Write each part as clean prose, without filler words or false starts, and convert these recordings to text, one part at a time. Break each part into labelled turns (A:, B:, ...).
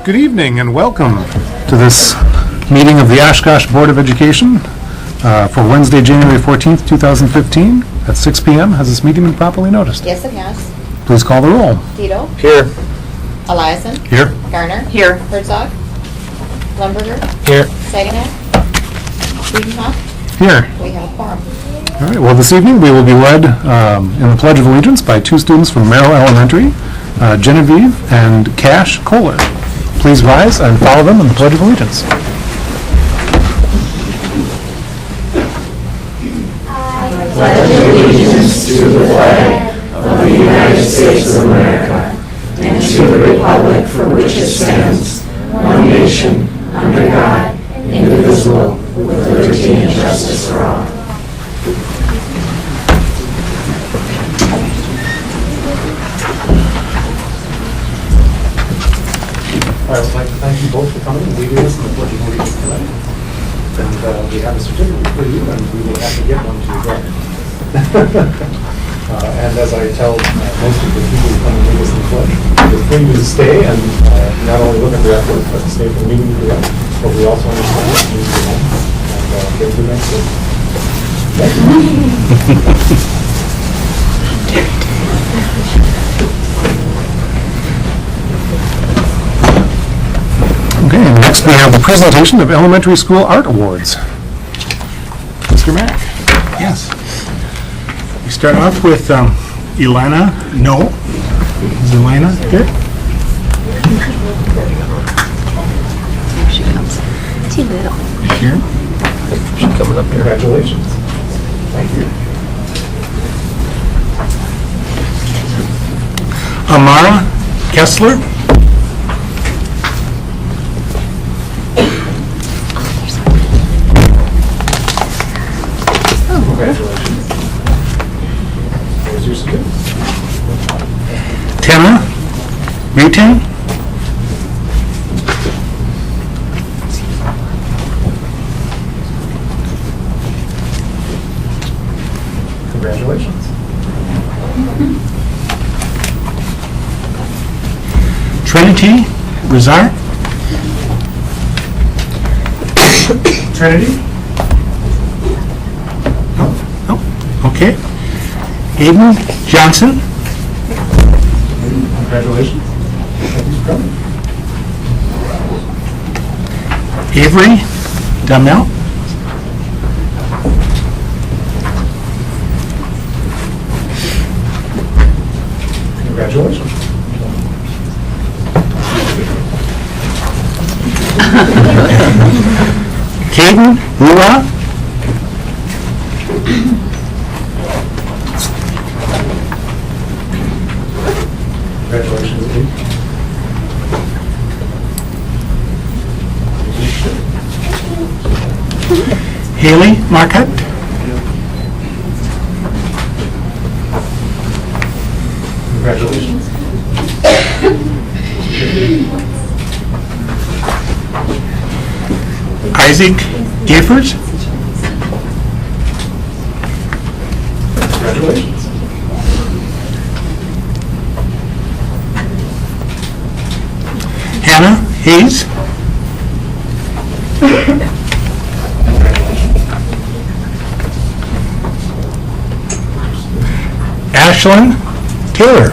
A: Good evening and welcome to this meeting of the Oshkosh Board of Education for Wednesday, January 14th, 2015 at 6 p.m. Has this meeting been properly noticed?
B: Yes, it has.
A: Please call the roll.
B: Tito?
C: Here.
B: Eliason?
A: Here.
B: Garner?
D: Here.
B: Herzog? Lumberger?
C: Here.
B: Saginaw? Friedenhoff?
A: Here.
B: We have a quorum.
A: All right. Well, this evening we will be led in the Pledge of Allegiance by two students from Merrill Elementary, Genevieve and Cash Kohler. Please rise and follow them in the Pledge of Allegiance.
E: I pledge allegiance to the flag of the United States of America and to the republic for which it stands, one nation, under God, indivisible, with liberty and justice for all.
F: I would like to thank you both for coming and leading us in the Pledge of Allegiance tonight. And we have a certificate for you, and we will have to get one to you again. And as I tell most of the people who come and lead us in the Pledge, it's for you to stay and not only look at the artwork, but to stay for the meeting with you. But we also understand that you need to go home and get through next week. Thank you.
A: Okay, and next we have the presentation of Elementary School Art Awards. Mr. Mack.
G: Yes. We start off with Ilana. No. Is Ilana here?
D: Here she comes. Too little.
G: Here.
C: She's coming up here.
F: Congratulations. Thank you.
G: Amara Kessler.
F: Congratulations. There's your certificate.
G: Tana Rutan.
F: Congratulations.
G: Trinity Rizar.
F: Trinity?
G: Okay. Aiden Johnson.
F: Congratulations. Thank you for coming.
G: Avery Damel.
F: Congratulations.
G: Caden Rua.
F: Congratulations, Lee.
G: Haley Marquette.
F: Congratulations.
G: Isaac Giffers.
F: Congratulations.
G: Hannah Hayes. Ashlyn Taylor.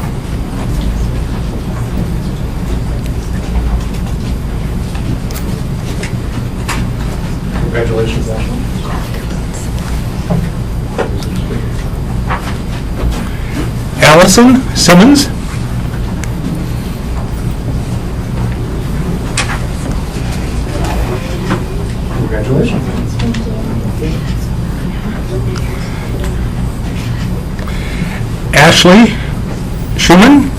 F: Congratulations, Ashley.
G: Allison Simmons.
F: Congratulations.
G: Ashley Schumann.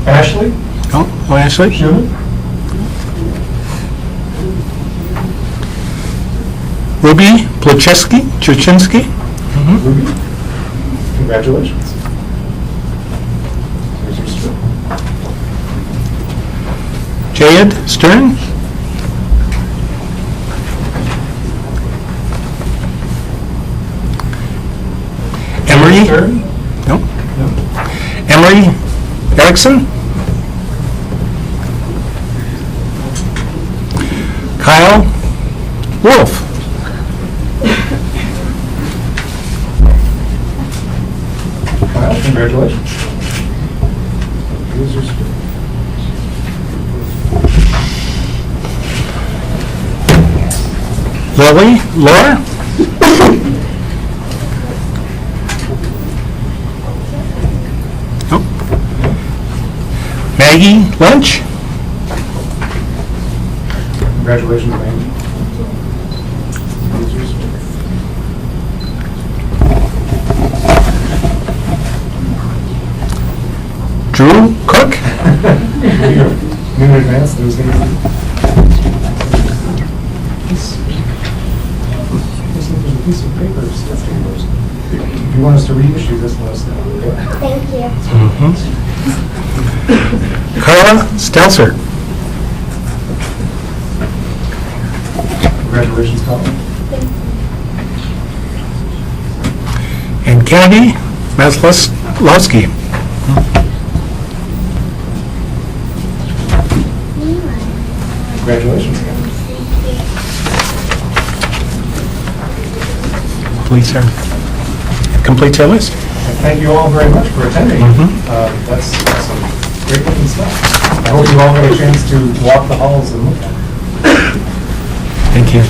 F: Ashley?
G: Oh, Ashley.
F: Schumann?
G: Ruby Placzynski.
F: Ruby? Congratulations. Here's your strip.
G: Jayed Stern. Emery.
F: Third?
G: No. Emery Erickson. Kyle Wolf.
F: Well, congratulations. Here's your score.
G: Lily Laura. Nope. Maggie Lynch.
F: Congratulations, Maggie. Here's your score.
G: Drew Cook.
F: New in advance, those things. There's a piece of paper stuffed in those. If you want us to reissue this, let us know. Okay?
E: Thank you.
G: Carla Stelzer.
F: Congratulations, Colin.
G: And Kennedy Maslowski.
F: Congratulations, Colin.
G: Completes our list.
F: And thank you all very much for attending. That's some great looking stuff. I hope you all had a chance to walk the halls and look at it.
G: Thank you.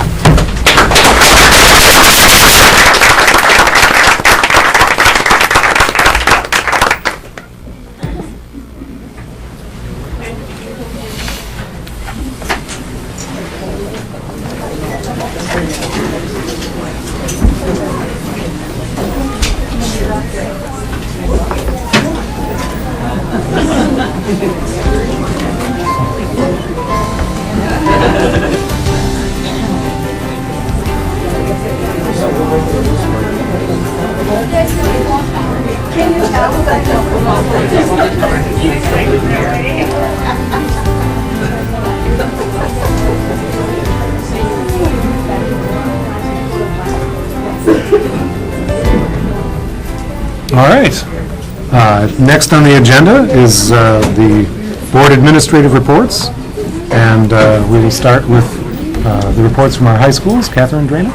A: All right. Next on the agenda is the board administrative reports, and we will start with the reports from our high schools. Catherine Drainer.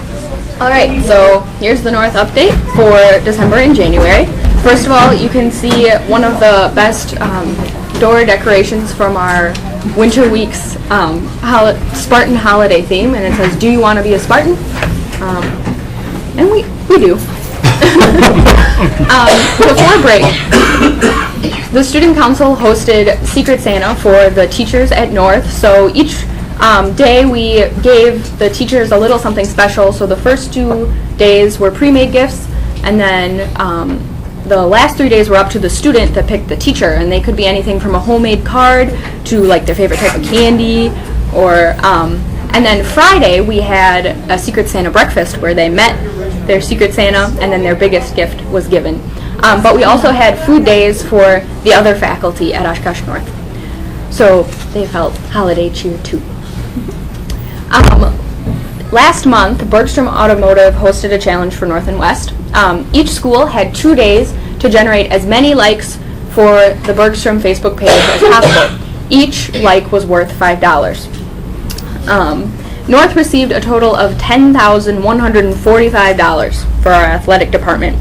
D: All right, so here's the North update for December and January. First of all, you can see one of the best door decorations from our Winter Weeks Spartan holiday theme, and it says, "Do you want to be a Spartan?" And we do. Before break, the Student Council hosted Secret Santa for the teachers at North. So each day we gave the teachers a little something special. So the first 2 days were pre-made gifts, and then the last 3 days were up to the student that picked the teacher, and they could be anything from a homemade card to like their favorite type of candy, or and then Friday we had a Secret Santa breakfast where they met their Secret Santa, and then their biggest gift was given. But we also had food days for the other faculty at Oshkosh North. So they felt holiday cheer too. Last month, Bergstrom Automotive hosted a challenge for North and West. Each school had 2 days to generate as many likes for the Bergstrom Facebook page as possible. Each like was worth $5. North received a total of $10,145 for our athletic department,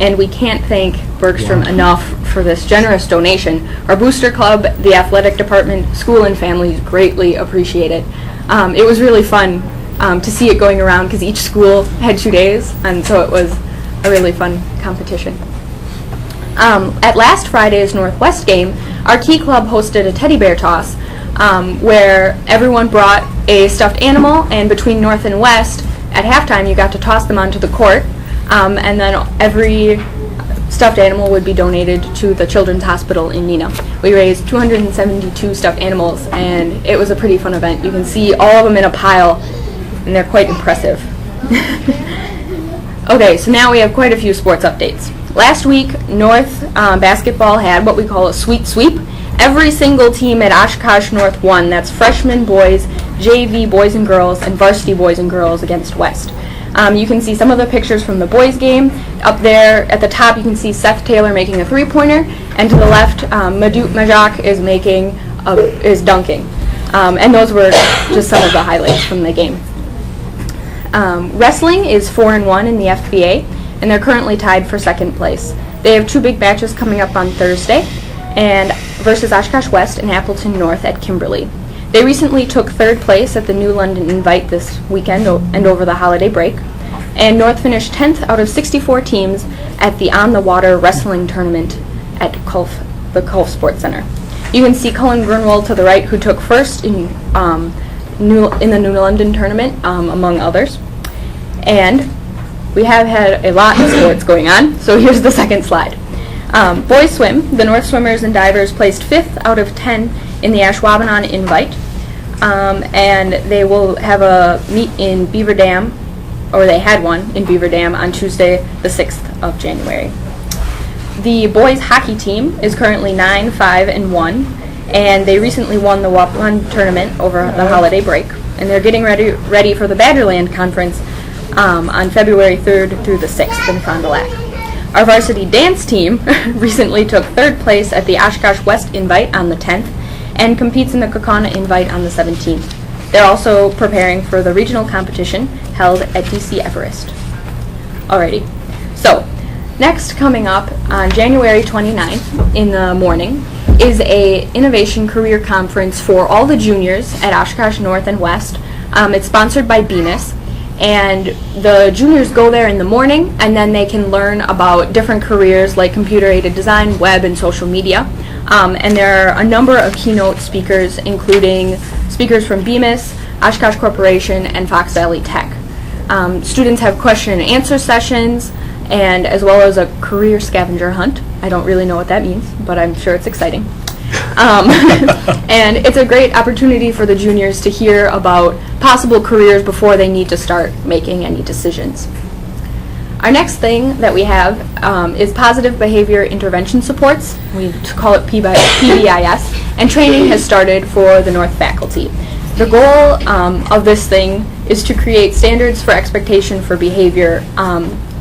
D: and we can't thank Bergstrom enough for this generous donation. Our booster club, the athletic department, school, and families greatly appreciate it. It was really fun to see it going around because each school had 2 days, and so it was a really fun competition. At last Friday's Northwest game, our Key Club hosted a teddy bear toss where everyone brought a stuffed animal, and between North and West, at halftime you got to toss them onto the court, and then every stuffed animal would be donated to the Children's Hospital in Neenah. We raised 272 stuffed animals, and it was a pretty fun event. You can see all of them in a pile, and they're quite impressive. Okay, so now we have quite a few sports updates. Last week, North basketball had what we call a sweet sweep. Every single team at Oshkosh North won. That's freshman boys, JV boys and girls, and varsity boys and girls against West. You can see some of the pictures from the boys game. Up there at the top, you can see Seth Taylor making a three-pointer, And to the left, Madut Majak is dunking. And those were just some of the highlights from the game. Wrestling is 4-1 in the FBA, and they're currently tied for second place. They have 2 big matches coming up on Thursday, and versus Oshkosh West and Appleton North at Kimberly. They recently took 3rd place at the New London Invite this weekend and over the holiday break, and North finished 10th out of 64 teams at the On the Water Wrestling Tournament at the Culf Sports Center. You can see Cullen Grunwald to the right, who took first in the New London Tournament, among others. And we have had a lot of sports going on, so here's the second slide. Boys swim, the North Swimmers and Divers placed 5th out of 10 in the Ashwaubenon Invite, and they will have a meet in Beaver Dam, or they had one in Beaver Dam on Tuesday, the 6th of January. The boys hockey team is currently 9-5-1, and they recently won the Waupun tournament over the holiday break, and they're getting ready for the Badgerland Conference on February 3rd through the 6th in Fond du Lac. Our varsity dance team recently took 3rd place at the Oshkosh West Invite on the 10th and competes in the Kaukauna Invite on the 17th. They're also preparing for the regional competition held at DC Everest. Alrighty, so next coming up on January 29th in the morning is a Innovation Career Conference for all the juniors at Oshkosh North and West. It's sponsored by Bemis. And the juniors go there in the morning, and then they can learn about different careers like computer-aided design, web, and social media. And there are a number of keynote speakers, including speakers from Bemis, Oshkosh Corporation, and Fox Valley Tech. Students have question and answer sessions, and as well as a career scavenger hunt. I don't really know what that means, but I'm sure it's exciting. And it's a great opportunity for the juniors to hear about possible careers before they need to start making any decisions. Our next thing that we have is positive behavior intervention supports. We call it PBIS, and training has started for the North faculty. The goal of this thing is to create standards for expectation for behavior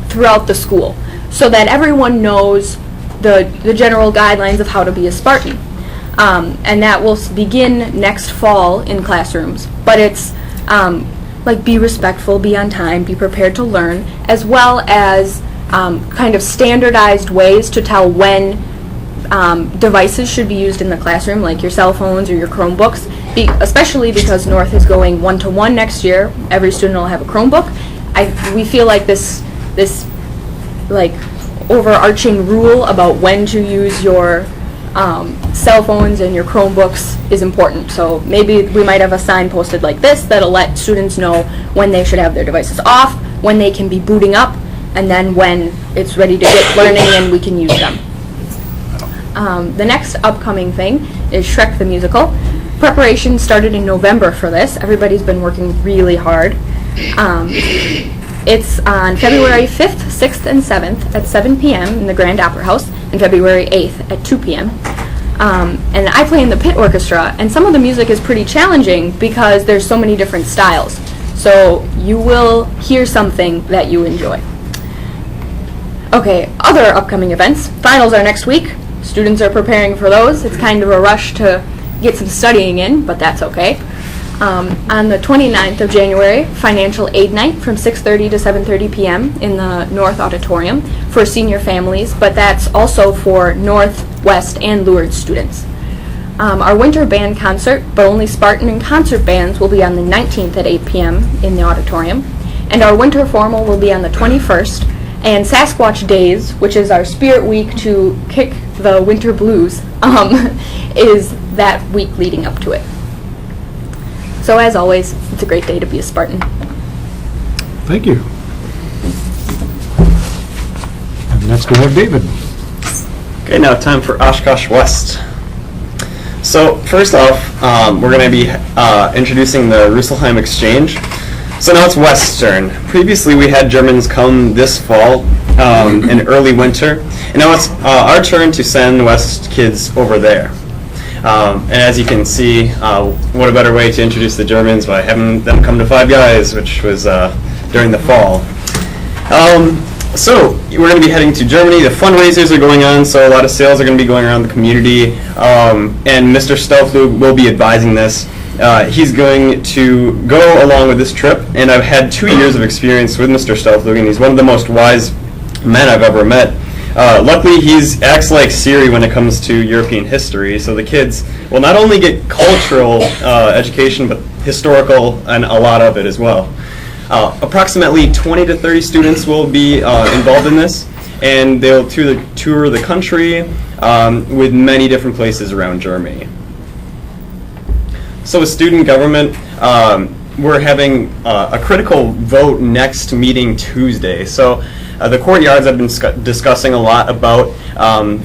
D: throughout the school so that everyone knows the general guidelines of how to be a Spartan. And that will begin next fall in classrooms. But it's like be respectful, be on time, be prepared to learn, as well as kind of standardized ways to tell when devices should be used in the classroom, like your cell phones or your Chromebooks, especially because North is going 1-to-1 next year. Every student will have a Chromebook. We feel like this like overarching rule about when to use your cell phones and your Chromebooks is important. So maybe we might have a sign posted like this that'll let students know when they should have their devices off, when they can be booting up, and then when it's ready to get learning and we can use them. The next upcoming thing is Shrek the Musical. Preparation started in November for this. Everybody's been working really hard. It's on February 5th, 6th, and 7th at 7 p.m. in the Grand Opera House, and February 8th at 2 p.m. And I play in the pit orchestra, and some of the music is pretty challenging because there's so many different styles. So you will hear something that you enjoy. Okay, other upcoming events. Finals are next week. Students are preparing for those. It's kind of a rush to get some studying in, but that's okay. On the 29th of January, Financial Aid Night from 6:30 to 7:30 p.m. in the North Auditorium for senior families, but that's also for North, West, and Lourdes students. Our winter band concert, but only Spartan and concert bands, will be on the 19th at 8 p.m. in the auditorium, and our winter formal will be on the 21st, and Sasquatch Days, which is our spirit week to kick the winter blues, is that week leading up to it. So as always, it's a great day to be a Spartan.
A: Thank you. And next we have David.
H: Okay, now time for Oshkosh West. So first off, we're going to be introducing the Russelheim Exchange. So now it's West's turn. Previously we had Germans come this fall in early winter, and now it's our turn to send West kids over there. And as you can see, what a better way to introduce the Germans by having them come to Five Guys, which was during the fall. So we're going to be heading to Germany. The fundraisers are going on, so a lot of sales are going to be going around the community. And Mr. Stelflug will be advising this. He's going to go along with this trip, and I've had 2 years of experience with Mr. Stelflug, and he's one of the most wise men I've ever met. Luckily, he acts like Siri when it comes to European history, so the kids will not only get cultural education, but historical and a lot of it as well. Approximately 20 to 30 students will be involved in this, and they'll tour the country with many different places around Germany. So with student government, we're having a critical vote next meeting Tuesday. So the courtyards I've been discussing a lot about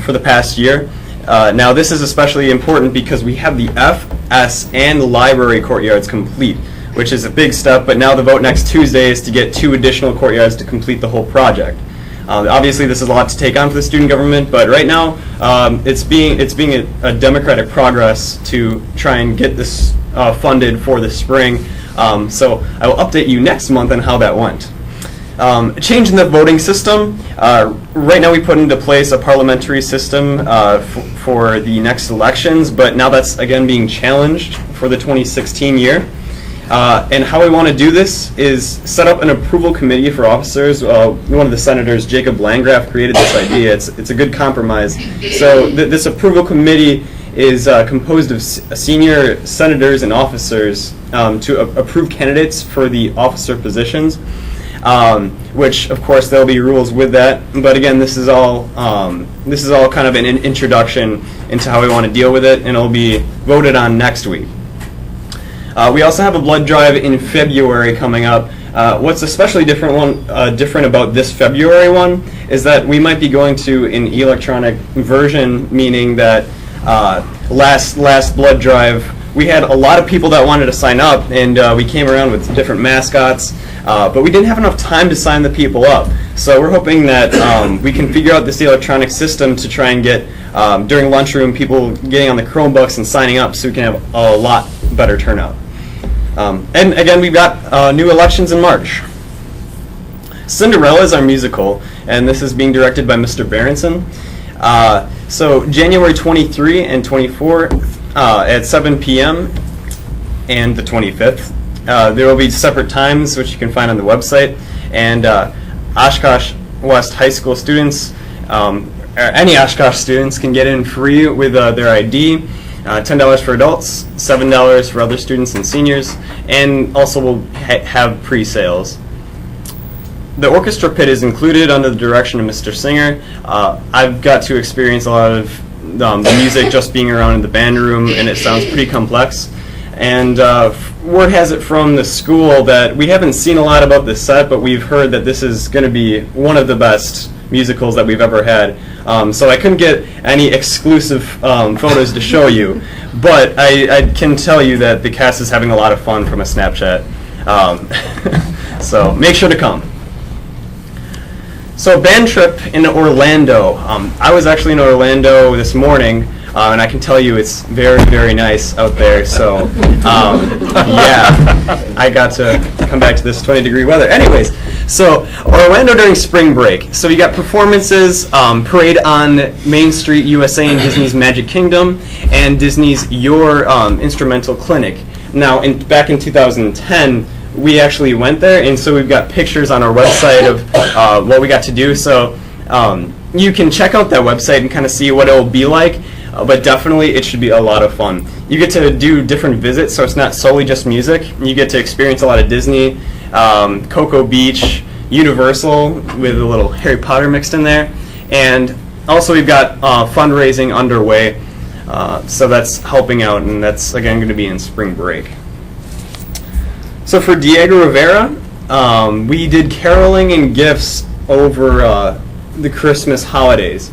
H: for the past year. Now this is especially important because we have the F, S, and library courtyards complete, which is a big step, but now the vote next Tuesday is to get 2 additional courtyards to complete the whole project. Obviously this is a lot to take on for the student government, but right now it's being a democratic progress to try and get this funded for the spring. So I will update you next month on how that went. A change in the voting system. Right now we put into place a parliamentary system for the next elections, but now that's again being challenged for the 2016 year. And how we want to do this is set up an approval committee for officers. One of the senators, Jacob Landgraf, created this idea. It's a good compromise. So this approval committee is composed of senior senators and officers to approve candidates for the officer positions. Which of course there'll be rules with that, but again this is all kind of an introduction into how we want to deal with it, and it'll be voted on next week. We also have a blood drive in February coming up. What's especially different about this February one is that we might be going to an electronic version, meaning that last blood drive we had a lot of people that wanted to sign up, and we came around with different mascots, but we didn't have enough time to sign the people up. So we're hoping that we can figure out this electronic system to try and get, during lunchroom, people getting on the Chromebooks and signing up so we can have a lot better turnout. And again, we've got new elections in March. Cinderella is our musical, and this is being directed by Mr. Berenson. So January 23 and 24 at 7 p.m. and the 25th. There will be separate times, which you can find on the website. And Oshkosh West High School students, or any Oshkosh students, can get in free with their ID. $10 for adults, $7 for other students and seniors, and also we'll have pre-sales. The orchestra pit is included under the direction of Mr. Singer. I've got to experience a lot of the music just being around in the band room, and it sounds pretty complex. And word has it from the school that we haven't seen a lot about this set, but we've heard that this is going to be one of the best musicals that we've ever had. So I couldn't get any exclusive photos to show you, but I can tell you that the cast is having a lot of fun from a Snapchat. So make sure to come. So band trip in Orlando. I was actually in Orlando this morning, and I can tell you it's very, very nice out there. So yeah, I got to come back to this 20-degree weather. Anyways, so Orlando during spring break. So you got performances, parade on Main Street USA in Disney's Magic Kingdom, and Disney's Your Instrumental Clinic. Now, back in 2010, we actually went there, and so we've got pictures on our website of what we got to do. So you can check out that website and kind of see what it will be like. But definitely it should be a lot of fun. You get to do different visits, so it's not solely just music. You get to experience a lot of Disney, Cocoa Beach, Universal with a little Harry Potter mixed in there. And also we've got fundraising underway, so that's helping out, and that's again going to be in spring break. So for Diego Rivera, we did caroling and gifts over the Christmas holidays.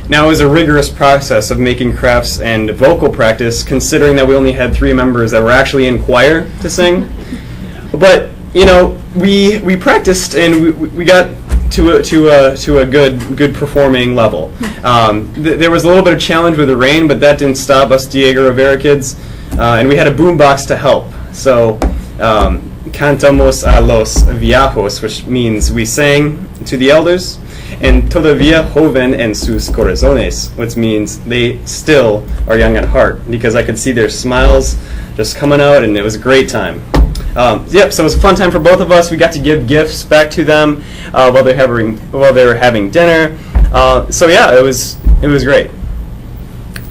H: Now, it was a rigorous process of making crafts and vocal practice, considering that we only had 3 members that were actually in choir to sing. But you know, we practiced, and we got to a good performing level. There was a little bit of challenge with the rain, but that didn't stop us Diego Rivera kids, and we had a boombox to help. So cantamos a los viejos, which means we sang to the elders, and todavía joven en sus corazones, which means they still are young at heart, because I could see their smiles just coming out, and it was a great time. Yep, so it was a fun time for both of us. We got to give gifts back to them while they were having dinner. So yeah, it was great.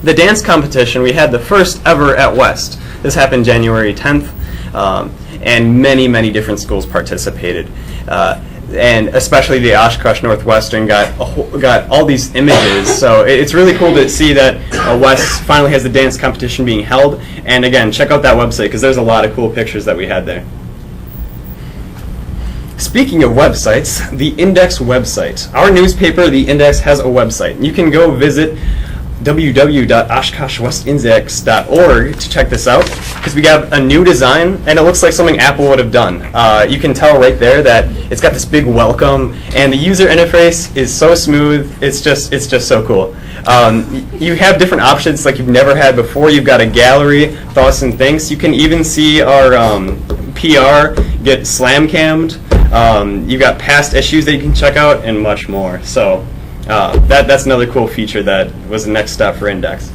H: The dance competition, we had the first ever at West. This happened January 10th, and many different schools participated. And especially the Oshkosh Northwestern got all these images. So it's really cool to see that West finally has the dance competition being held. And again, check out that website because there's a lot of cool pictures that we had there. Speaking of websites, the Index website. Our newspaper, the Index, has a website. You can go visit www.oshkoshwestindex.org to check this out because we got a new design and it looks like something Apple would have done. You can tell right there that it's got this big welcome and the user interface is so smooth. It's just so cool. You have different options like you've never had before. You've got a gallery, thoughts and things. You can even see our PR get slam cammed. You've got past issues that you can check out and much more. So. That's another cool feature that was the next step for Index.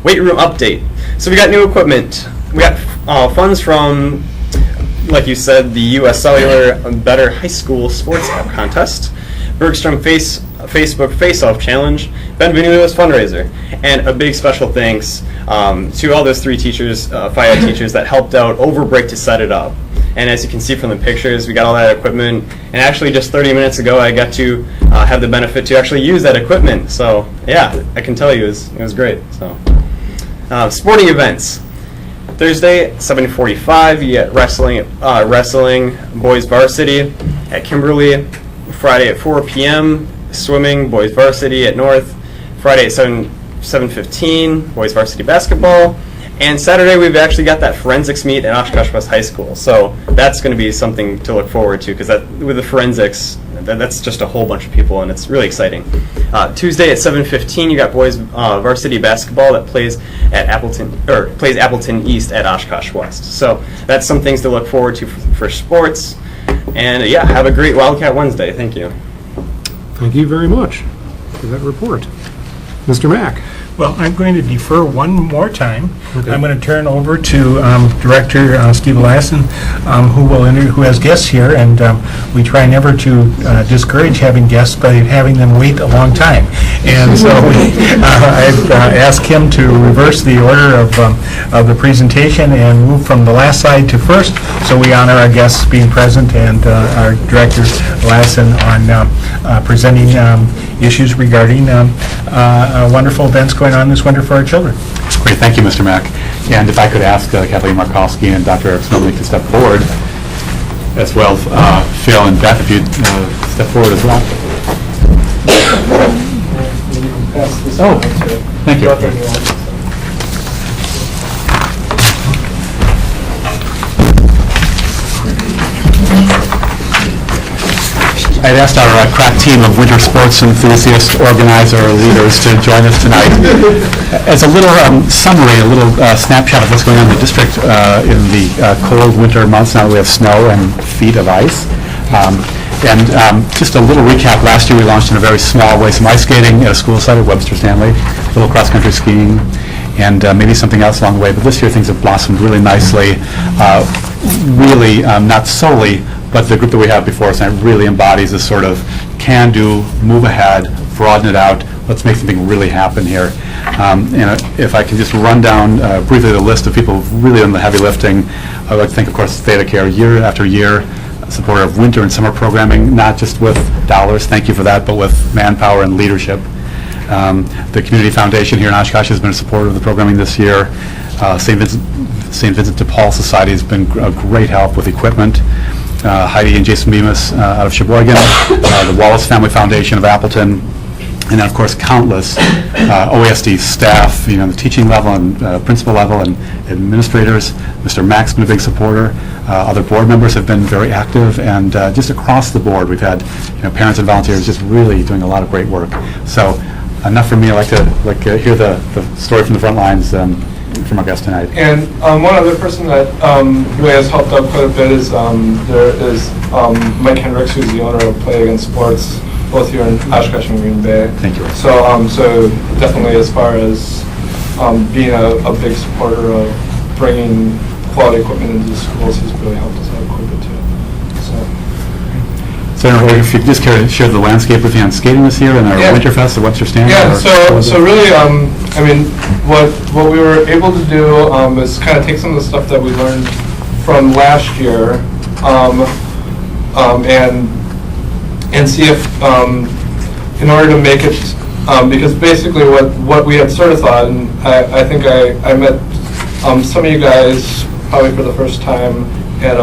H: Weight room update. So we got new equipment. We got funds from, like you said, the U.S. Cellular Better High School Sports App Contest, Bergstrom Facebook Face-Off Challenge, Benvenuto's fundraiser, and a big special thanks to all those 3 teachers, FIAD teachers that helped out over break to set it up. And as you can see from the pictures, we got all that equipment. And actually, just 30 minutes ago, I got to have the benefit to actually use that equipment. So yeah, I can tell you it was great. So sporting events. Thursday, 7:45, you get wrestling boys varsity at Kimberly. Friday at 4 p.m., swimming boys varsity at North. Friday at 7:15, boys varsity basketball. And Saturday, we've actually got that forensics meet at Oshkosh West High School. So that's going to be something to look forward to because with the forensics, that's just a whole bunch of people, and it's really exciting. Tuesday at 7:15, you got boys varsity basketball that plays Appleton East at Oshkosh West. So that's some things to look forward to for sports. And yeah, have a great Wildcat Wednesday. Thank you.
A: Thank you very much for that report. Mr. Mack.
G: Well, I'm going to defer one more time.
A: Okay.
G: I'm going to turn over to Director Steve Eliason, who has guests here, and we try never to discourage having guests by having them wait a long time. And so I've asked him to reverse the order of the presentation and move from the last slide to first, so we honor our guests being present and our Director Eliason on presenting issues regarding wonderful events going on this winter for our children.
I: Great, thank you, Mr. Mack. And if I could ask Kathleen Markowski and Dr. Eric Snowblick to step forward, as well Phil and Beth, if you'd step forward as well. Oh, thank you. I'd asked our crack team of winter sports enthusiast organizer leaders to join us tonight. As a little summary, a little snapshot of what's going on in the district in the cold winter months now that we have snow and feet of ice. Just a little recap, last year we launched in a very small way some ice skating at a school site at Webster Stanley, a little cross-country skiing, and maybe something else along the way. But this year things have blossomed really nicely, really not solely, but the group that we have before us tonight really embodies this sort of can-do, move ahead, broaden it out, let's make something really happen here. And if I can just run down briefly the list of people who've really done the heavy lifting, I'd like to thank, of course, Theta Care, year after year, supporter of winter and summer programming, not just with dollars, thank you for that, but with manpower and leadership. The Community Foundation here in Oshkosh has been a supporter of the programming this year. St. Vincent de Paul Society has been a great help with equipment. Heidi and Jason Bemis out of Sheboygan, the Wallace Family Foundation of Appleton, and then of course countless OASD staff, the teaching level and principal level and administrators. Mr. Mack's been a big supporter. Other board members have been very active, and just across the board we've had parents and volunteers just really doing a lot of great work. So enough from me. I'd like to hear the story from the front lines. from our guest tonight.
J: And one other person that really has helped out quite a bit is Mike Hendricks, who's the owner of Play Against Sports, both here in Oshkosh and Green Bay.
I: Thank you.
J: So definitely as far as being a big supporter of bringing quality equipment into the schools, he's really helped us out quite a bit too.
I: So if you could just care to share the landscape with you on skating this year and our Winterfest at Webster Stanley?
J: Yeah, so really, I mean, what we were able to do is kind of take some of the stuff that we learned from last year and see if, in order to make it, because basically what we had sort of thought, and I think I met some of you guys probably for the first time at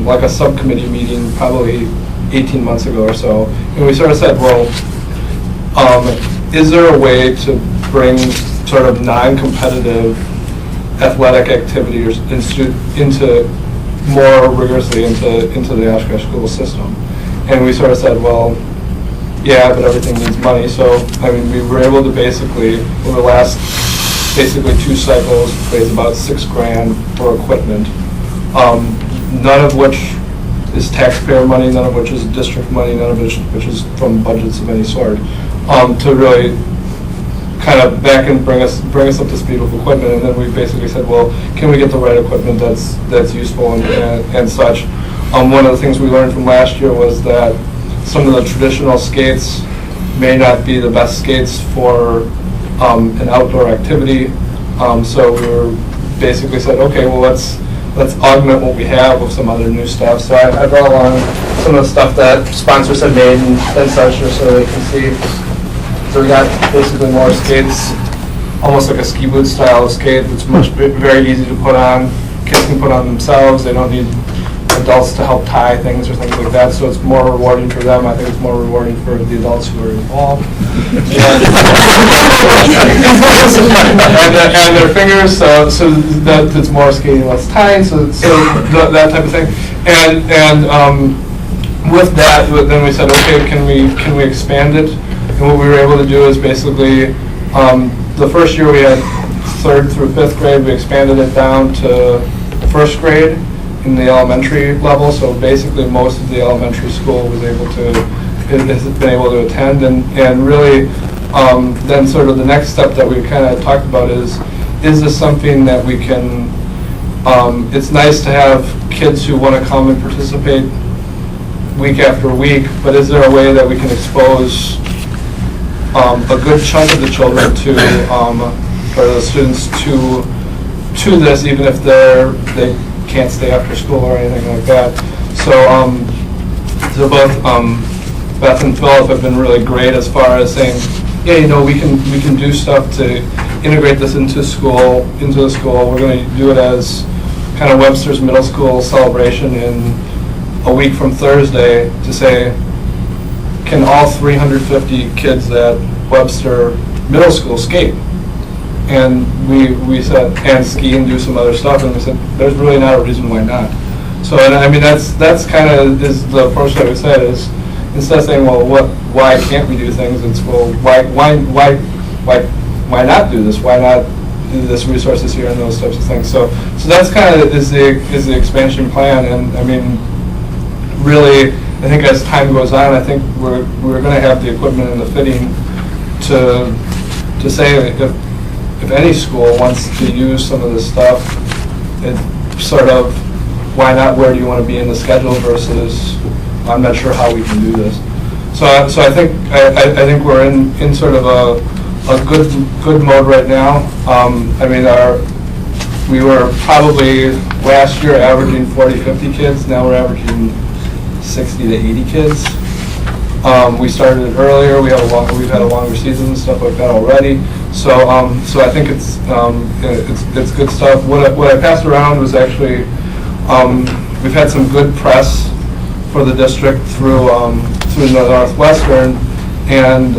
J: like a subcommittee meeting probably 18 months ago or so, and we sort of said, well, is there a way to bring sort of non-competitive athletic activities into more rigorously into the Oshkosh school system? And we sort of said, well, yeah, but everything needs money. So, I mean, we were able to basically, over the last basically 2 cycles, raise about $6,000 for equipment, none of which is taxpayer money, none of which is district money, none of which is from budgets of any sort, to really kind of back and bring us up to speed with equipment. And then we basically said, well, can we get the right equipment that's useful and such? One of the things we learned from last year was that some of the traditional skates may not be the best skates for an outdoor activity. So we were basically said, okay, well, let's augment what we have with some other new stuff. So I brought along some of the stuff that sponsors have made and such, just so they can see. So we got basically more skates, almost like a ski boot style of skate. It's very easy to put on. Kids can put on themselves. They don't need adults to help tie things or things like that. So it's more rewarding for them. I think it's more rewarding for the adults who are involved. and their fingers, so that it's more skating, less tying, so that type of thing. And with that, then we said, okay, can we expand it? And what we were able to do is basically, the first year we had 3rd through 5th grade, we expanded it down to 1st grade in the elementary level. So basically, most of the elementary school has been able to attend, and really, then sort of the next step that we kind of talked about is this something that we can, it's nice to have kids who want to come and participate week after week, but is there a way that we can expose a good chunk of the children or the students to this, even if they can't stay after school or anything like that? So both Beth and Philip have been really great as far as saying, yeah, we can do stuff to integrate this into the school. We're going to do it as kind of Webster's middle school celebration in a week from Thursday, to say, can all 350 kids at Webster Middle School skate? And we said, and ski and do some other stuff, and we said, there's really not a reason why not. So, and I mean, that's kind of is the approach that we said, is instead of saying, well, why can't we do things, it's, well, why not do this? Why not do this resources here and those types of things? So that's kind of is the expansion plan. And I mean, really, I think as time goes on, I think we're going to have the equipment and the fitting to say if any school wants to use some of this stuff, it sort of, why not, where do you want to be in the schedule versus, I'm not sure how we can do this. So I think we're in sort of a good mode right now. I mean, we were probably last year averaging 40-50 kids. Now we're averaging 60 to 80 kids. We started earlier. We've had a longer season and stuff like that already. So I think it's good stuff. What I passed around was actually, we've had some good press for the district through Northwestern, and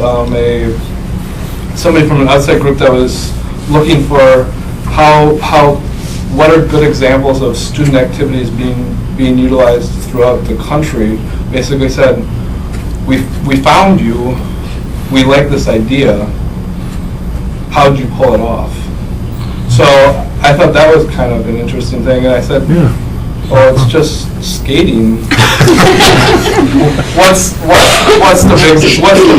J: somebody from an outside group that was looking for what are good examples of student activities being utilized throughout the country. Basically said, we found you, we like this idea, how did you pull it off? So I thought that was kind of an interesting thing, and I said,
A: Yeah.
J: "Oh, it's just skating. what's the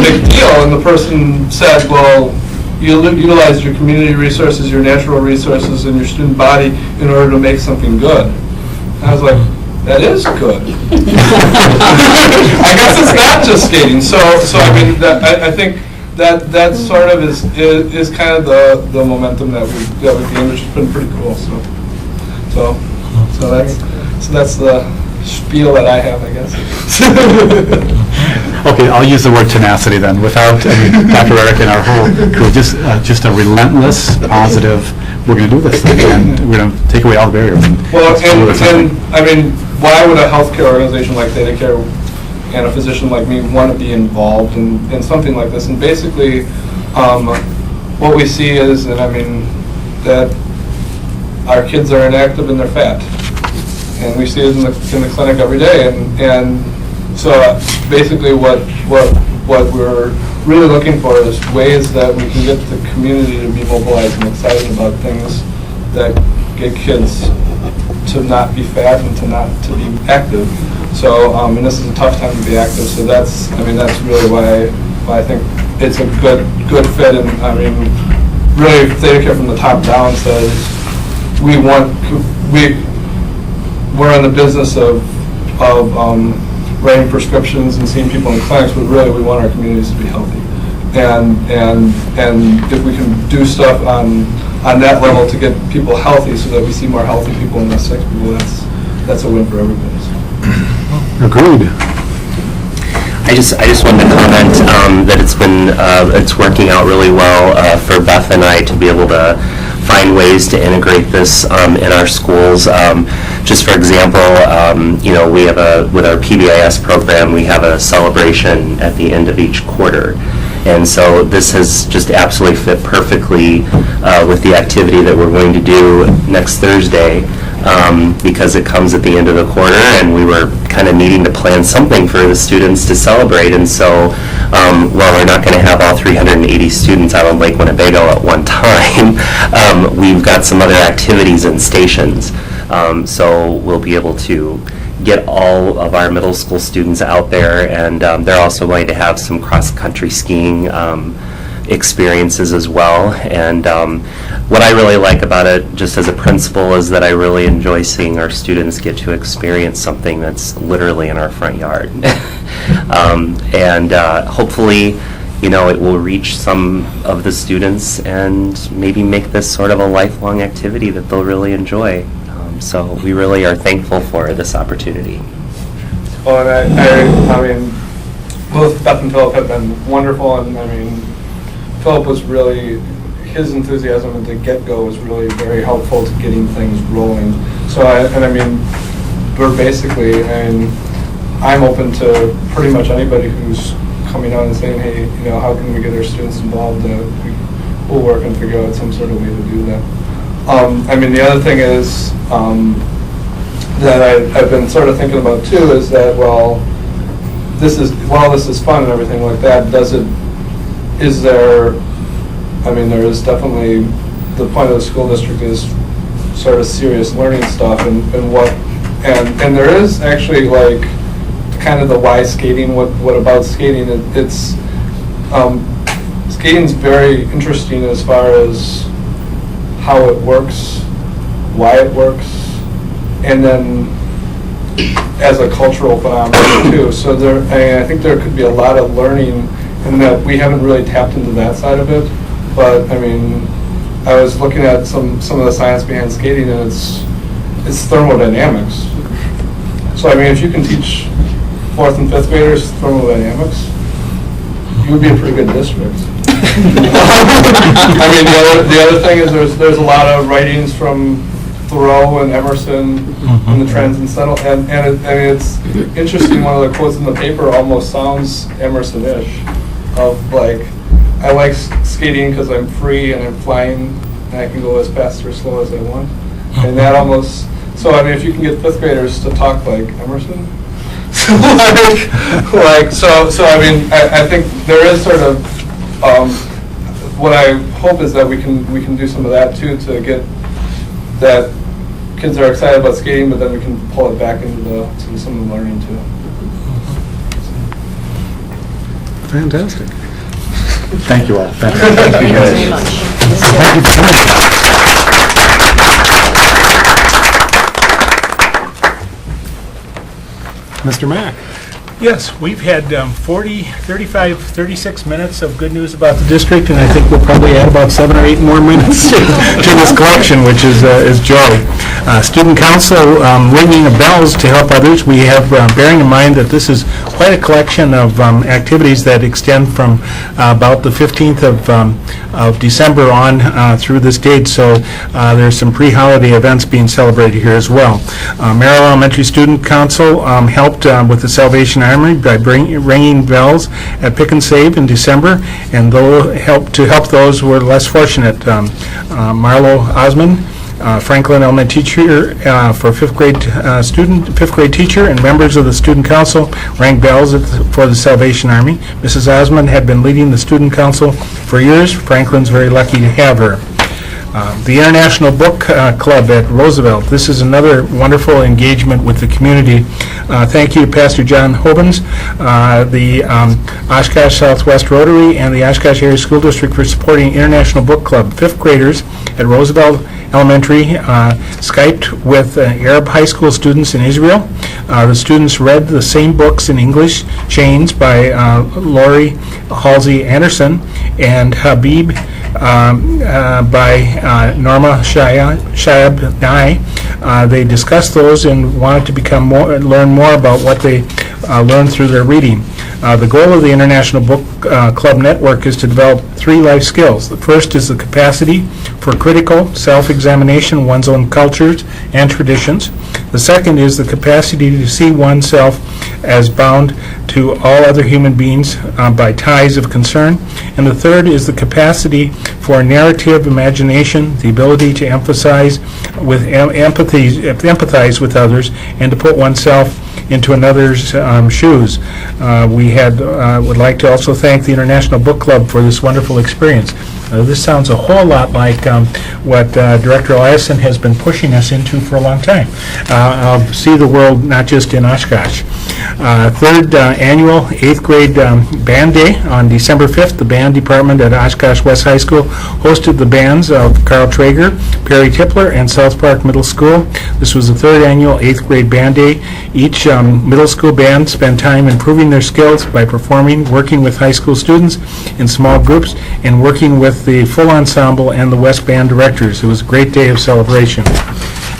J: big deal?" And the person said, "Well, you utilize your community resources, your natural resources, and your student body in order to make something good." And I was like, "That is good." I guess it's not just skating. So I mean, I think that sort of is kind of the momentum that the industry's been pretty cool. So that's the spiel that I have, I guess.
I: Okay, I'll use the word tenacity then, without, Dr. Eric and our whole crew, just a relentless, positive, we're going to do this thing, and we're going to take away all the barriers.
J: Well,
I: let's do this thing.
J: and I mean, why would a healthcare organization like Theta Care and a physician like me want to be involved in something like this? And basically, what we see is, and I mean, that our kids are inactive and they're fat. And we see it in the clinic every day. And so basically what we're really looking for is ways that we can get the community to be mobilized and excited about things that get kids to not be fat and to be active. So, and this is a tough time to be active, so that's really why I think it's a good fit. And I mean, really, Theta Care from the top down says we're in the business of writing prescriptions and seeing people in clinics, but really we want our communities to be healthy. And if we can do stuff on that level to get people healthy so that we see more healthy people and less sick people, that's a win for everybody. So.
A: Agreed.
C: I just wanted to comment that it's working out really well for Beth and I to be able to find ways to integrate this in our schools. Just for example, we have with our PBIS program, we have a celebration at the end of each quarter. And so this has just absolutely fit perfectly with the activity that we're going to do next Thursday, because it comes at the end of the quarter, and we were kind of needing to plan something for the students to celebrate. And so while we're not going to have all 380 students out on Lake Winnebago at one time, we've got some other activities and stations. So we'll be able to get all of our middle school students out there, and they're also going to have some cross-country skiing experiences as well. And what I really like about it, just as a principal, is that I really enjoy seeing our students get to experience something that's literally in our front yard. And hopefully, it will reach some of the students and maybe make this sort of a lifelong activity that they'll really enjoy. So we really are thankful for this opportunity.
J: Well, and I mean, both Beth and Philip have been wonderful, and I mean, Philip was really, his enthusiasm at the get-go was really very helpful to getting things rolling. So, I mean, we're basically, I'm open to pretty much anybody who's coming out and saying, hey, how can we get our students involved? We'll work and figure out some sort of way to do that. I mean, the other thing is that I've been sort of thinking about too is that, while this is fun and everything like that, there is definitely, the point of the school district is sort of serious learning stuff, and there is actually like kind of the why skating, what about skating, it's skating's very interesting as far as how it works, why it works, and then as a cultural phenomenon too. So I think there could be a lot of learning, and that we haven't really tapped into that side of it. But I mean, I was looking at some of the science behind skating, and it's thermodynamics. So I mean, if you can teach 4th and 5th graders thermodynamics, you would be a pretty good district. I mean, the other thing is there's a lot of writings from Thoreau and Emerson and the Transcendental, and it's interesting. One of the quotes in the paper almost sounds Emerson-ish, of like, I like skating because I'm free and I'm flying and I can go as fast or slow as I want, and that almost. So I mean, if you can get 5th graders to talk like Emerson, so I mean, I think there is sort of. What I hope is that we can do some of that too, to get that kids are excited about skating, but then we can pull it back into some of the learning too.
A: Fantastic.
I: Thank you all. Thank you.
B: Thank you very much.
A: Thank you for coming. Mr. Mack.
G: Yes, we've had 35, 36 minutes of good news about the district, and I think we'll probably add about 7 or 8 more minutes to this collection, which is joy. Student Council ringing of bells to help others. We have, bearing in mind that this is quite a collection of activities that extend from about the 15th of December on through this date, so there's some pre-holiday events being celebrated here as well. Merrill Elementary Student Council helped with the Salvation Army by ringing bells at Pick and Save in December, and help those who were less fortunate. Marlo Osmond, Franklin Elementary teacher for fifth grade teacher, and members of the Student Council rang bells for the Salvation Army. Mrs. Osmond had been leading the Student Council for years. Franklin's very lucky to have her. The International Book Club at Roosevelt. This is another wonderful engagement with the community. Thank you, Pastor John Hobens, the Oshkosh Southwest Rotary, and the Oshkosh Area School District for supporting International Book Club. Fifth graders at Roosevelt Elementary Skyped with Arab high school students in Israel. The students read the same books in English, Chains by Lori Halsey Anderson, and Habib by Norma Shayab Nye. They discussed those and wanted to learn more about what they learned through their reading. The goal of the International Book Club Network is to develop 3 life skills. The first is the capacity for critical self-examination of one's own cultures and traditions. The second is the capacity to see oneself as bound to all other human beings by ties of concern. And the third is the capacity for narrative imagination, the ability to empathize with others, and to put oneself into another's shoes. We would like to also thank the International Book Club for this wonderful experience. This sounds a whole lot like what Director Eliason has been pushing us into for a long time. See the world not just in Oshkosh. Third annual 8th grade band day on December 5th. The band department at Oshkosh West High School hosted the bands of Carl Traeger, Perry Tipler, and South Park Middle School. This was the 3rd annual 8th grade band day. Each middle school band spent time improving their skills by performing, working with high school students in small groups, and working with the full ensemble and the West Band directors. It was a great day of celebration.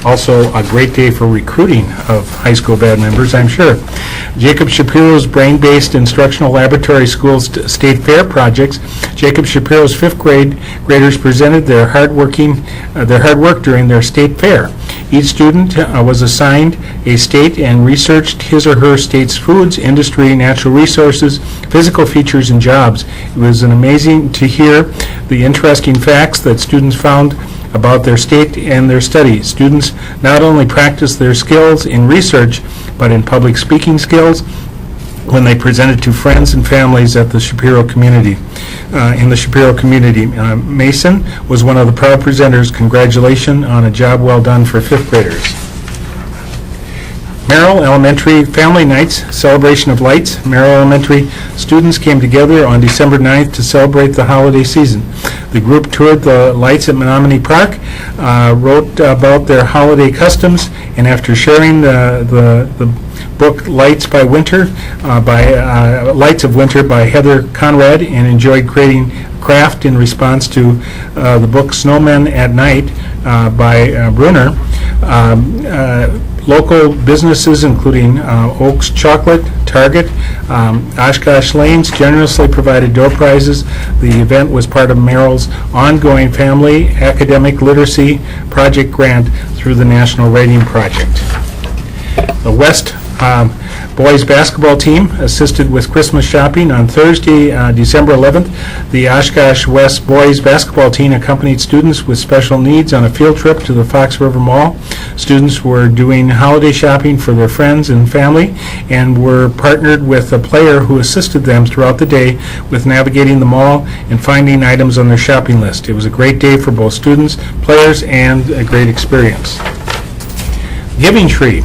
G: Also, a great day for recruiting of high school band members, I'm sure. Jacob Shapiro's brain-based instructional laboratory school's state fair projects. Jacob Shapiro's 5th graders presented their hard work during their state fair. Each student was assigned a state and researched his or her state's foods, industry, natural resources, physical features, and jobs. It was amazing to hear the interesting facts that students found about their state and their studies. Students not only practiced their skills in research, but in public speaking skills when they presented to friends and families at the Shapiro community. Mason was one of the proud presenters. Congratulations on a job well done for 5th graders. Merrill Elementary Family Nights, Celebration of Lights. Merrill Elementary students came together on December 9th to celebrate the holiday season. The group toured the lights at Menominee Park, wrote about their holiday customs, and after sharing the book Lights of Winter by Heather Conrad, and enjoyed creating craft in response to the book Snowmen at Night by Brunner. Local businesses, including Oaks Chocolate, Target, Oshkosh Lanes, generously provided door prizes. The event was part of Merrill's ongoing Family Academic Literacy Project grant through the National Rating Project. The West boys basketball team assisted with Christmas shopping. On Thursday, December 11th, the Oshkosh West boys basketball team accompanied students with special needs on a field trip to the Fox River Mall. Students were doing holiday shopping for their friends and family and were partnered with a player who assisted them throughout the day with navigating the mall and finding items on their shopping list. It was a great day for both students, players, and a great experience. Giving Tree.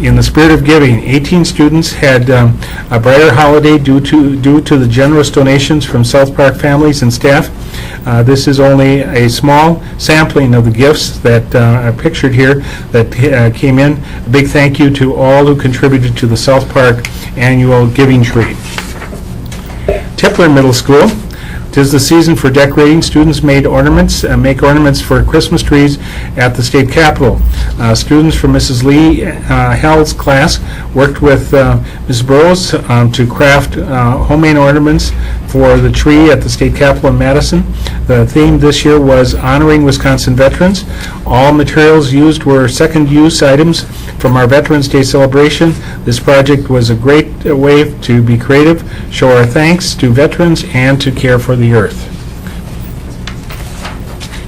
G: In the spirit of giving, 18 students had a brighter holiday due to the generous donations from South Park families and staff. This is only a small sampling of the gifts that are pictured here that came in. A big thank you to all who contributed to the South Park annual Giving Tree. Tipler Middle School. 'Tis the season for decorating. Students make ornaments for Christmas trees at the state capitol. Students from Mrs. Lee Hell's class worked with Ms. Burrows to craft homemade ornaments for the tree at the state capitol in Madison. The theme this year was honoring Wisconsin veterans. All materials used were second-use items from our Veterans Day celebration. This project was a great way to be creative, show our thanks to veterans, and to care for the earth.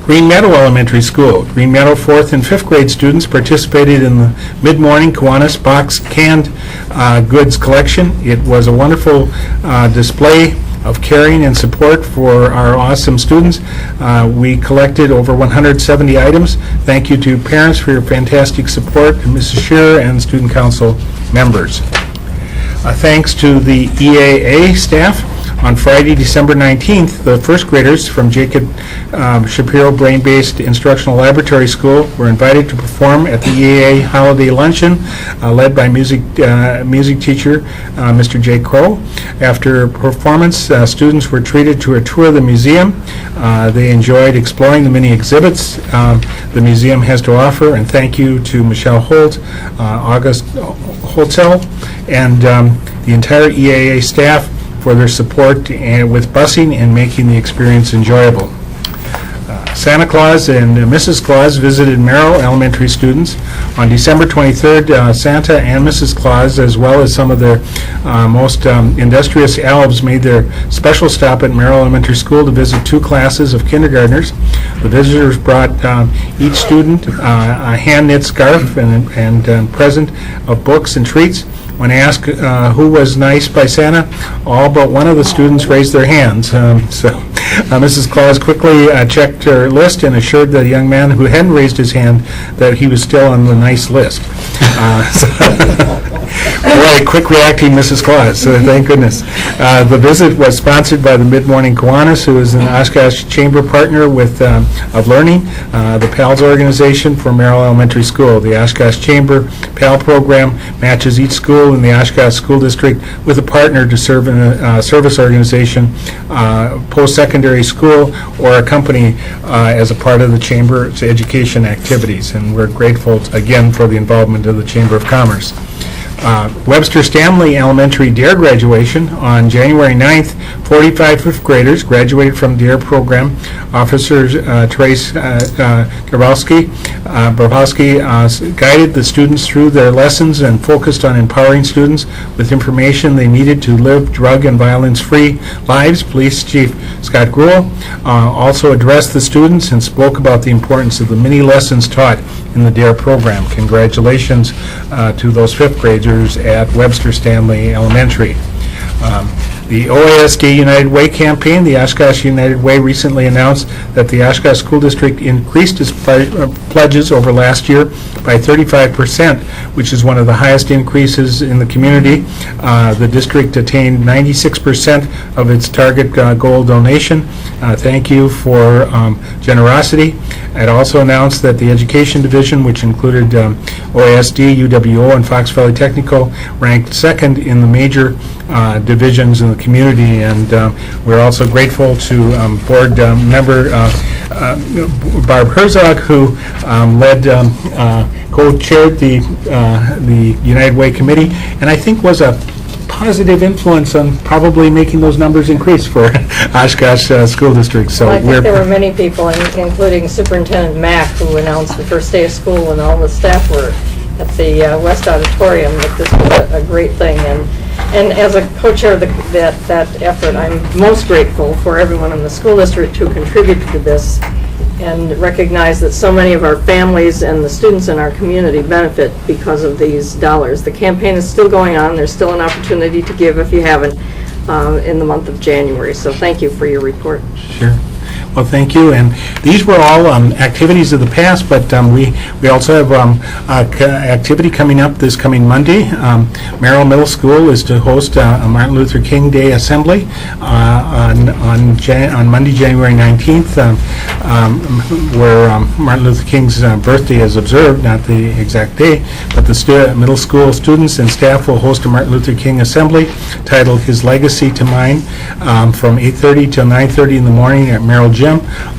G: Green Meadow Elementary School. Green Meadow 4th and 5th grade students participated in the mid-morning Kiwanis box canned goods collection. It was a wonderful display of caring and support for our awesome students. We collected over 170 items. Thank you to parents for your fantastic support, and Mrs. Shearer and student council members. Thanks to the EAA staff. On Friday, December 19th, the first graders from Jacob Shapiro Brain-Based Instructional Laboratory School were invited to perform at the EAA Holiday Luncheon, led by music teacher Mr. Jay Crow. After performance, students were treated to a tour of the museum. They enjoyed exploring the many exhibits the museum has to offer, and thank you to Michelle Holt, August Hotel, and the entire EAA staff for their support and with busing and making the experience enjoyable. Santa Claus and Mrs. Claus visited Merrill Elementary students. On December 23rd, Santa and Mrs. Claus, as well as some of their most industrious elves, made their special stop at Merrill Elementary School to visit 2 classes of kindergartners. The visitors brought each student a hand-knit scarf and present of books and treats. When asked who was nice by Santa, all but one of the students raised their hands. Mrs. Claus quickly checked her list and assured the young man who hadn't raised his hand that he was still on the nice list. Boy, quick reacting Mrs. Claus, thank goodness. The visit was sponsored by the Mid-Morning Kiwanis, who is an Oshkosh Chamber partner of Learning, the PALS organization for Merrill Elementary School. The Oshkosh Chamber PAL program matches each school in the Oshkosh School District with a partner to serve in a service organization, post-secondary school, or a company as a part of the Chamber's education activities. And we're grateful, again, for the involvement of the Chamber of Commerce. Webster Stanley Elementary DARE graduation. On January 9th, 45 fifth graders graduated from DARE program. Officers Trace Grabowski guided the students through their lessons and focused on empowering students with information they needed to live drug and violence-free lives. Police Chief Scott Gruel also addressed the students and spoke about the importance of the many lessons taught in the DARE program. Congratulations to those fifth graders at Webster Stanley Elementary. The OASD United Way campaign, the Oshkosh United Way recently announced that the Oshkosh School District increased its pledges over last year by 35%, which is one of the highest increases in the community. The district attained 96% of its target goal donation. Thank you for generosity. It also announced that the Education Division, which included OASD, UWO, and Fox Valley Technical, ranked second in the major divisions in the community, and we're also grateful to board member Barb Herzog, who co-chaired the United Way Committee, and I think was a positive influence on probably making those numbers increase for Oshkosh School District. So
K: well, I think there were many people, including Superintendent Mack, who announced the first day of school, and all the staff were at the West Auditorium that this was a great thing. And as a co-chair of that effort, I'm most grateful for everyone in the school district who contributed to this and recognize that so many of our families and the students in our community benefit because of these dollars. The campaign is still going on. There's still an opportunity to give if you haven't in the month of January. So thank you for your report.
G: Sure. Well, thank you. And these were all activities of the past, but we also have activity coming up this coming Monday. Merrill Middle School is to host a Martin Luther King Day Assembly on Monday, January 19th, where Martin Luther King's birthday is observed, not the exact day, but the middle school students and staff will host a Martin Luther King Assembly titled His Legacy to Mine from 8:30 till 9:30 in the morning at Merrill Gym.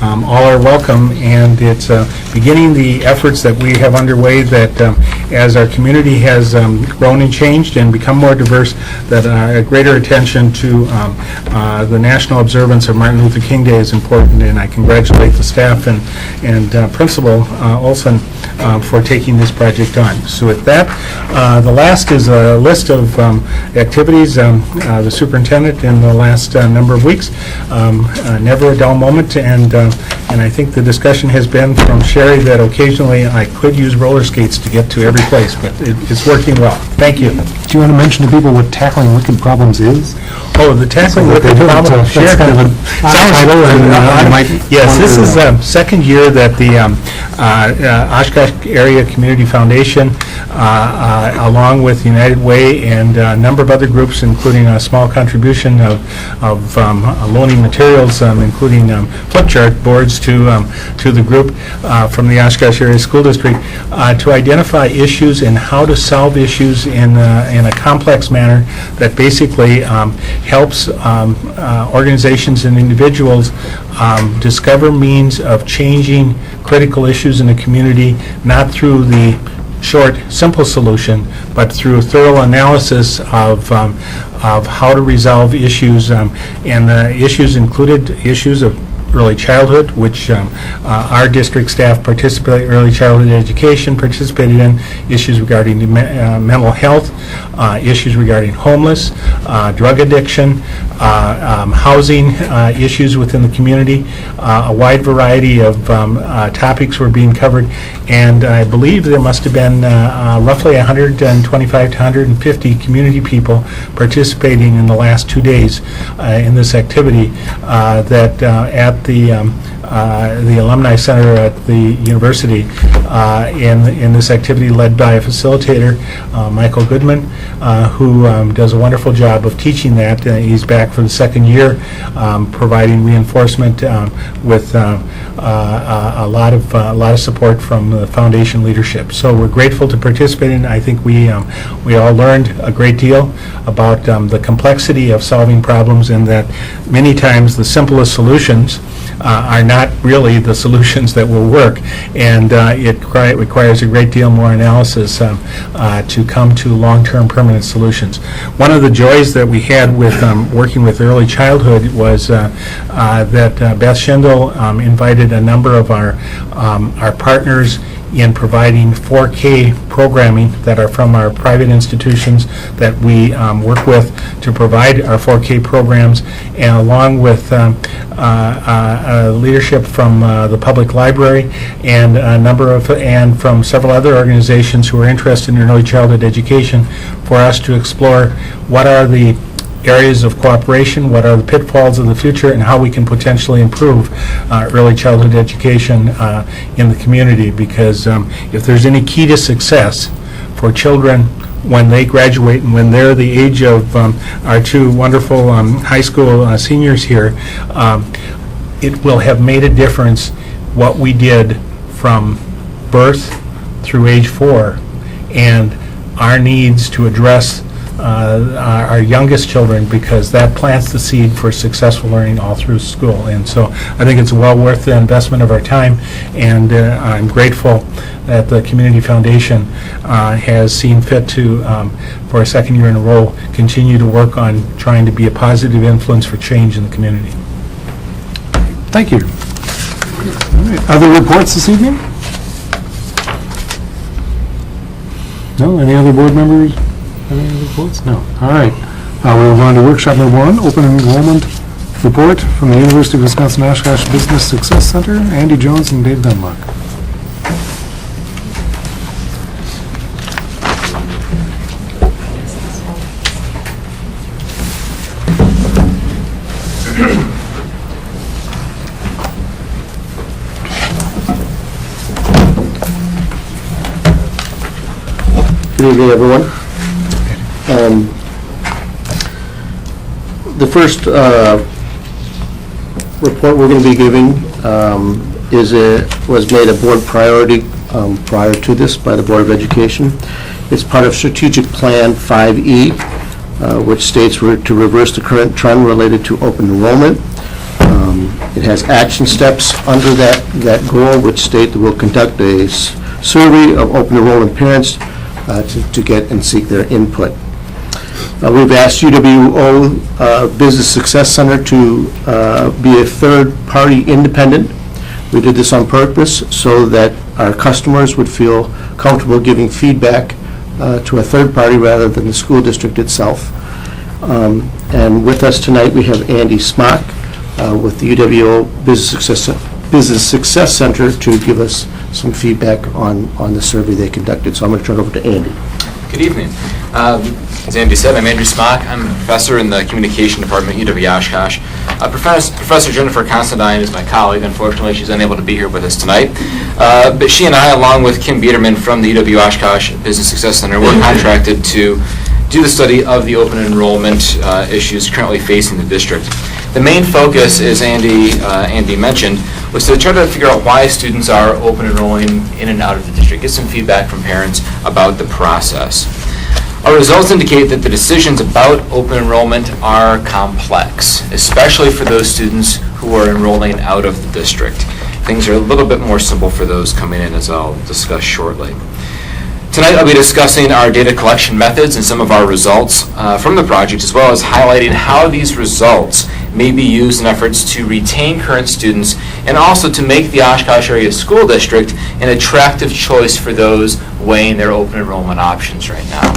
G: All are welcome, and it's beginning the efforts that we have underway that as our community has grown and changed and become more diverse, that a greater attention to the national observance of Martin Luther King Day is important, and I congratulate the staff and Principal Olson for taking this project on. So with that, the last is a list of activities. The superintendent in the last number of weeks, never a dull moment, and I think the discussion has been from Sherry that occasionally I could use roller skates to get to every place, but it's working well. Thank you.
A: Do you want to mention to people what tackling wicked problems is?
G: Oh, the tackling
A: What they
G: wicked
A: do,
G: problems.
A: it's that's kind of an title, and you might
G: Yes,
A: want
G: this
A: to-
G: is the second year that the Oshkosh Area Community Foundation, along with United Way and a number of other groups, including a small contribution of loaning materials, including flip chart boards to the group from the Oshkosh Area School District, to identify issues and how to solve issues in a complex manner that basically helps organizations and individuals discover means of changing critical issues in the community, not through the short, simple solution, but through thorough analysis of how to resolve issues. And the issues included issues of early childhood, which our district staff early childhood education participated in, issues regarding mental health, issues regarding homeless, drug addiction, housing issues within the community. A wide variety of topics were being covered, and I believe there must have been roughly 125 to 150 community people participating in the last 2 days in this activity that at the Alumni Center at the university in this activity led by a facilitator, Michael Goodman, who does a wonderful job of teaching that. He's back for the second year, providing reinforcement with a lot of support from the foundation leadership. So we're grateful to participate in. I think we all learned a great deal about the complexity of solving problems, and that many times the simplest solutions are not really the solutions that will work, and it requires a great deal more analysis to come to long-term permanent solutions. One of the joys that we had with working with early childhood was that Beth Schindel invited a number of our partners in providing 4K programming that are from our private institutions that we work with to provide our 4K programs, and along with leadership from the public library and and from several other organizations who are interested in early childhood education, for us to explore what are the areas of cooperation, what are the pitfalls of the future, and how we can potentially improve early childhood education in the community. Because if there's any key to success for children when they graduate and when they're the age of our two wonderful high school seniors here, it will have made a difference what we did from birth through age 4, and our needs to address our youngest children, because that plants the seed for successful learning all through school. And so I think it's well worth the investment of our time, and I'm grateful that the Community Foundation has seen fit to, for a second year in a row, continue to work on trying to be a positive influence for change in the community.
A: Thank you. All right. Other reports this evening? No? Any other board members have any other reports? No. All right. We'll go on to workshop number 1, open enrollment report from the University of Wisconsin-Oshkosh Business Success Center, Andy Jones and Dave Dunlop.
L: Good evening, everyone. The first report we're going to be giving was made a board priority prior to this by the Board of Education. It's part of Strategic Plan 5E, which states we're to reverse the current trend related to open enrollment. It has action steps under that goal, which state that we'll conduct a survey of open enrollment parents to get and seek their input. We've asked UWO Business Success Center to be a third-party independent. We did this on purpose so that our customers would feel comfortable giving feedback to a third party rather than the school district itself. And with us tonight, we have Andy Smock with the UWO Business Success Center to give us some feedback on the survey they conducted. So I'm going to turn it over to Andy.
M: Good evening. As Andy said, I'm Andrew Smock. I'm a professor in the Communication Department at UW-Oshkosh. Professor Jennifer Constantine is my colleague. Unfortunately, she's unable to be here with us tonight. But she and I, along with Kim Biederman from the UW-Oshkosh Business Success Center, were contracted to do the study of the open enrollment issues currently facing the district. The main focus, as Andy mentioned, was to try to figure out why students are open enrolling in and out of the district, get some feedback from parents about the process. Our results indicate that the decisions about open enrollment are complex, especially for those students who are enrolling out of the district. Things are a little bit more simple for those coming in, as I'll discuss shortly. Tonight I'll be discussing our data collection methods and some of our results from the project, as well as highlighting how these results may be used in efforts to retain current students and also to make the Oshkosh Area School District an attractive choice for those weighing their open enrollment options right now.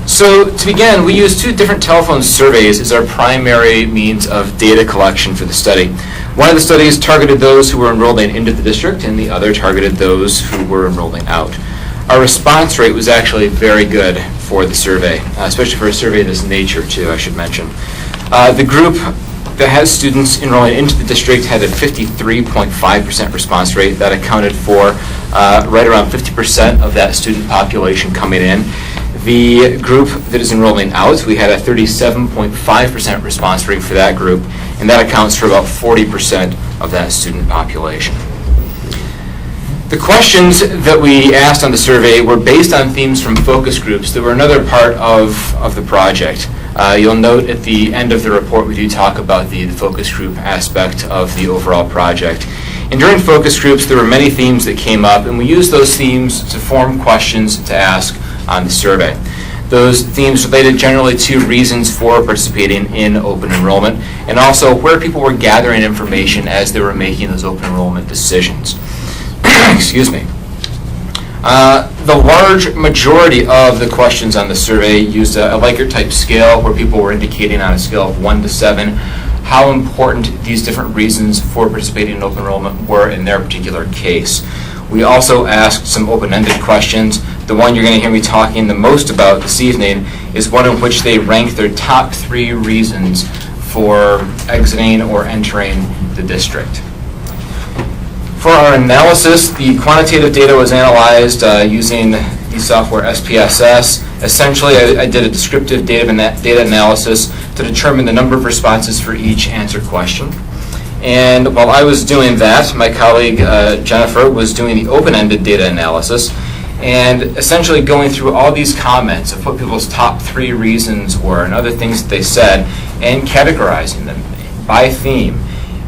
M: So to begin, we use 2 different telephone surveys as our primary means of data collection for the study. One of the studies targeted those who were enrolling into the district, and the other targeted those who were enrolling out. Our response rate was actually very good for the survey, especially for a survey of this nature, too, I should mention. The group that has students enrolling into the district had a 53.5% response rate. That accounted for right around 50% of that student population coming in. The group that is enrolling out, we had a 37.5% response rate for that group, and that accounts for about 40% of that student population. The questions that we asked on the survey were based on themes from focus groups that were another part of the project. You'll note at the end of the report we do talk about the focus group aspect of the overall project. And during focus groups there were many themes that came up, and we used those themes to form questions to ask on the survey. Those themes related generally to reasons for participating in open enrollment and also where people were gathering information as they were making those open enrollment decisions. Excuse me. The large majority of the questions on the survey used a Likert type scale where people were indicating on a scale of 1 to 7 how important these different reasons for participating in open enrollment were in their particular case. We also asked some open-ended questions. The one you're going to hear me talking the most about this evening is one in which they rank their top 3 reasons for exiting or entering the district. For our analysis, the quantitative data was analyzed using the software SPSS. Essentially, I did a descriptive data analysis to determine the number of responses for each answered question. And while I was doing that, my colleague Jennifer was doing the open-ended data analysis and essentially going through all these comments of what people's top 3 reasons were and other things that they said and categorizing them by theme.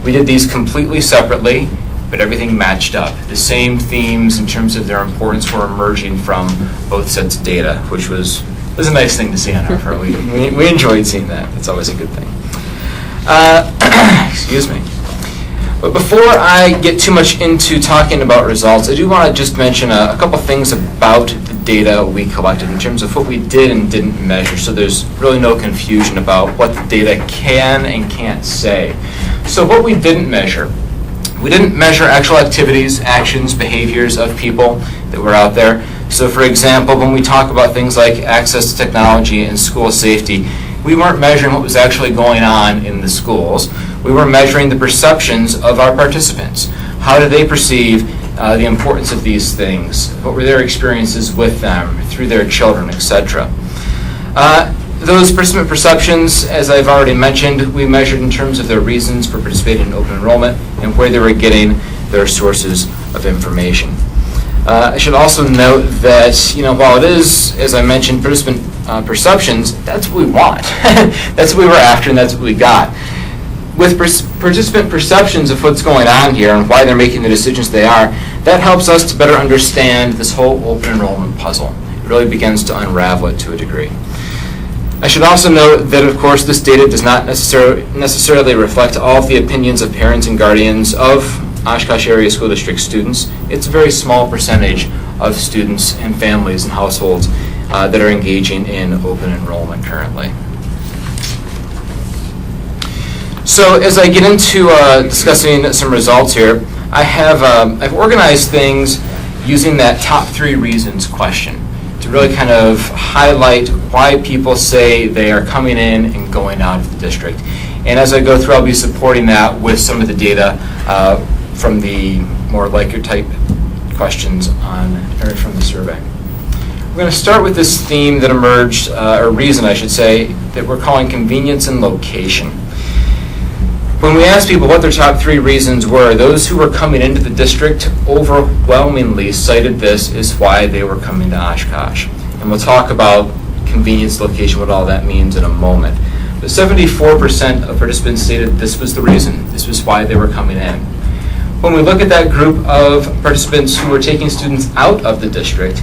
M: We did these completely separately, but everything matched up. The same themes in terms of their importance were emerging from both sets of data, which was a nice thing to see on our part. We enjoyed seeing that. That's always a good thing. Excuse me. But before I get too much into talking about results, I do want to just mention a couple things about the data we collected in terms of what we did and didn't measure, so there's really no confusion about what the data can and can't say. So what we didn't measure. We didn't measure actual activities, actions, behaviors of people that were out there. So for example, when we talk about things like access to technology and school safety, we weren't measuring what was actually going on in the schools. We were measuring the perceptions of our participants. How do they perceive the importance of these things? What were their experiences with them, through their children, etc.? Those participant perceptions, as I've already mentioned, we measured in terms of their reasons for participating in open enrollment and where they were getting their sources of information. I should also note that, while it is, as I mentioned, participant perceptions, that's what we want. That's what we were after, and that's what we got. With participant perceptions of what's going on here and why they're making the decisions they are, that helps us to better understand this whole open enrollment puzzle. It really begins to unravel it to a degree. I should also note that, of course, this data does not necessarily reflect all of the opinions of parents and guardians of Oshkosh Area School District students. It's a very small percentage of students and families and households that are engaging in open enrollment currently. So as I get into discussing some results here, I've organized things using that top 3 reasons question to really kind of highlight why people say they are coming in and going out of the district. And as I go through, I'll be supporting that with some of the data from the more Likert type questions from the survey. We're going to start with this theme that emerged, or reason I should say, that we're calling convenience and location. When we asked people what their top 3 reasons were, those who were coming into the district overwhelmingly cited this as why they were coming to Oshkosh. And we'll talk about convenience, location, what all that means in a moment. But 74% of participants stated this was the reason, this was why they were coming in. When we look at that group of participants who were taking students out of the district,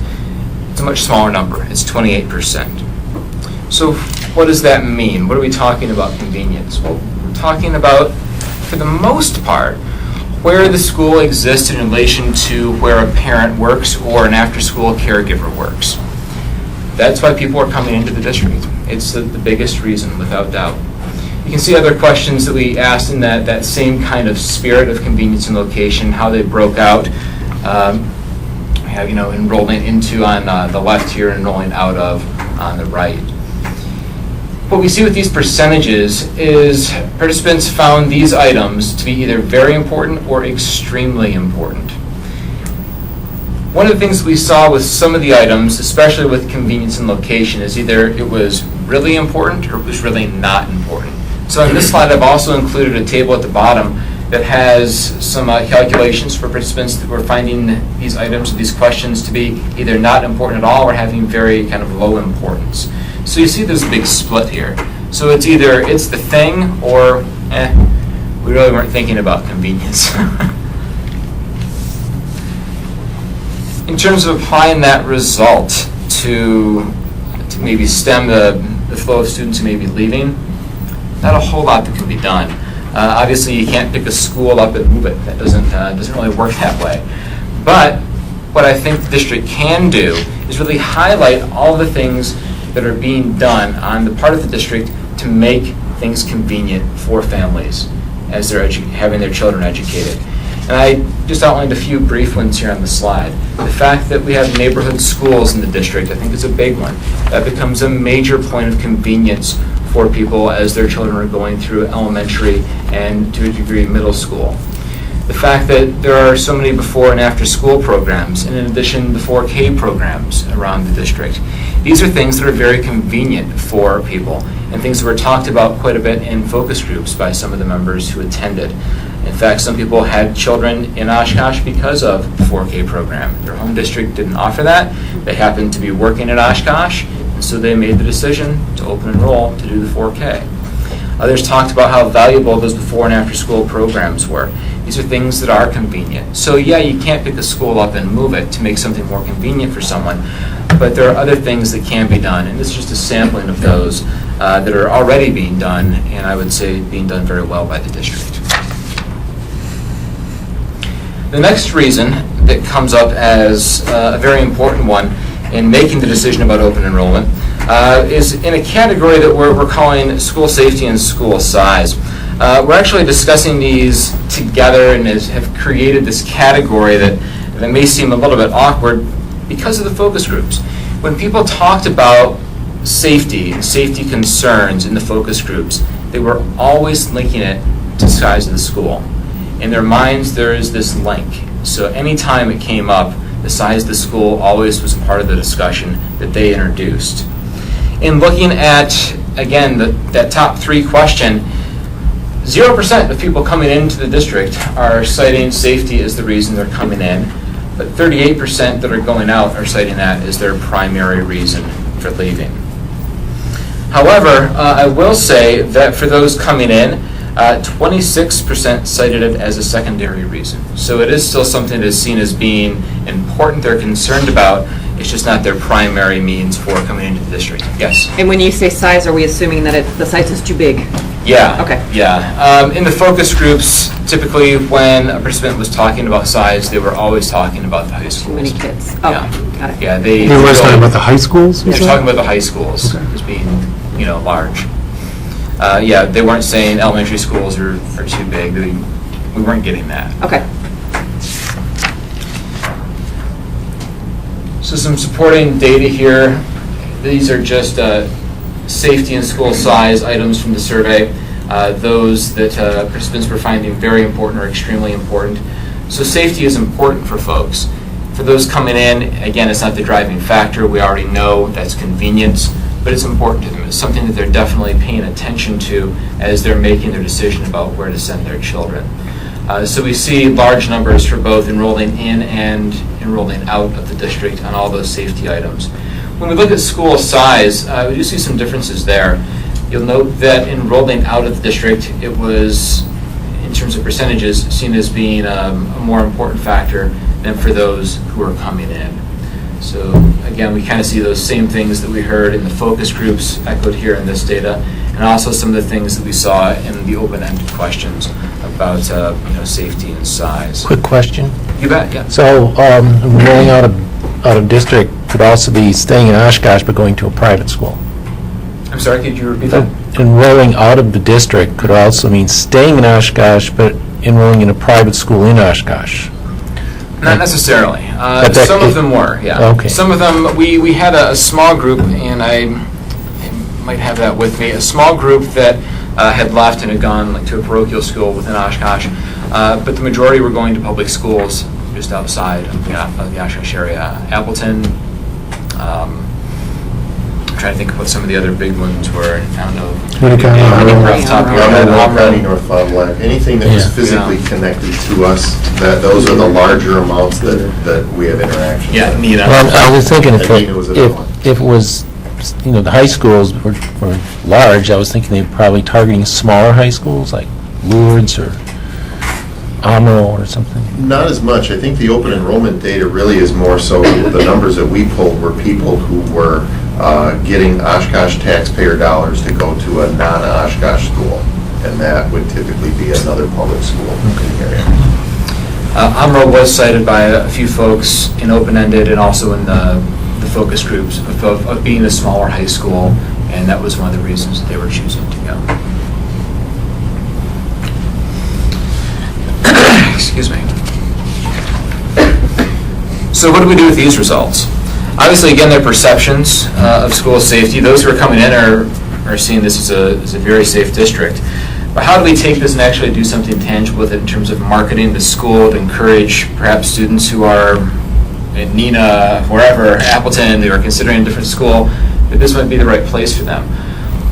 M: it's a much smaller number, it's 28%. So what does that mean? What are we talking about convenience? Well, talking about, for the most part, where the school exists in relation to where a parent works or an after-school caregiver works. That's why people are coming into the district. It's the biggest reason, without doubt. You can see other questions that we asked in that same kind of spirit of convenience and location, how they broke out. We have, enrolling into on the left here and enrolling out of on the right. What we see with these percentages is participants found these items to be either very important or extremely important. One of the things we saw with some of the items, especially with convenience and location, is either it was really important or it was really not important. So in this slide, I've also included a table at the bottom that has some calculations for participants that were finding these items, these questions, to be either not important at all or having very kind of low importance. So you see there's a big split here. So it's either it's the thing or we really weren't thinking about convenience. In terms of applying that result to maybe stem the flow of students who may be leaving, not a whole lot that can be done. Obviously, you can't pick a school up and move it. That doesn't really work that way. But what I think the district can do is really highlight all the things that are being done on the part of the district to make things convenient for families as they're having their children educated. And I just outlined a few brief ones here on the slide. The fact that we have neighborhood schools in the district, I think, is a big one. That becomes a major point of convenience for people as their children are going through elementary and, to a degree, middle school. The fact that there are so many before and after school programs, and in addition, the 4K programs around the district. These are things that are very convenient for people and things that were talked about quite a bit in focus groups by some of the members who attended. In fact, some people had children in Oshkosh because of the 4K program. Their home district didn't offer that. They happened to be working at Oshkosh, and so they made the decision to open enroll to do the 4K. Others talked about how valuable those before and after school programs were. These are things that are convenient. So yeah, you can't pick a school up and move it to make something more convenient for someone, but there are other things that can be done, and this is just a sampling of those that are already being done, and I would say being done very well by the district. The next reason that comes up as a very important one in making the decision about open enrollment is in a category that we're calling school safety and school size. We're actually discussing these together and have created this category that may seem a little bit awkward because of the focus groups. When people talked about safety and safety concerns in the focus groups, they were always linking it to the size of the school. In their minds, there is this link. So anytime it came up, the size of the school always was part of the discussion that they introduced. In looking at, again, that top 3 question, 0% of people coming into the district are citing safety as the reason they're coming in, but 38% that are going out are citing that as their primary reason for leaving. However, I will say that for those coming in, 26% cited it as a secondary reason. So it is still something that is seen as being important, they're concerned about. It's just not their primary means for coming into the district. Yes?
N: And when you say size, are we assuming that the site is too big?
M: Yeah.
N: Okay.
M: Yeah. In the focus groups, typically when a participant was talking about size, they were always talking about the high schools.
N: Too many kids. Oh,
M: Yeah.
N: got it.
M: Yeah,
A: They were talking about the high schools?
M: They're talking about the high schools as being, large. Yeah, they weren't saying elementary schools are too big. We weren't getting that.
N: Okay.
M: So some supporting data here. These are just safety and school size items from the survey. Those that participants were finding very important or extremely important. So safety is important for folks. For those coming in, again, it's not the driving factor. We already know that's convenience, but it's important to them. It's something that they're definitely paying attention to as they're making their decision about where to send their children. So we see large numbers for both enrolling in and enrolling out of the district on all those safety items. When we look at school size, we do see some differences there. You'll note that enrolling out of the district, it was, in terms of percentages, seen as being a more important factor than for those who are coming in. So again, we kind of see those same things that we heard in the focus groups echoed here in this data, and also some of the things that we saw in the open-ended questions about safety and size.
O: Quick question.
M: You bet, yeah.
O: So enrolling out of district could also be staying in Oshkosh but going to a private school.
M: I'm sorry, could you repeat that?
O: Enrolling out of the district could also mean staying in Oshkosh but enrolling in a private school in Oshkosh.
M: Not necessarily.
O: that
M: Some of them were, yeah.
O: Okay.
M: Some of them, we had a small group, and I might have that with me, a small group that had left and had gone to a parochial school within Oshkosh, but the majority were going to public schools just outside of the Oshkosh area. Appleton, I'm trying to think of what some of the other big ones were. I don't know. Off the top of your head.
P: County, North Fond du Lac, anything that was physically connected to us, those are the larger amounts that we have interaction with.
M: Yeah, Nina.
O: Well, I was thinking
P: Nina was another one.
O: if it was, the high schools were large, I was thinking they were probably targeting smaller high schools like Lourdes or Amaro or something.
P: Not as much. I think the open enrollment data really is more so, the numbers that we pulled were people who were getting Oshkosh taxpayer dollars to go to a non-Oshkosh school, and that would typically be another public school in the area.
M: Amaro was cited by a few folks in open-ended and also in the focus groups of being a smaller high school, and that was one of the reasons that they were choosing to go. Excuse me. So what do we do with these results? Obviously, again, they're perceptions of school safety. Those who are coming in are seeing this as a very safe district. But how do we take this and actually do something tangible with it in terms of marketing the school to encourage perhaps students who are in Nina, wherever, Appleton, they are considering a different school, that this might be the right place for them?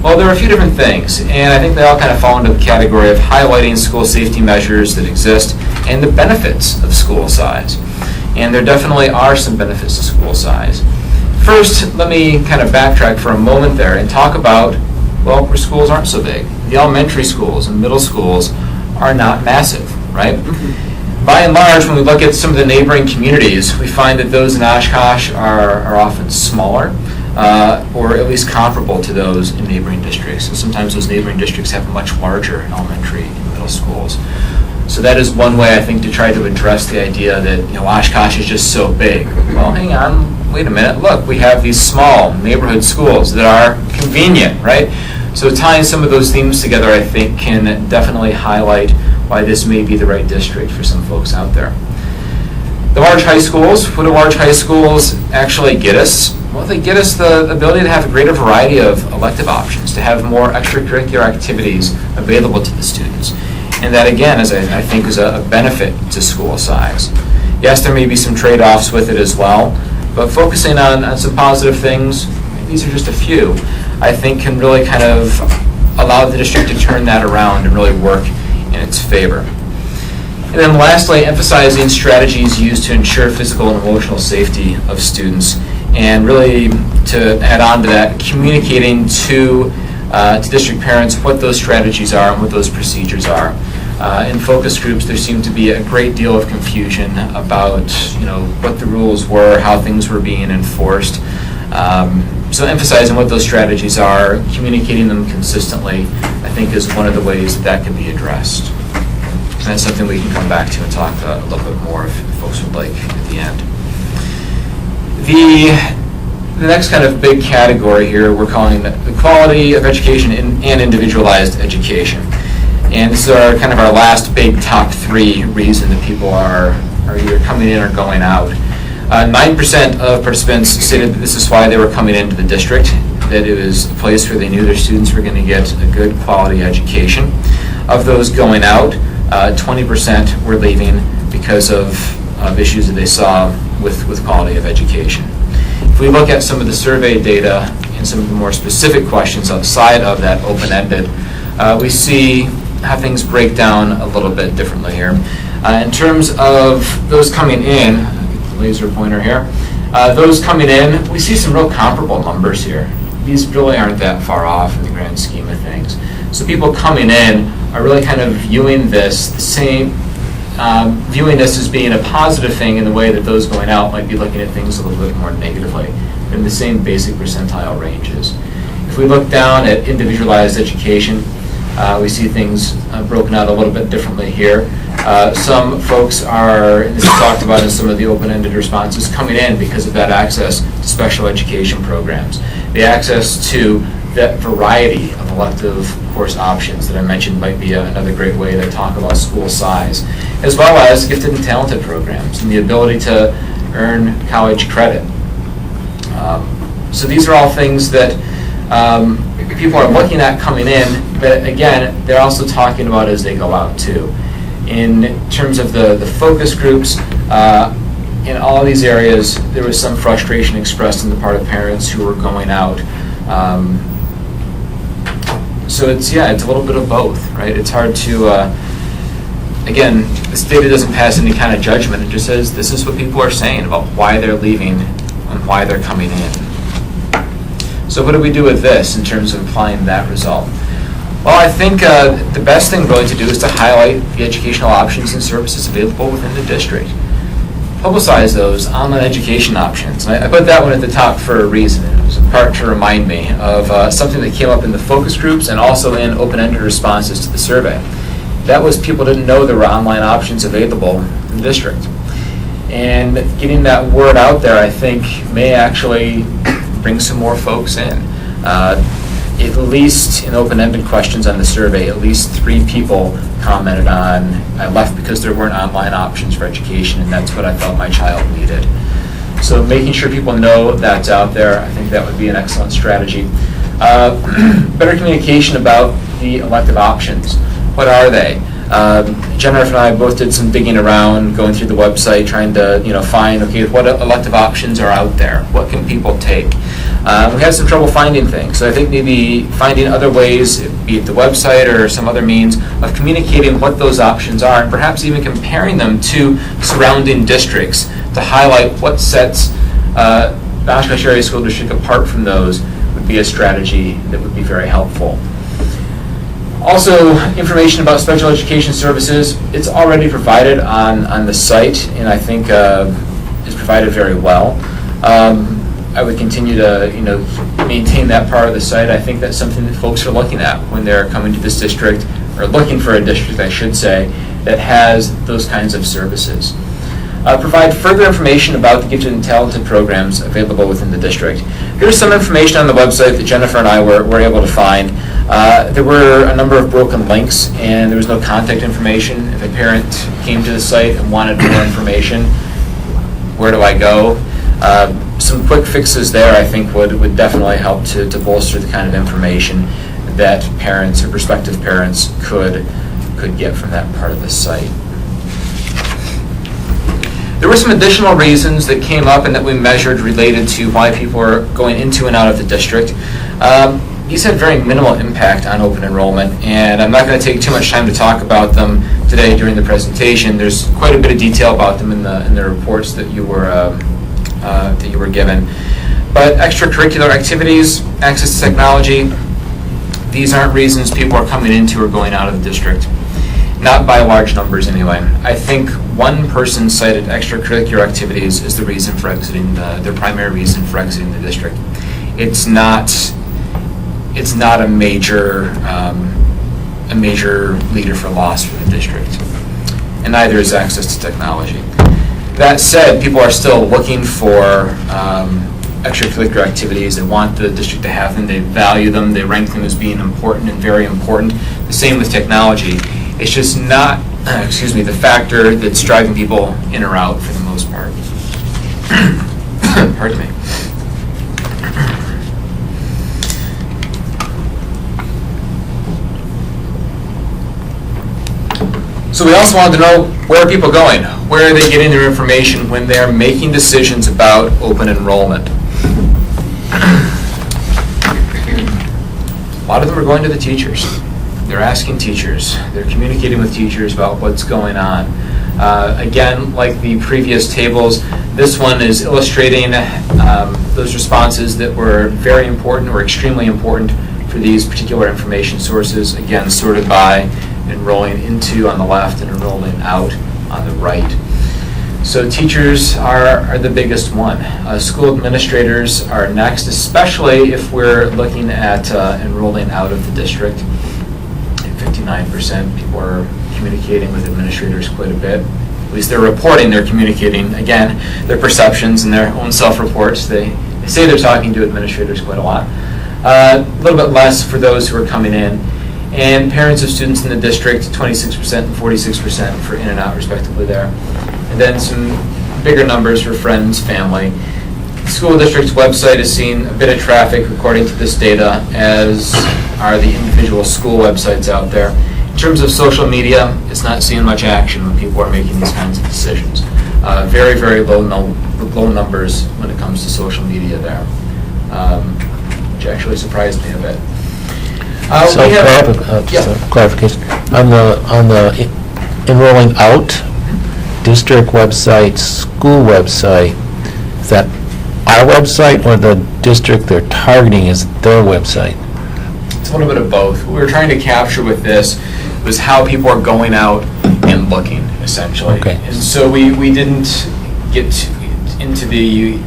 M: Well, there are a few different things, and I think they all kind of fall into the category of highlighting school safety measures that exist and the benefits of school size. And there definitely are some benefits to school size. First, let me kind of backtrack for a moment there and talk about, well, where schools aren't so big. The elementary schools and middle schools are not massive, right? By and large, when we look at some of the neighboring communities, we find that those in Oshkosh are often smaller, or at least comparable to those in neighboring districts. And sometimes those neighboring districts have much larger elementary and middle schools. So that is one way, I think, to try to address the idea that, Oshkosh is just so big. Well, hang on, wait a minute. Look, we have these small neighborhood schools that are convenient, right? So tying some of those themes together, I think, can definitely highlight why this may be the right district for some folks out there. The large high schools, what do large high schools actually get us? Well, they get us the ability to have a greater variety of elective options, to have more extracurricular activities available to the students. And that, again, I think is a benefit to school size. Yes, there may be some trade-offs with it as well, but focusing on some positive things, these are just a few, I think can really kind of allow the district to turn that around and really work in its favor. And then lastly, emphasizing strategies used to ensure physical and emotional safety of students, and really to add on to that, communicating to district parents what those strategies are and what those procedures are. In focus groups, there seemed to be a great deal of confusion about what the rules were, how things were being enforced. So emphasizing what those strategies are, communicating them consistently, I think is one of the ways that can be addressed. And that's something we can come back to and talk a little bit more if folks would like at the end. The next kind of big category here we're calling the quality of education and individualized education. And this is kind of our last big top three reason that people are either coming in or going out. 9% of participants stated that this is why they were coming into the district, that it was a place where they knew their students were going to get a good quality education. Of those going out, 20% were leaving because of issues that they saw with quality of education. If we look at some of the survey data and some of the more specific questions outside of that open-ended, we see how things break down a little bit differently here. In terms of those coming in, laser pointer here, those coming in, we see some real comparable numbers here. These really aren't that far off in the grand scheme of things. So people coming in are really kind of viewing this as being a positive thing in the way that those going out might be looking at things a little bit more negatively in the same basic percentile ranges. If we look down at individualized education, we see things broken out a little bit differently here. Some folks are, and this is talked about in some of the open-ended responses, coming in because of that access to special education programs, the access to that variety of elective course options that I mentioned might be another great way to talk about school size, as well as gifted and talented programs and the ability to earn college credit. So these are all things that people are looking at coming in, but again, they're also talking about as they go out too. In terms of the focus groups, in all of these areas, there was some frustration expressed on the part of parents who were going out. So it's a little bit of both, right? It's hard to, again, this data doesn't pass any kind of judgment. It just says this is what people are saying about why they're leaving and why they're coming in. So what do we do with this in terms of applying that result? Well, I think the best thing really to do is to highlight the educational options and services available within the district. Publicize those online education options. And I put that one at the top for a reason. It was a part to remind me of something that came up in the focus groups and also in open-ended responses to the survey. That was people didn't know there were online options available in the district. And getting that word out there, I think, may actually bring some more folks in. At least in open-ended questions on the survey, at least 3 people commented on, I left because there weren't online options for education, and that's what I felt my child needed. So making sure people know that's out there, I think that would be an excellent strategy. Better communication about the elective options. What are they? Jennifer and I both did some digging around, going through the website, trying to find, okay, what elective options are out there? What can people take? We had some trouble finding things, so I think maybe finding other ways, be it the website or some other means, of communicating what those options are, and perhaps even comparing them to surrounding districts to highlight what sets the Oshkosh Area School District apart from those would be a strategy that would be very helpful. Also, information about special education services, it's already provided on the site, and I think is provided very well. I would continue to maintain that part of the site. I think that's something that folks are looking at when they're coming to this district, or looking for a district, I should say, that has those kinds of services. Provide further information about the gifted and talented programs available within the district. Here's some information on the website that Jennifer and I were able to find. There were a number of broken links, and there was no contact information. If a parent came to the site and wanted more information, where do I go? Some quick fixes there, I think, would definitely help to bolster the kind of information that parents or prospective parents could get from that part of the site. There were some additional reasons that came up and that we measured related to why people are going into and out of the district. These had very minimal impact on open enrollment, and I'm not going to take too much time to talk about them today during the presentation. There's quite a bit of detail about them in the reports that you were given. But extracurricular activities, access to technology, these aren't reasons people are coming into or going out of the district. Not by large numbers anyway. I think one person cited extracurricular activities as the reason for exiting their primary reason for exiting the district. It's not a major leader for loss for the district, and neither is access to technology. That said, people are still looking for extracurricular activities. They want the district to have them. They value them. They rank them as being important and very important. The same with technology. It's just not, the factor that's driving people in or out for the most part. Pardon me. So we also wanted to know, where are people going? Where are they getting their information when they're making decisions about open enrollment? A lot of them are going to the teachers. They're asking teachers. They're communicating with teachers about what's going on. Again, like the previous tables, this one is illustrating those responses that were very important or extremely important for these particular information sources, again, sorted by enrolling into on the left and enrolling out on the right. So teachers are the biggest one. School administrators are next, especially if we're looking at enrolling out of the district. 59% people are communicating with administrators quite a bit. At least they're reporting they're communicating. Again, their perceptions and their own self-reports, they say they're talking to administrators quite a lot. A little bit less for those who are coming in. And parents of students in the district, 26% and 46% for in and out respectively there. And then some bigger numbers for friends, family. The school district's website is seeing a bit of traffic according to this data, as are the individual school websites out there. In terms of social media, it's not seeing much action when people are making these kinds of decisions. Very, very low numbers when it comes to social media there, which actually surprised me a bit.
O: Clarification. On the enrolling out, district website, school website, is that our website or the district they're targeting is their website?
M: It's a little bit of both. What we were trying to capture with this was how people are going out and looking, essentially.
O: Okay.
M: And so we didn't get into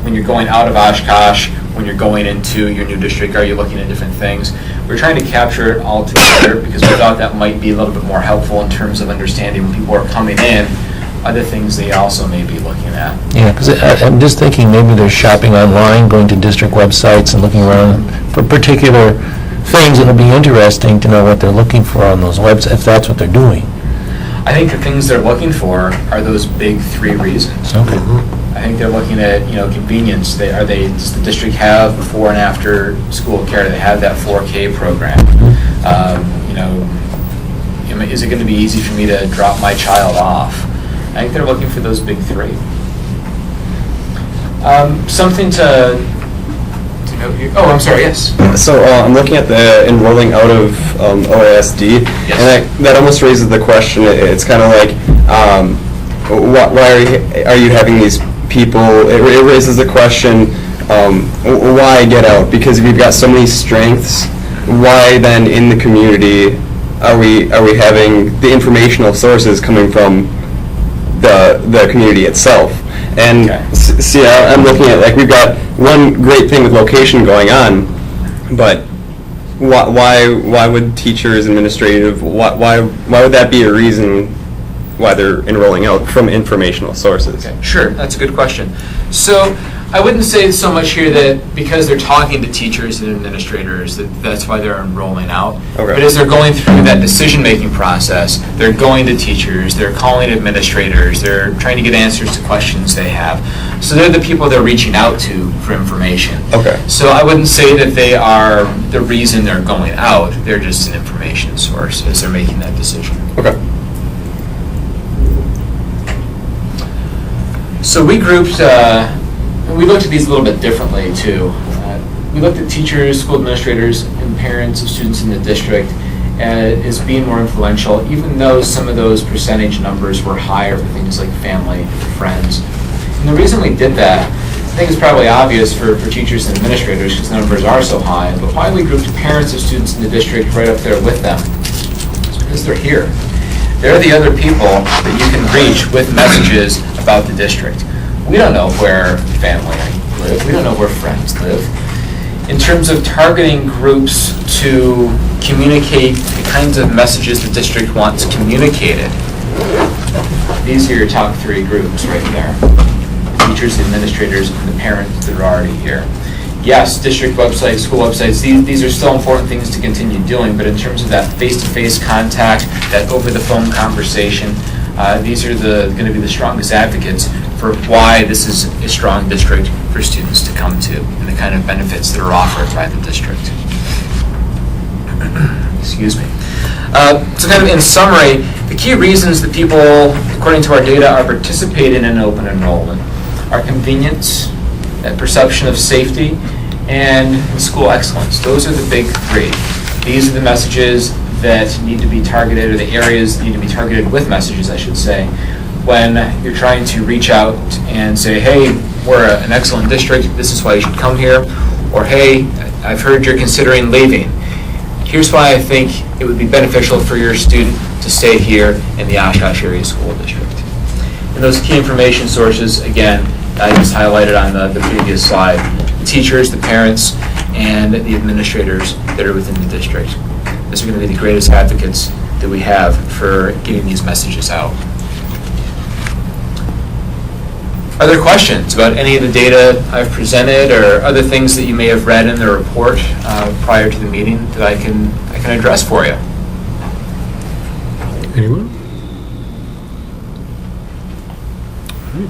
M: when you're going out of Oshkosh, when you're going into your new district, are you looking at different things? We're trying to capture it all together because we thought that might be a little bit more helpful in terms of understanding when people are coming in, other things they also may be looking at.
O: Yeah, because I'm just thinking maybe they're shopping online, going to district websites and looking around for particular things. It'll be interesting to know what they're looking for on those websites, if that's what they're doing.
M: I think the things they're looking for are those big three reasons.
O: Okay.
M: I think they're looking at, convenience. Does the district have before and after school care? Do they have that 4K program? Is it going to be easy for me to drop my child off? I think they're looking for those big three. Something to note here. Oh, I'm sorry, yes.
H: So I'm looking at the enrolling out of OASD,
M: Yes.
H: and that almost raises the question. It's kind of like, why are you having these people? It raises the question, why get out? Because if you've got so many strengths, why then in the community are we having the informational sources coming from the community itself? And see, I'm looking at, like, we've got one great thing with location going on, but why would teachers, administrative, why would that be a reason why they're enrolling out from informational sources.
M: Sure, that's a good question. So I wouldn't say so much here that because they're talking to teachers and administrators that's why they're enrolling out.
H: Okay.
M: But as they're going through that decision-making process, they're going to teachers, they're calling administrators, they're trying to get answers to questions they have. So they're the people they're reaching out to for information.
H: Okay.
M: So I wouldn't say that they are the reason they're going out. They're just an information source as they're making that decision.
H: Okay.
M: So we grouped, we looked at these a little bit differently too. We looked at teachers, school administrators, and parents of students in the district as being more influential, even though some of those percentage numbers were higher for things like family, friends. And the reason we did that, I think it's probably obvious for teachers and administrators because the numbers are so high, but why we grouped parents of students in the district right up there with them? It's because they're here. They're the other people that you can reach with messages about the district. We don't know where family live. We don't know where friends live. In terms of targeting groups to communicate the kinds of messages the district wants communicated, these are your top 3 groups right there. Teachers, administrators, and the parents that are already here. Yes, district websites, school websites, these are still important things to continue doing, but in terms of that face-to-face contact, that over-the-phone conversation, these are going to be the strongest advocates for why this is a strong district for students to come to and the kind of benefits that are offered by the district. Excuse me. So kind of in summary, the key reasons that people, according to our data, are participating in open enrollment are convenience, that perception of safety, and school excellence. Those are the big 3. These are the messages that need to be targeted, or the areas that need to be targeted with messages, I should say, when you're trying to reach out and say, hey, we're an excellent district, this is why you should come here, or hey, I've heard you're considering leaving. Here's why I think it would be beneficial for your student to stay here in the Oshkosh Area School District. And those key information sources, again, I just highlighted on the previous slide, the teachers, the parents, and the administrators that are within the district. These are going to be the greatest advocates that we have for getting these messages out. Are there questions about any of the data I've presented or other things that you may have read in the report prior to the meeting that I can address for you?
A: Anyone?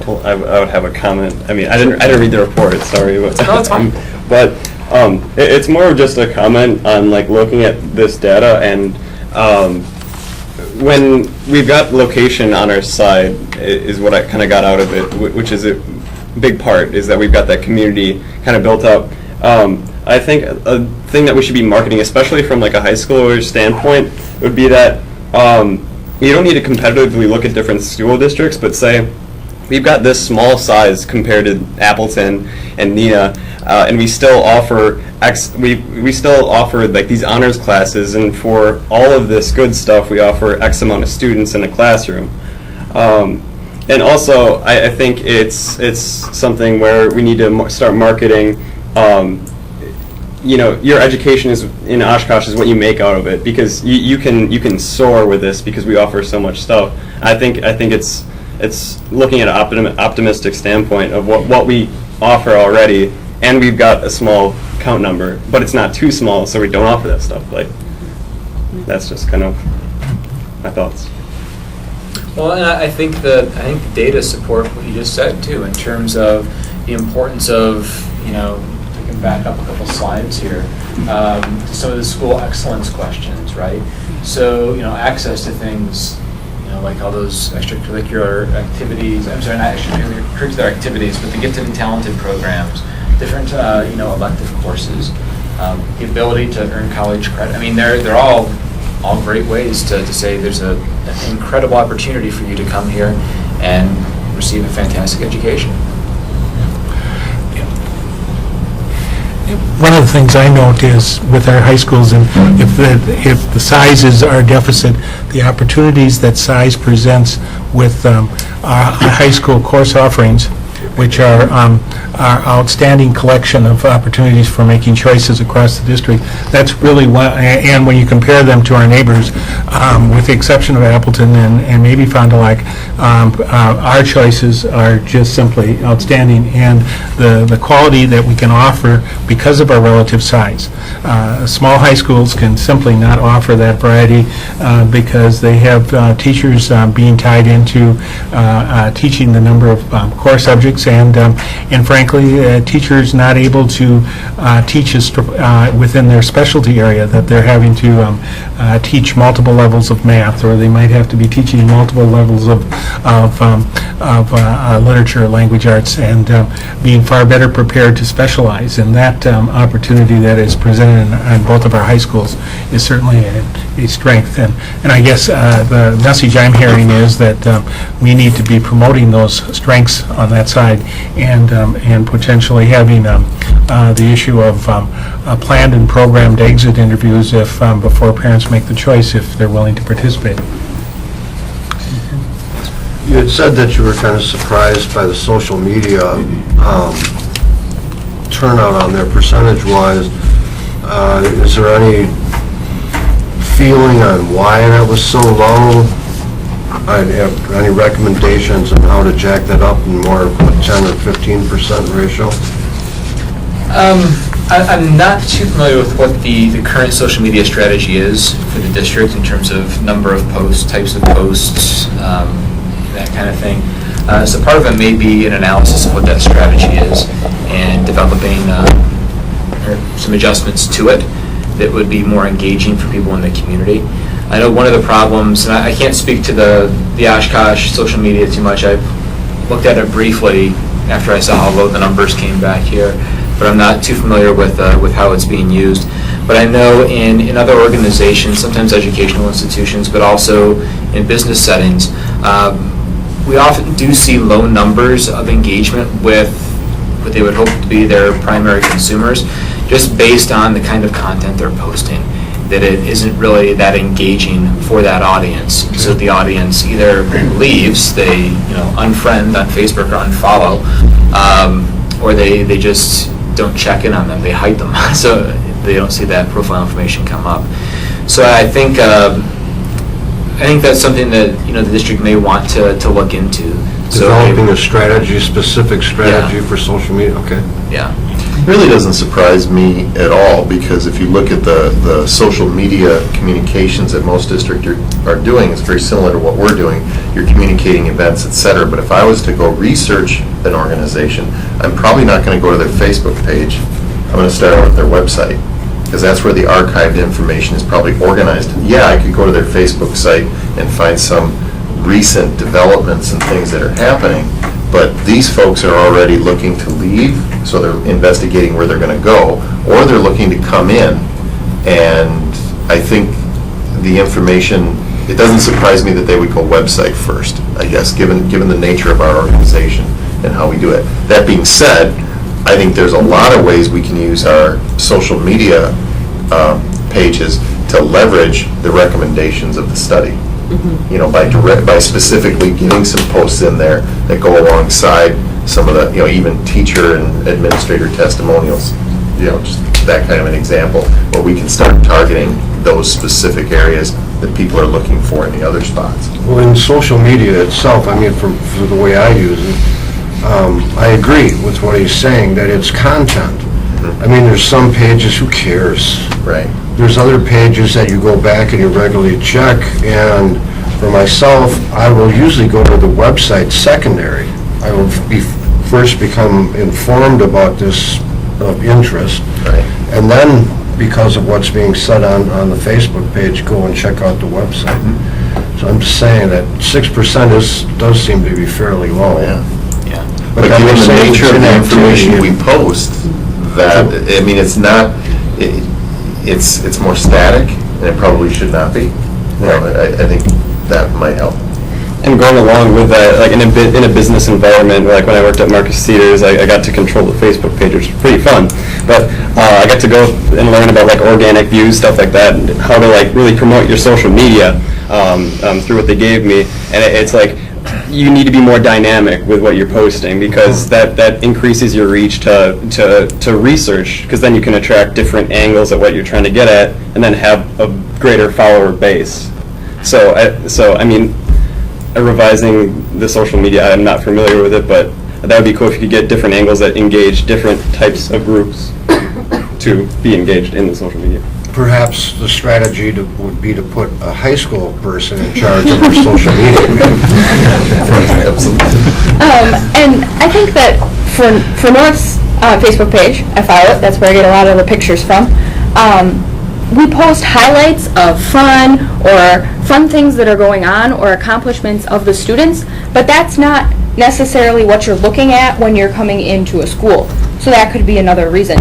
H: Well, I would have a comment. I mean, I didn't read the report. Sorry, but
M: No, it's fine.
H: But it's more of just a comment on like looking at this data, and when we've got location on our side is what I kind of got out of it, which is a big part, is that we've got that community kind of built up. I think a thing that we should be marketing, especially from like a high schooler standpoint, would be that you don't need to competitively look at different school districts, but say, we've got this small size compared to Appleton and Neenah, and we still offer we still offer like these honors classes, and for all of this good stuff, we offer X amount of students in a classroom. And also, I think it's something where we need to start marketing. You know, your education is in Oshkosh is what you make out of it, because you can soar with this because we offer so much stuff. I think it's looking at an optimistic standpoint of what we offer already, and we've got a small count number, but it's not too small, so we don't offer that stuff. Like, that's just kind of my thoughts.
M: Well, and I think the data support what you just said too, in terms of the importance of, you know, we can back up a couple slides here, to some of the school excellence questions, right? So, you know, access to things, you know, like all those extracurricular activities, I'm sorry, not extracurricular activities, but the gifted and talented programs, different, you know, elective courses, the ability to earn college credit. I mean, they're all great ways to say there's an incredible opportunity for you to come here and receive a fantastic education.
G: One of the things I note is with our high schools, and if the sizes are a deficit, the opportunities that size presents with our high school course offerings which are our outstanding collection of opportunities for making choices across the district. That's really what, and when you compare them to our neighbors, with the exception of Appleton and maybe Fond du Lac, our choices are just simply outstanding, and the quality that we can offer because of our relative size. Small high schools can simply not offer that variety because they have teachers being tied into teaching the number of core subjects, and frankly, teachers not able to teach within their specialty area, that they're having to teach multiple levels of math, or they might have to be teaching multiple levels of literature, language arts, and being far better prepared to specialize. And that opportunity that is presented in both of our high schools is certainly a strength. And I guess the message I'm hearing is that we need to be promoting those strengths on that side, and potentially having the issue of planned and programmed exit interviews if before parents make the choice if they're willing to participate.
Q: You had said that you were kind of surprised by the social media turnout on there percentage-wise. Is there any feeling on why that was so low? Any recommendations on how to jack that up in more of a 10 or 15% ratio?
M: I'm not too familiar with what the current social media strategy is for the district in terms of number of posts, types of posts, that kind of thing. So part of it may be an analysis of what that strategy is and developing some adjustments to it that would be more engaging for people in the community. I know one of the problems, and I can't speak to the Oshkosh social media too much. I've looked at it briefly after I saw how low the numbers came back here, but I'm not too familiar with how it's being used. But I know in other organizations, sometimes educational institutions, but also in business settings, we often do see low numbers of engagement with what they would hope to be their primary consumers, just based on the kind of content they're posting, that it isn't really that engaging for that audience. So the audience either leaves, they unfriend on Facebook or unfollow, or they just don't check in on them, they hide them, so they don't see that profile information come up. So I think that's something that the district may want to look into.
Q: Developing a strategy, specific strategy for social media, okay.
M: Yeah.
P: It really doesn't surprise me at all, because if you look at the social media communications that most districts are doing, it's very similar to what we're doing. You're communicating events, et cetera. But if I was to go research an organization, I'm probably not going to go to their Facebook page. I'm going to start out with their website, because that's where the archived information is probably organized. Yeah, I could go to their Facebook site and find some recent developments and things that are happening, but these folks are already looking to leave, so they're investigating where they're going to go, or they're looking to come in. And I think the information, it doesn't surprise me that they would go website first, I guess, given the nature of our organization and how we do it. That being said, I think there's a lot of ways we can use our social media pages to leverage the recommendations of the study. By specifically getting some posts in there that go alongside some of the, even teacher and administrator testimonials, just that kind of an example, where we can start targeting those specific areas that people are looking for in the other spots.
Q: Well, in social media itself, for the way I use it, I agree with what he's saying, that it's content. There's some pages, who cares?
P: Right.
Q: There's other pages that you go back and you regularly check, and for myself, I will usually go to the website secondary. I will first become informed about this of interest,
P: right,
Q: and then, because of what's being said on the Facebook page, go and check out the website. So I'm just saying that 6% does seem to be fairly low.
P: Yeah.
Q: But
P: given
Q: that
P: the nature of the
Q: activity
P: information we post, it's not, it's more static, and it probably should not be. I think that might help.
H: And going along with that, like in a business environment, like when I worked at Marcus Cedars, I got to control the Facebook page, which was pretty fun. But I got to go and learn about organic views, stuff like that, and how to really promote your social media through what they gave me. And it's you need to be more dynamic with what you're posting, because that increases your reach to research, because then you can attract different angles at what you're trying to get at, and then have a greater follower base. So I mean, revising the social media, I'm not familiar with it, but that would be cool if you could get different angles that engage different types of groups to be engaged in the social media.
Q: Perhaps the strategy would be to put a high school person in charge of our social media.
D: And I think that for North's Facebook page, I follow it, that's where I get a lot of the pictures from. We post highlights of fun things that are going on or accomplishments of the students, but that's not necessarily what you're looking at when you're coming into a school. So that could be another reason.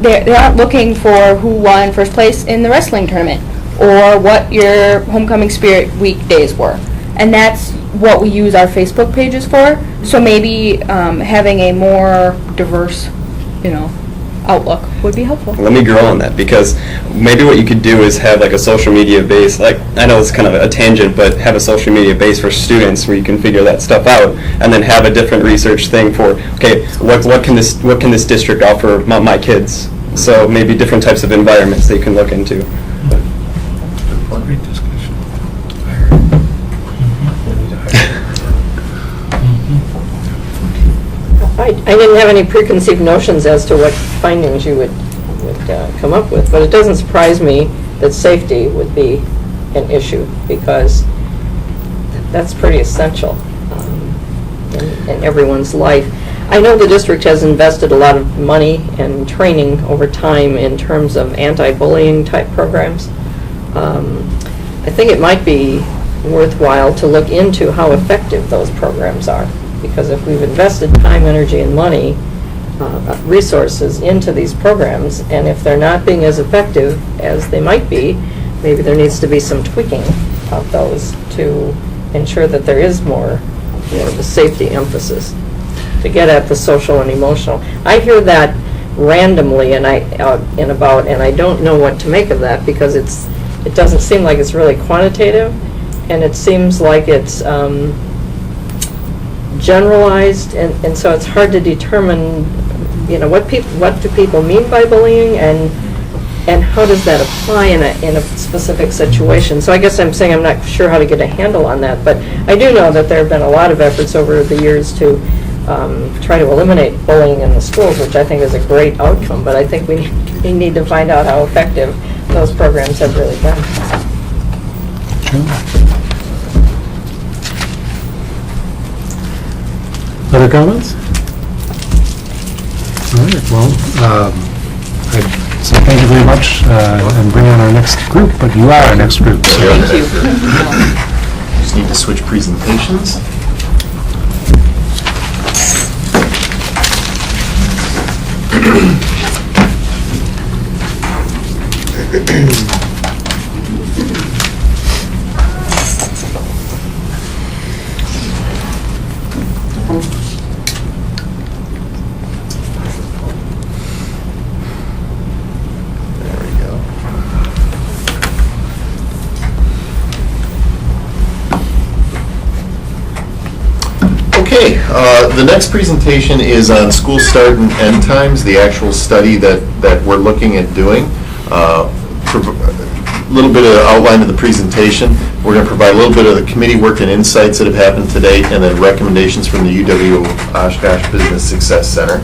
D: They aren't looking for who won first place in the wrestling tournament or what your homecoming spirit week days were. And that's what we use our Facebook pages for. So maybe having a more diverse, outlook would be helpful.
H: Let me grow on that, because maybe what you could do is have like a social media base, like, I know it's kind of a tangent, but have a social media base for students where you can figure that stuff out, and then have a different research thing for, okay, what can this district offer my kids? So maybe different types of environments they can look into.
G: Great discussion.
K: I didn't have any preconceived notions as to what findings you would come up with, but it doesn't surprise me that safety would be an issue, because that's pretty essential in everyone's life. I know the district has invested a lot of money and training over time in terms of anti-bullying type programs. I think it might be worthwhile to look into how effective those programs are, because if we've invested time, energy, and money, resources into these programs, and if they're not being as effective as they might be, maybe there needs to be some tweaking of those to ensure that there is more, the safety emphasis to get at the social and emotional. I hear that randomly and out and about, and I don't know what to make of that, because it doesn't seem like it's really quantitative, and it seems like it's generalized, and so it's hard to determine, what do people mean by bullying, and how does that apply in a specific situation. So I guess I'm saying I'm not sure how to get a handle on that, but I do know that there have been a lot of efforts over the years to try to eliminate bullying in the schools, which I think is a great outcome, but I think we need to find out how effective those programs have really been.
A: Other comments? All right, well, I'd say thank you very much, and bring on our next group, but you are our next group. So.
N: Thank you.
C: Just need to switch presentations. Okay, the next presentation is on school start and end times, the actual study that we're looking at doing. A little bit of outline of the presentation. We're going to provide a little bit of the committee work and insights that have happened to date, and then recommendations from the UW Oshkosh Business Success Center.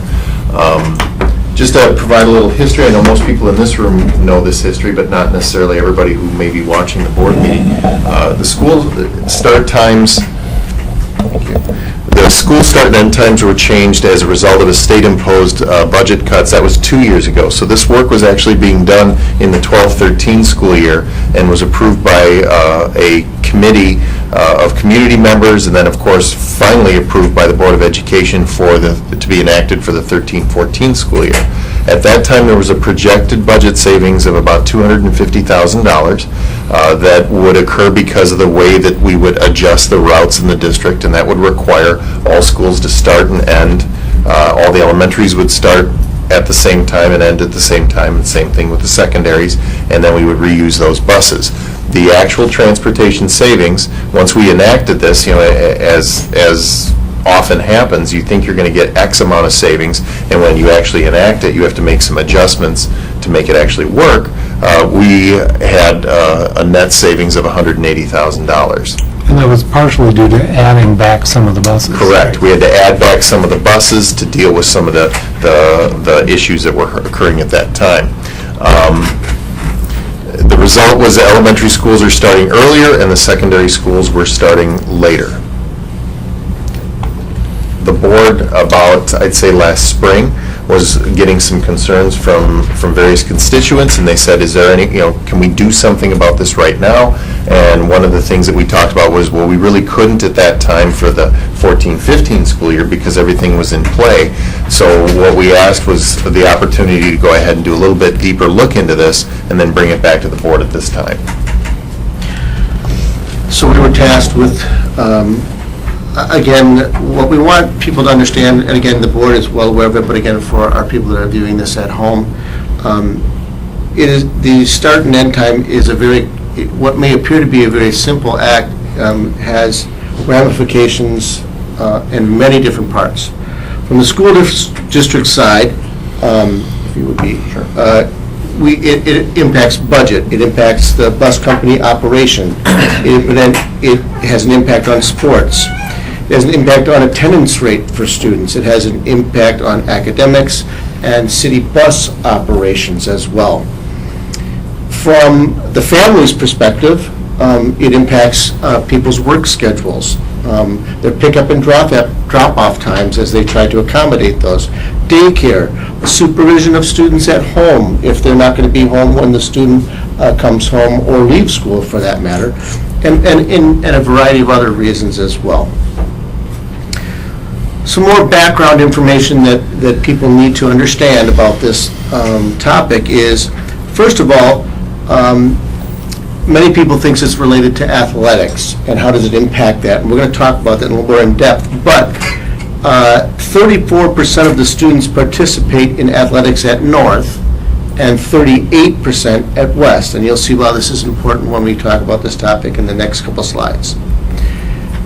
C: Just to provide a little history, I know most people in this room know this history, but not necessarily everybody who may be watching the board meeting. The school start times, the school start and end times were changed as a result of a state-imposed budget cuts. That was 2 years ago. So this work was actually being done in the 12-13 school year and was approved by a committee of community members, and then, of course, finally approved by the Board of Education to be enacted for the 13-14 school year. At that time, there was a projected budget savings of about $250,000 that would occur because of the way that we would adjust the routes in the district, and that would require all schools to start and end. All the elementaries would start at the same time and end at the same time, and same thing with the secondaries, and then we would reuse those buses.
P: the actual transportation savings, once we enacted this, as often happens, you think you're going to get X amount of savings, and when you actually enact it, you have to make some adjustments to make it actually work. We had a net savings of $180,000.
A: And that was partially due to adding back some of the buses.
P: Correct. We had to add back some of the buses to deal with some of the issues that were occurring at that time. The result was the elementary schools are starting earlier and the secondary schools were starting later. The board, about, I'd say last spring, was getting some concerns from various constituents, and they said, is there any, can we do something about this right now? And one of the things that we talked about was, well, we really couldn't at that time for the 14-15 school year because everything was in play. So what we asked was for the opportunity to go ahead and do a little bit deeper look into this and then bring it back to the board at this time.
L: So we were tasked with, again, what we want people to understand, and again, the board is well aware of it, but again, for our people that are viewing this at home, it is, the start and end time is a very, what may appear to be a very simple act, has ramifications in many different parts. From the school district side, if you would be, it impacts budget, it impacts the bus company operation, it has an impact on sports, it has an impact on attendance rate for students, it has an impact on academics and city bus operations as well. From the family's perspective, it impacts people's work schedules, their pickup and drop-off times as they try to accommodate those. Daycare, supervision of students at home if they're not going to be home when the student comes home or leaves school for that matter, and a variety of other reasons as well. Some more background information that people need to understand about this topic is, first of all, many people think it's related to athletics and how does it impact that, and we're going to talk about that a little more in depth, but 34% of the students participate in athletics at North and 38% at West, and you'll see why this is important when we talk about this topic in the next couple slides.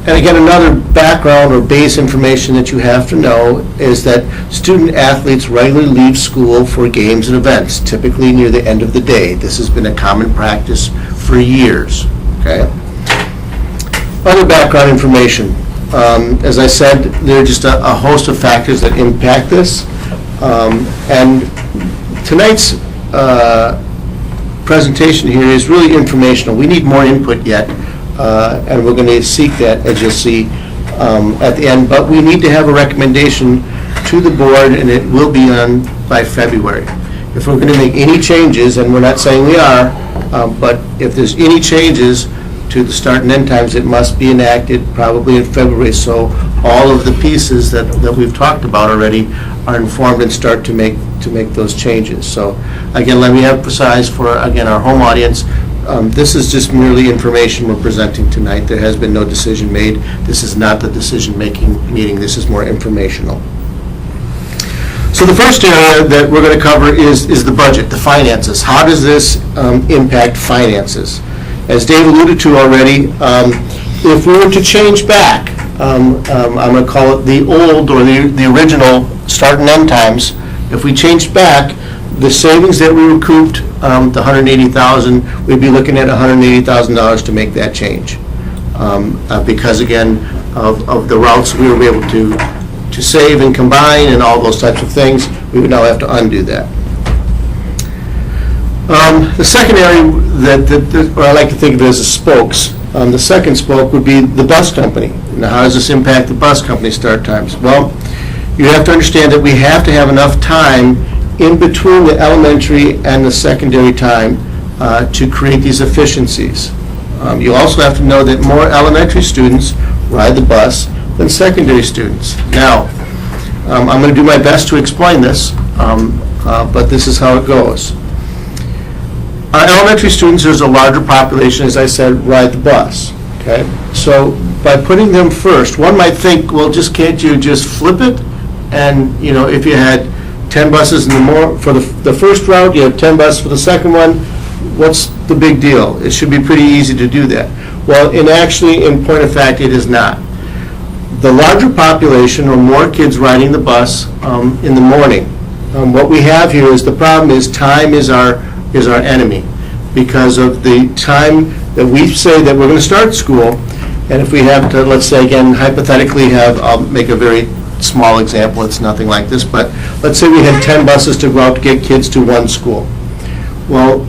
L: And again, another background or base information that you have to know is that student athletes regularly leave school for games and events, typically near the end of the day. This has been a common practice for years. Okay. Other background information. As I said, there are just a host of factors that impact this. And tonight's presentation here is really informational. We need more input yet. And we're going to seek that, as you'll see at the end. But we need to have a recommendation to the board, and it will be on by February. If we're going to make any changes, and we're not saying we are, but if there's any changes to the start and end times, it must be enacted probably in February, so all of the pieces that we've talked about already are informed and start to make those changes. So again, let me emphasize for, again, our home audience, this is just merely information we're presenting tonight. There has been no decision made. This is not the decision-making meeting. This is more informational. So the first area that we're going to cover is the budget, the finances. How does this impact finances? As Dave alluded to already, if we were to change back, I'm going to call it the old or the original start and end times, if we changed back, the savings that we recouped, the $180,000, we'd be looking at $180,000 to make that change. Because again, of the routes we were able to save and combine and all those types of things, we would now have to undo that. The second area that I like to think of it as the spokes. The second spoke would be the bus company. Now, how does this impact the bus company start times? Well, you have to understand that we have to have enough time in between the elementary and the secondary time to create these efficiencies. You also have to know that more elementary students ride the bus than secondary students. Now, I'm going to do my best to explain this, but this is how it goes. Our elementary students, there's a larger population, as I said, ride the bus. Okay? So by putting them first, one might think, well, can't you just flip it? And, if you had 10 buses for the first route, you have 10 buses for the second one, what's the big deal? It should be pretty easy to do that. Well, in point of fact, it is not. The larger population or more kids riding the bus in the morning. What we have here is the problem is time is our enemy because of the time that we say that we're going to start school. And if we have to, let's say again, hypothetically I'll make a very small example, it's nothing like this, but let's say we had 10 buses to go out to get kids to one school. Well,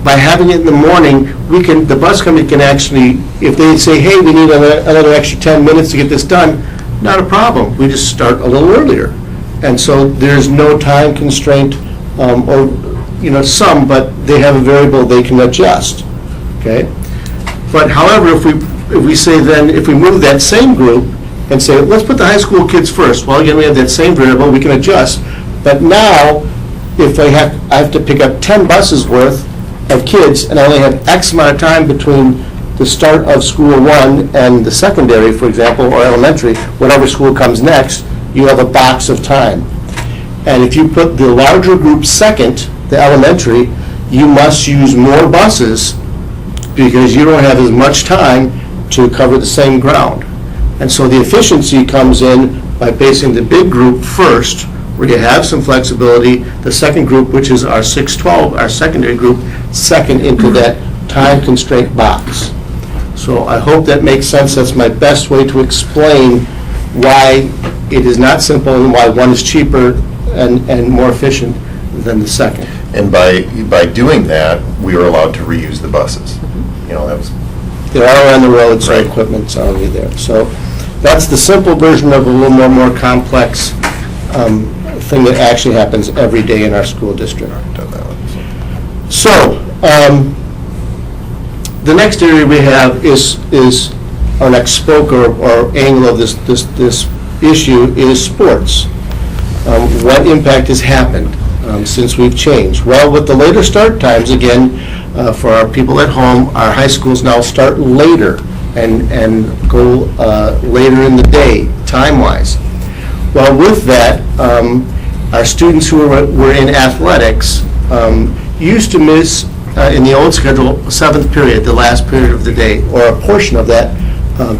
L: by having it in the morning, the bus company can actually, if they say, hey, we need another extra 10 minutes to get this done, not a problem. We just start a little earlier. And so there's no time constraint, or, some, but they have a variable they can adjust, okay? But however, if we say then, if we move that same group and say, let's put the high school kids first, well, again, we have that same variable, we can adjust. But now, if I have to pick up 10 buses worth of kids, and I only have X amount of time between the start of school one and the secondary, for example, or elementary, whatever school comes next, you have a box of time. And if you put the larger group second, the elementary, you must use more buses because you don't have as much time to cover the same ground. And so the efficiency comes in by basing the big group first, where you have some flexibility, the second group, which is our 6-12, our secondary group, second into that time constraint box. So I hope that makes sense. That's my best way to explain why it is not simple and why one is cheaper and more efficient than the second.
P: And by doing that, we are allowed to reuse the buses. That was...
L: They're all on the road, so equipment's already there. So that's the simple version of a little more complex thing that actually happens every day in our school district. So, the next area we have is our next spoke or angle of this issue is sports. What impact has happened since we've changed? Well, with the later start times, again, for our people at home, our high schools now start later and go later in the day, time-wise. Well, with that, our students who were in athletics used to miss, in the old schedule, 7th period, the last period of the day, or a portion of that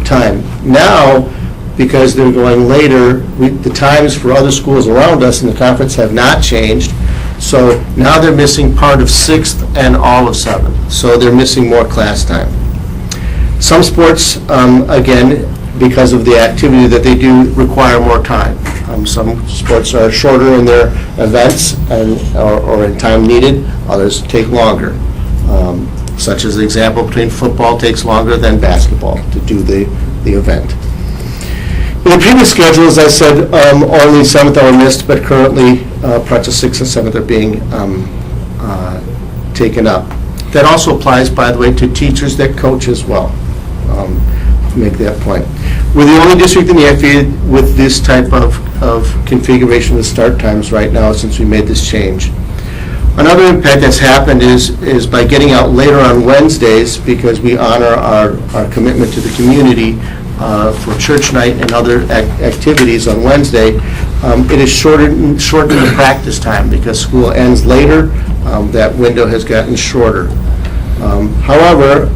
L: time. Now, because they're going later, the times for other schools around us in the conference have not changed. So now they're missing part of 6th and all of 7th. So they're missing more class time. Some sports, again, because of the activity that they do, require more time. Some sports are shorter in their events or in time needed. Others take longer. Such as the example between football takes longer than basketball to do the event. In the previous schedule, as I said, only 7th are missed, but currently parts of 6th and 7th are being taken up. That also applies, by the way, to teachers that coach as well, to make that point. We're the only district in the FA with this type of configuration of start times right now since we made this change. Another impact that's happened is by getting out later on Wednesdays, because we honor our commitment to the community for church night and other activities on Wednesday, it has shortened the practice time because school ends later. That window has gotten shorter. However,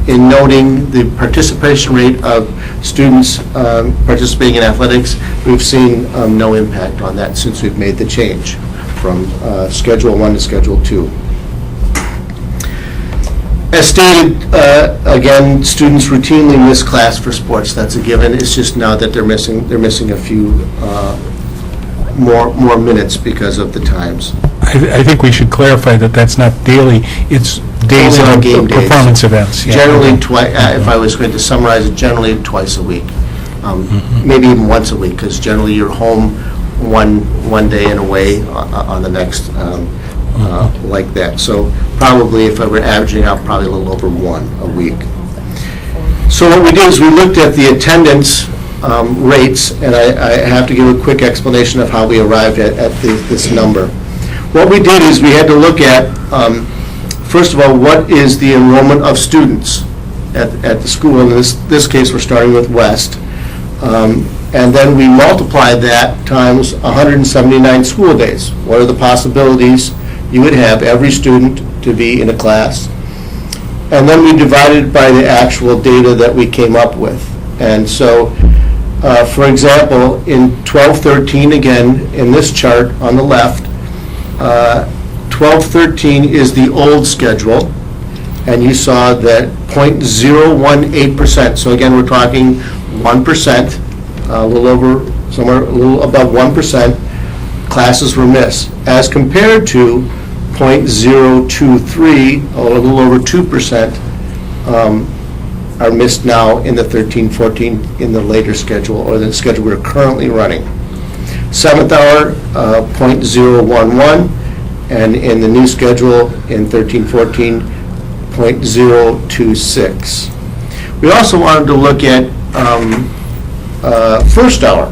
L: in noting the participation rate of students participating in athletics, we've seen no impact on that since we've made the change from Schedule 1 to Schedule 2. As stated, again, students routinely miss class for sports. That's a given. It's just now that they're missing a few more minutes because of the times.
G: I think we should clarify that that's not daily, it's days
L: Only on
G: of
L: game days.
G: performance events. Yeah.
L: Generally, if I was going to summarize it, generally twice a week, maybe even once a week, because generally you're home one day and away on the next, like that. So probably, if I were averaging out, probably a little over one a week. So what we did is we looked at the attendance rates, and I have to give a quick explanation of how we arrived at this number. What we did is we had to look at, first of all, what is the enrollment of students at the school. In this case, we're starting with West. And then we multiplied that times 179 school days. What are the possibilities you would have every student to be in a class. And then we divided it by the actual data that we came up with. And so, for example, in 12-13, again, in this chart on the left, 12-13 is the old schedule, and you saw that 0.018%, so again, we're talking 1%, a little over, somewhere a little above 1%, classes were missed, as compared to 0.023, a little over 2%, are missed now in the 13-14 in the later schedule, or the schedule we're currently running. 7th hour, 0.011, and in the new schedule in 13-14, 0.026. We also wanted to look at first hour,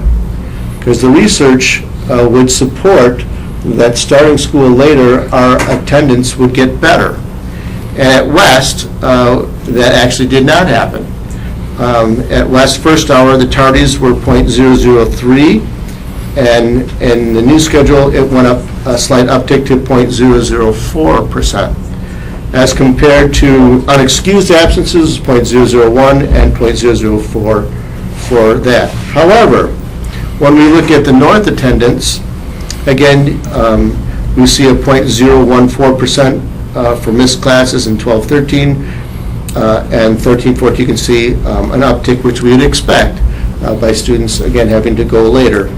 L: because the research would support that starting school later, our attendance would get better. And at West, that actually did not happen. At West first hour, the tardies were 0.003, and in the new schedule, it went up a slight uptick to 0.004%, as compared to unexcused absences, 0.001 and 0.004 for that. However, when we look at the north attendance, again, we see a 0.014% for missed classes in 12-13, and 13-14 you can see an uptick, which we would expect by students, again, having to go later.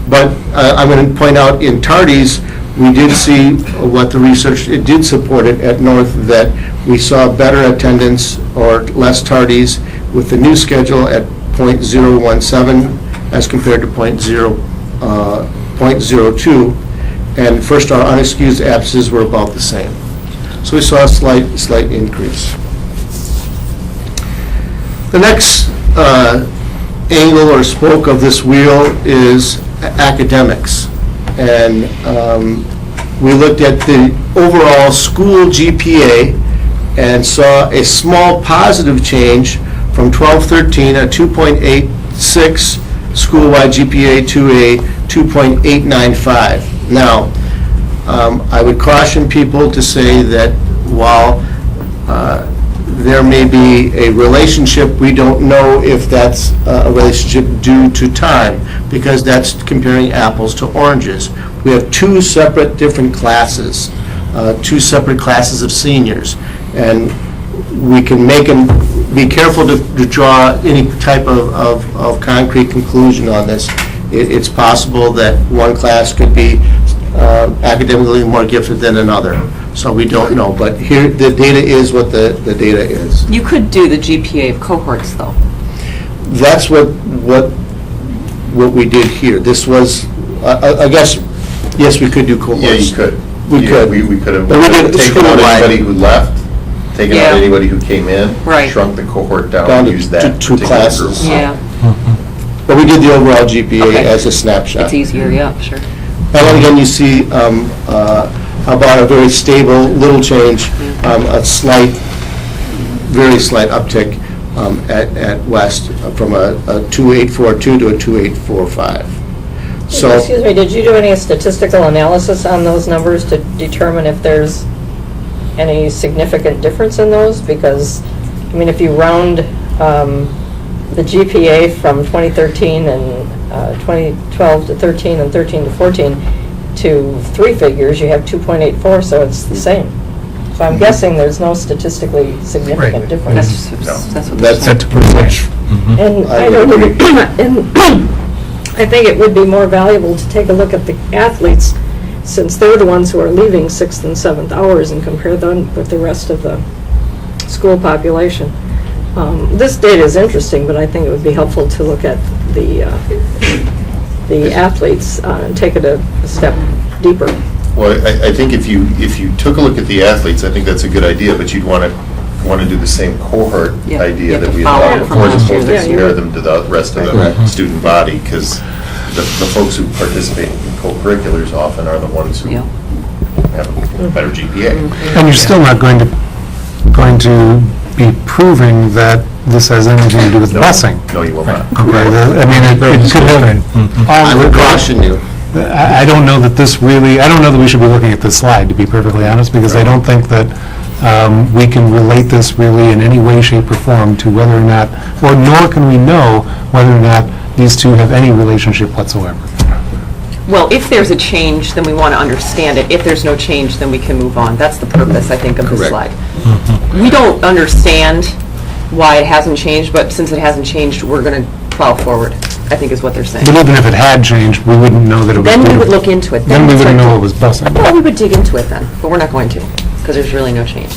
L: But I'm going to point out in tardies, we did see what the research, it did support it at North, that we saw better attendance or less tardies with the new schedule at 0.017 as compared to 0.02, and first our unexcused absences were about the same. So we saw a slight increase. The next angle or spoke of this wheel is academics. And we looked at the overall school GPA and saw a small positive change from 12-13, a 2.86 school-wide GPA to a 2.895. Now, I would caution people to say that while there may be a relationship, we don't know if that's a relationship due to time, because that's comparing apples to oranges. We have two separate different classes, two separate classes of seniors, and we can make them be careful to draw any type of concrete conclusion on this. It's possible that one class could be academically more gifted than another, so we don't know. But here, the data is what the data is.
N: You could do the GPA of cohorts, though.
L: That's what we did here. This was, I guess, yes, we could do cohorts.
P: Yeah, you could.
L: We could.
P: We could have
L: But we did
P: taken out
L: school-wide.
P: anybody who left, taken out
N: Yeah.
P: anybody who came in,
N: Right.
P: shrunk the cohort down,
L: Down
P: and
L: to
P: used that
L: two
P: particular
L: classes.
P: group.
N: Yeah,
L: But we did the overall GPA
N: Okay.
L: as a snapshot.
N: it's easier, yeah, sure.
L: And then again, you see about a very stable, little change, a slight, very slight uptick at West from a 2.842 to a 2.845. So,
K: Excuse me, did you do any statistical analysis on those numbers to determine if there's any significant difference in those? Because, I mean, if you round the GPA from 2013 and 2012 to 13 and 13 to 14 to three figures, you have 2.84, so it's the same. So I'm guessing there's no statistically significant
G: Right.
K: difference.
N: That's what
L: that's
N: they're
L: pretty much.
K: And
L: I
K: I
L: would
K: don't
L: agree.
K: even, and I think it would be more valuable to take a look at the athletes, since they're the ones who are leaving 6th and 7th hours, and compare them with the rest of the school population. This data is interesting, but I think it would be helpful to look at the athletes and take it a step deeper.
P: Well, I think if you took a look at the athletes, I think that's a good idea, but you'd want to do the same cohort
N: Yeah,
P: idea
N: you have
P: that
N: to
P: we
N: follow
P: had
N: it from
P: before, as
N: last year.
P: opposed to
K: Yeah,
P: compare them to the rest of the student body, because the folks who participate in co-curriculars often are the ones who
N: Yeah.
P: have a better GPA.
A: And you're still not going to be proving that this has anything to do with busing.
P: No, you will not.
A: Okay, I mean, it could have.
L: I would caution you
A: I don't know that this really, I don't know that we should be looking at this slide, to be perfectly honest, because I don't think that we can relate this really in any way, shape, or form to whether or not, or nor can we know whether or not these two have any relationship whatsoever.
N: Well, if there's a change, then we want to understand it. If there's no change, then we can move on. That's the purpose, I think, of this slide. We don't understand why it hasn't changed, but since it hasn't changed, we're going to plow forward, I think is what they're saying.
A: But even if it had changed, we wouldn't know that it was...
N: Then we would look into it.
A: Then we wouldn't know it was busing.
N: Well, we would dig into it then, but we're not going to, because there's really no change.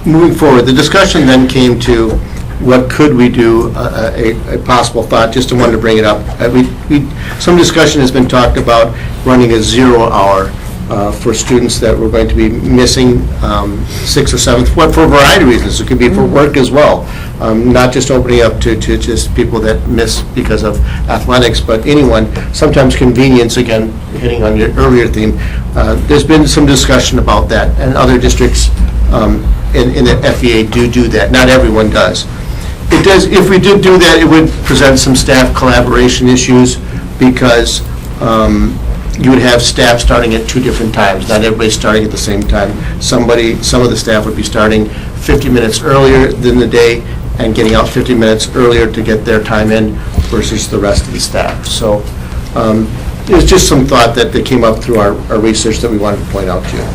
L: Moving forward, the discussion then came to what could we do, a possible thought, just wanted to bring it up. Some discussion has been talked about running a 0 hour for students that were going to be missing 6th or 7th, for a variety of reasons. It could be for work as well, not just opening up to just people that miss because of athletics, but anyone. Sometimes convenience, again, hitting on your earlier theme. There's been some discussion about that, and other districts in the FEA do that. Not everyone does. It does. If we did do that, it would present some staff collaboration issues because you would have staff starting at 2 different times. Not everybody starting at the same time. Some of the staff would be starting 50 minutes earlier than the day and getting out 50 minutes earlier to get their time in versus the rest of the staff. So it was just some thought that came up through our research that we wanted to point out to you.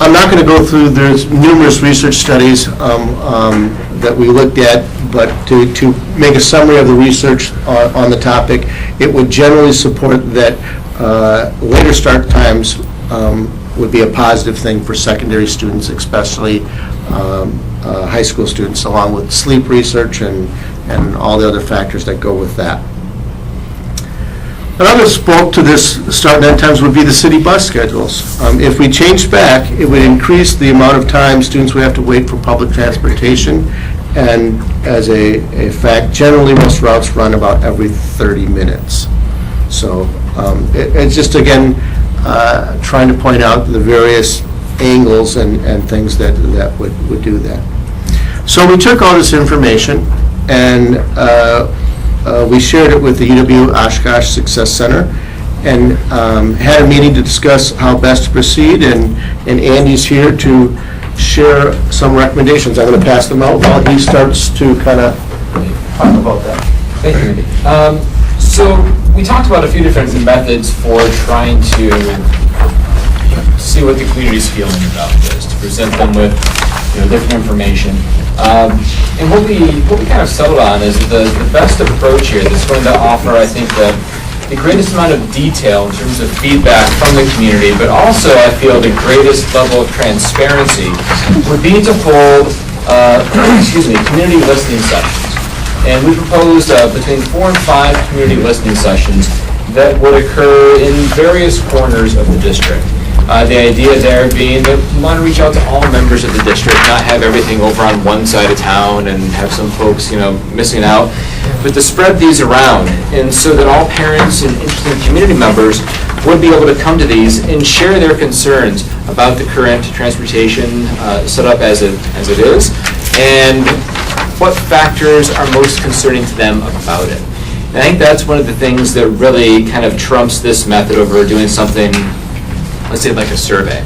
L: I'm not going to go through, there's numerous research studies that we looked at, but to make a summary of the research on the topic, it would generally support that later start times would be a positive thing for secondary students, especially high school students, along with sleep research and all the other factors that go with that. Another spoke to this start and end times would be the city bus schedules. If we changed back, it would increase the amount of time students would have to wait for public transportation, and as a fact, generally most routes run about every 30 minutes. So it's just, again, trying to point out the various angles and things that would do that. So we took all this information and we shared it with the UW-Oshkosh Success Center and had a meeting to discuss how best to proceed, and Andy's here to share some recommendations. I'm going to pass them out while he starts to kind of talk about that.
M: Thank you, Andy. So we talked about a few different methods for trying to see what the community's feeling about this, to present them with different information. And what we kind of settled on is the best approach here that's going to offer, I think, the greatest amount of detail in terms of feedback from the community, but also, I feel, the greatest level of transparency would be to hold, community listening sessions. And we proposed between 4 and 5 community listening sessions that would occur in various corners of the district. The idea there being that we want to reach out to all members of the district, not have everything over on one side of town and have some folks, missing out, but to spread these around, and so that all parents and interested community members would be able to come to these and share their concerns about the current transportation setup as it is, and what factors are most concerning to them about it. And I think that's one of the things that really kind of trumps this method over doing something, let's say, like a survey.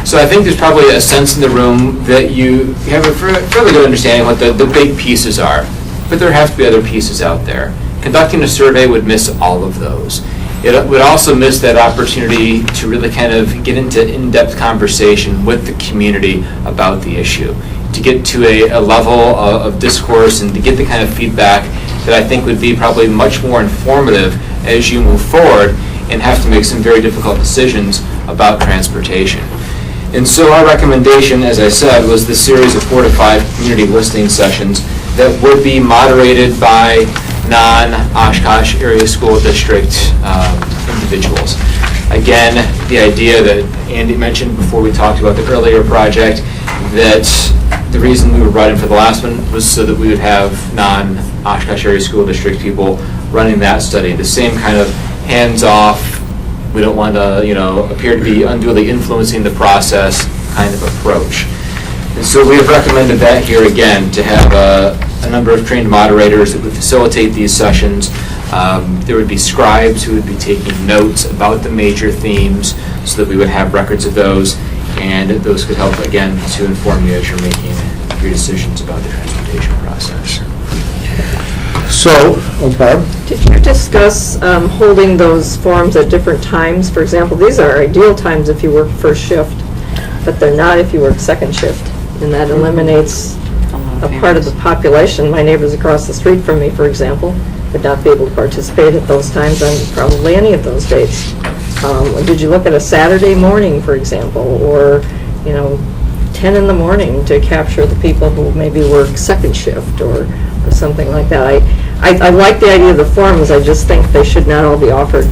M: So I think there's probably a sense in the room that you have a fairly good understanding what the big pieces are, but there have to be other pieces out there. Conducting a survey would miss all of those. It would also miss that opportunity to really kind of get into in-depth conversation with the community about the issue, to get to a level of discourse and to get the kind of feedback that I think would be probably much more informative as you move forward and have to make some very difficult decisions about transportation. And so our recommendation, as I said, was this series of 4 to 5 community listening sessions that would be moderated by non-Oshkosh area school district individuals. Again, the idea that Andy mentioned before we talked about the earlier project, that the reason we were brought in for the last one was so that we would have non-Oshkosh area school district people running that study. The same kind of hands-off, we don't want to, appear to be unduly influencing the process kind of approach. And so we have recommended that here again, to have a number of trained moderators that would facilitate these sessions. There would be scribes who would be taking notes about the major themes so that we would have records of those, and those could help, again, to inform you as you're making your decisions about the transportation process.
L: So, Barb?
K: Did you discuss holding those forums at different times? For example, these are ideal times if you work first shift, but they're not if you work second shift. And that eliminates a part of the population. My neighbors across the street from me, for example, would not be able to participate at those times on probably any of those dates. Did you look at a Saturday morning, for example, or, 10 in the morning to capture the people who maybe work second shift or something like that? I like the idea of the forums. I just think they should not all be offered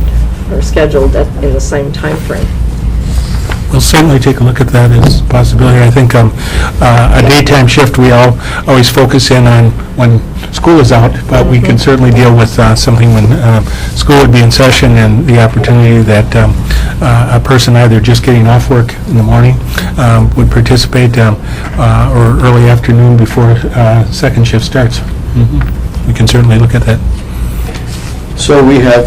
K: or scheduled in the same time frame.
G: We'll certainly take a look at that as a possibility. I think a daytime shift, we all always focus in on when school is out, but we can certainly deal with something when school would be in session, and the opportunity that a person either just getting off work in the morning would participate, or early afternoon before second shift starts. We can certainly look at that.
L: So we have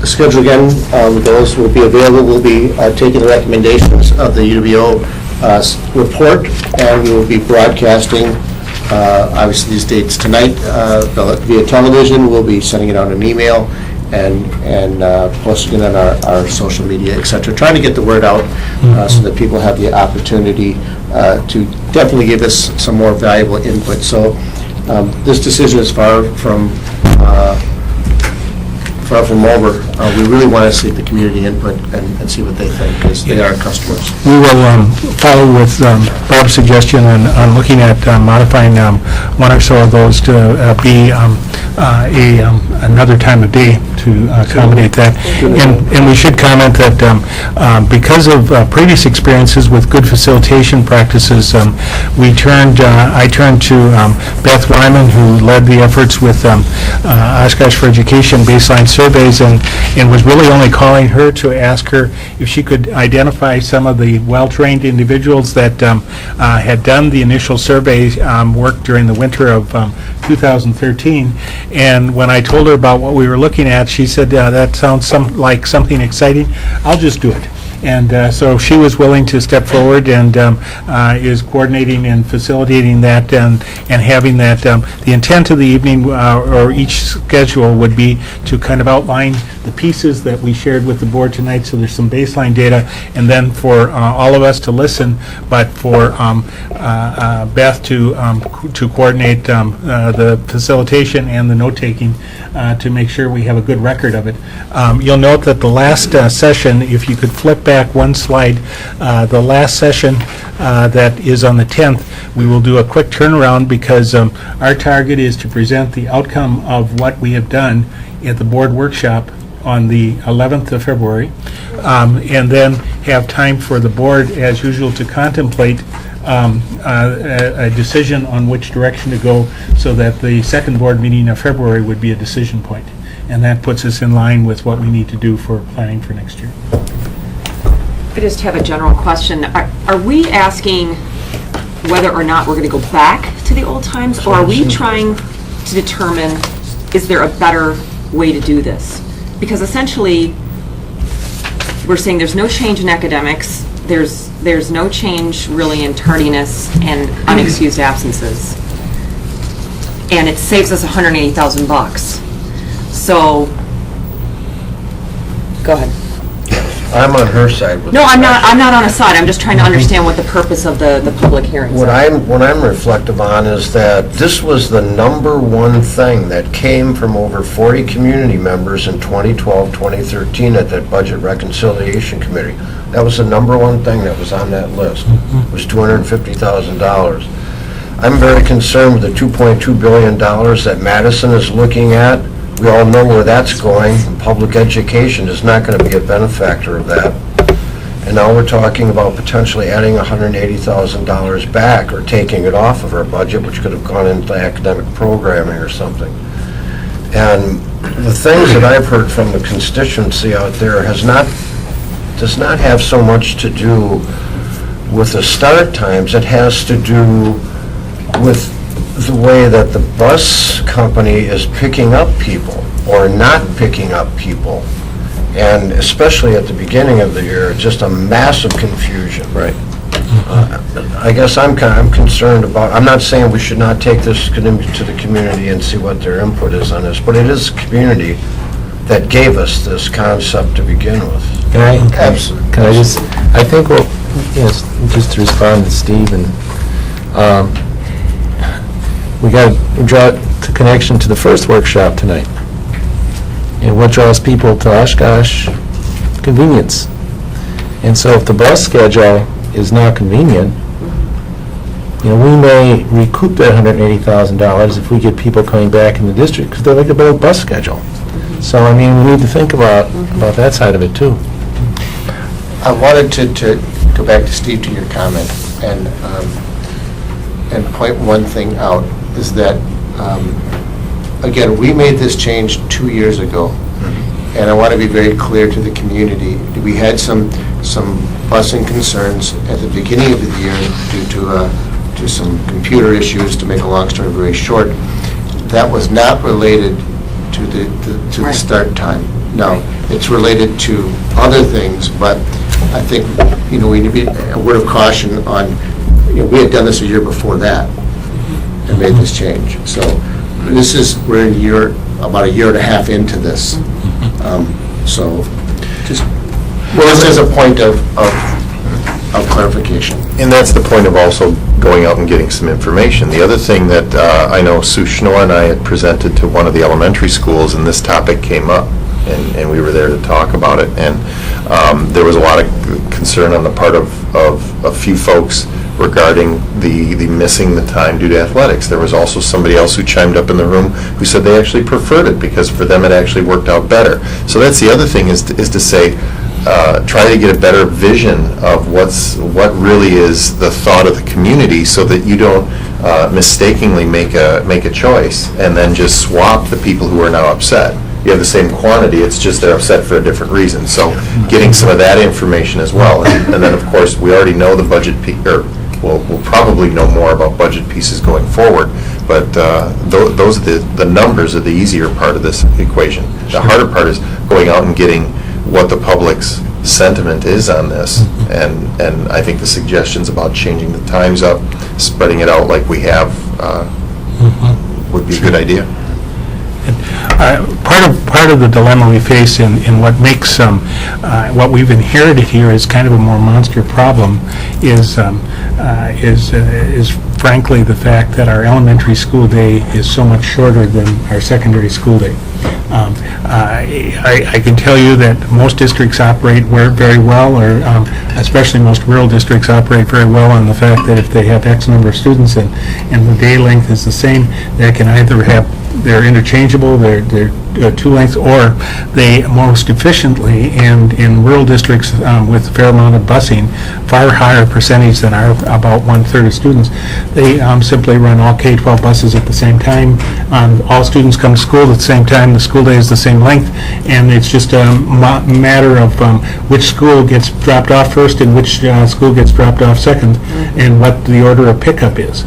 L: scheduled again, those will be available. We'll be taking the recommendations of the UWO report, and we will be broadcasting, obviously, these dates tonight via television. We'll be sending it out an email and posting it on our social media, et cetera, trying to get the word out so that people have the opportunity to definitely give us some more valuable input. So this decision is far from over. We really want to see the community input and see what they think, because they are customers.
G: We will follow with Bob's suggestion on looking at modifying one or so of those to be another time of day to accommodate that. And we should comment that because of previous experiences with good facilitation practices, I turned to Beth Wyman, who led the efforts with Oshkosh for Education baseline surveys, and was really only calling her to ask her if she could identify some of the well-trained individuals that had done the initial survey work during the winter of 2013. And when I told her about what we were looking at, she said, that sounds like something exciting. I'll just do it. And so she was willing to step forward and is coordinating and facilitating that and having that. The intent of the evening or each schedule would be to kind of outline the pieces that we shared with the board tonight, so there's some baseline data, and then for all of us to listen, but for Beth to coordinate the facilitation and the note-taking to make sure we have a good record of it. You'll note that the last session, if you could flip back one slide, the last session that is on the 10th, we will do a quick turnaround because our target is to present the outcome of what we have done at the board workshop on the 11th of February, and then have time for the board, as usual, to contemplate a decision on which direction to go, so that the second board meeting of February would be a decision point. And that puts us in line with what we need to do for planning for next year.
N: I just have a general question. Are we asking whether or not we're going to go back to the old times, or are we trying to determine, is there a better way to do this? Because essentially, we're saying there's no change in academics, there's no change really in tardiness and unexcused absences, and it saves us $180,000. So, go ahead.
Q: I'm on her side.
N: No, I'm not on a side. I'm just trying to understand what the purpose of the public hearings
Q: What
N: are.
Q: I'm reflective on is that this was the number one thing that came from over 40 community members in 2012, 2013 at that Budget Reconciliation Committee. That was the number one thing that was on that list. It was $250,000. I'm very concerned with the $2.2 billion that Madison is looking at. We all know where that's going. Public education is not going to be a benefactor of that. And now we're talking about potentially adding $180,000 back or taking it off of our budget, which could have gone into academic programming or something. And the things that I've heard from the constituency out there does not have so much to do with the start times. It has to do with the way that the bus company is picking up people or not picking up people. And especially at the beginning of the year, just a massive confusion.
O: Right.
Q: I guess I'm concerned about, I'm not saying we should not take this to the community and see what their input is on this, but it is the community that gave us this concept to begin with.
O: Can I
Q: Absolutely.
O: just, I think, well, yes, just to respond to Steve, and we got to draw the connection to the first workshop tonight. And what draws people to Oshkosh? Convenience. And so if the bus schedule is not convenient, we may recoup that $180,000 if we get people coming back in the district because they like a better bus schedule. So, we need to think about that side of it, too.
L: I wanted to go back to Steve, to your comment, and point one thing out, is that, again, we made this change 2 years ago, and I want to be very clear to the community. We had some busing concerns at the beginning of the year due to some computer issues, to make a long story very short. That was not related to the start time. No, it's related to other things, but I think, we need to be a word of caution on, we had done this a year before that and made this change. So we're about a year and a half into this. So just as a point of clarification.
P: And that's the point of also going out and getting some information. The other thing that I know Sue Schnoor and I had presented to one of the elementary schools, and this topic came up, and we were there to talk about it. And there was a lot of concern on the part of a few folks regarding the missing the time due to athletics. There was also somebody else who chimed up in the room who said they actually preferred it because for them it actually worked out better. So that's the other thing, is to say, try to get a better vision of what really is the thought of the community, so that you don't mistakenly make a choice and then just swap the people who are now upset. You have the same quantity, it's just they're upset for a different reason. So getting some of that information as well. And then, of course, we already know the budget we'll probably know more about budget pieces going forward, but those are the numbers are the easier part of this equation. The harder part is going out and getting what the public's sentiment is on this, and I think the suggestions about changing the times up, spreading it out like we have, would be a good idea.
G: Part of the dilemma we face in what makes what we've inherited here is kind of a more monster problem is frankly the fact that our elementary school day is so much shorter than our secondary school day. I can tell you that most districts operate very well, or especially most rural districts operate very well on the fact that if they have X number of students and the day length is the same, they can either they're interchangeable, they're two lengths, or they most efficiently, and in rural districts with a fair amount of busing, far higher percentage than our about 1/3 of students, they simply run all K-12 buses at the same time. All students come to school at the same time, the school day is the same length, and it's just a matter of which school gets dropped off first and which school gets dropped off second, and what the order of pickup is.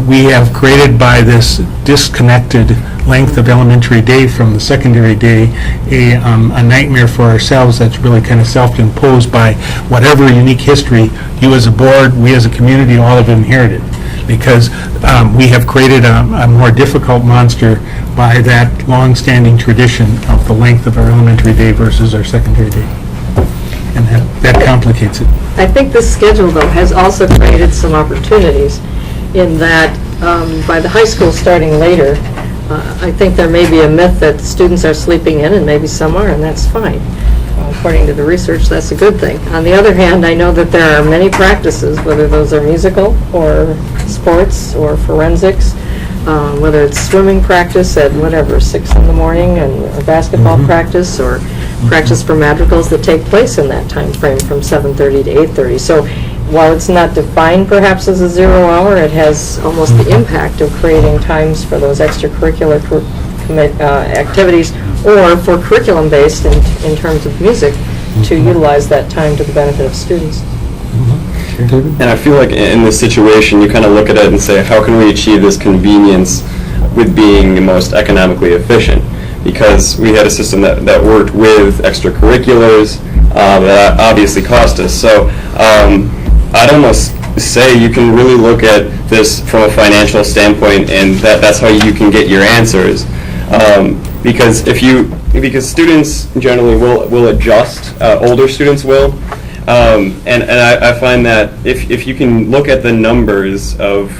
G: We have created, by this disconnected length of elementary day from the secondary day, a nightmare for ourselves that's really kind of self-imposed by whatever unique history you as a board, we as a community all have inherited, because we have created a more difficult monster by that long-standing tradition of the length of our elementary day versus our secondary day. And that complicates it.
K: I think this schedule, though, has also created some opportunities in that by the high school starting later, I think there may be a myth that students are sleeping in, and maybe some are, and that's fine. According to the research, that's a good thing. On the other hand, I know that there are many practices, whether those are musical or sports or forensics, whether it's swimming practice at 6 in the morning, or basketball practice, or practice for madrigals that take place in that time frame from 7:30 to 8:30. So while it's not defined perhaps as a 0 hour, it has almost the impact of creating times for those extracurricular activities, or for curriculum-based in terms of music, to utilize that time to the benefit of students.
H: And I feel like in this situation, you kind of look at it and say, how can we achieve this convenience with being most economically efficient? Because we had a system that worked with extracurriculars that obviously cost us. So I'd almost say you can really look at this from a financial standpoint, and that's how you can get your answers. Because because students generally will adjust, older students will, and I find that if you can look at the numbers of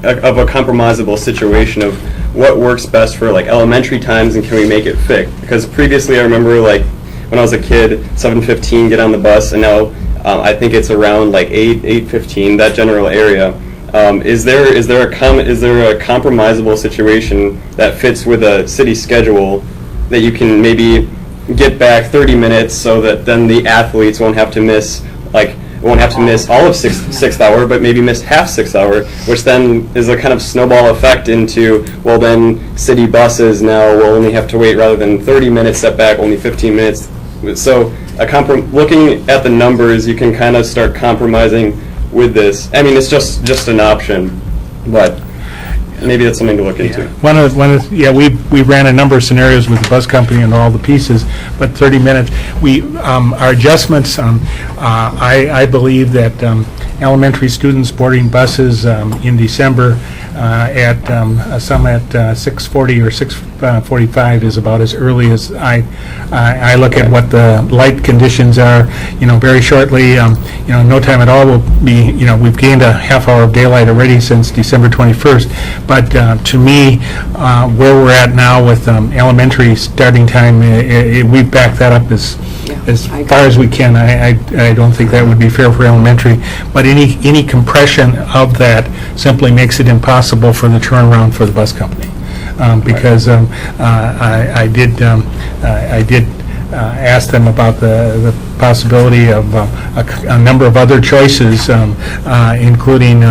H: of a compromisable situation of what works best for like elementary times and can we make it fit? Because previously I remember like when I was a kid, 7:15 get on the bus, and now I think it's around like 8:15, that general area. Is there a compromisable situation that fits with a city schedule that you can maybe get back 30 minutes so that then the athletes won't have to miss all of sixth hour, but maybe miss half 6th hour, which then is a kind of snowball effect into, well, then city buses now will only have to wait rather than 30 minutes setback, only 15 minutes. So looking at the numbers, you can kind of start compromising with this. I mean, it's just an option, but maybe that's something to look into.
G: We ran a number of scenarios with the bus company and all the pieces, but 30 minutes, our adjustments, I believe that elementary students boarding buses in December at some at 6:40 or 6:45 is about as early as I look at what the light conditions are. Very shortly, no time at all will be, we've gained a half hour of daylight already since December 21st. But to me, where we're at now with elementary starting time, we've backed that up as far as we can. I don't think that would be fair for elementary, but any compression of that simply makes it impossible for the turnaround for the bus company. Because I did ask them about the possibility of a number of other choices, including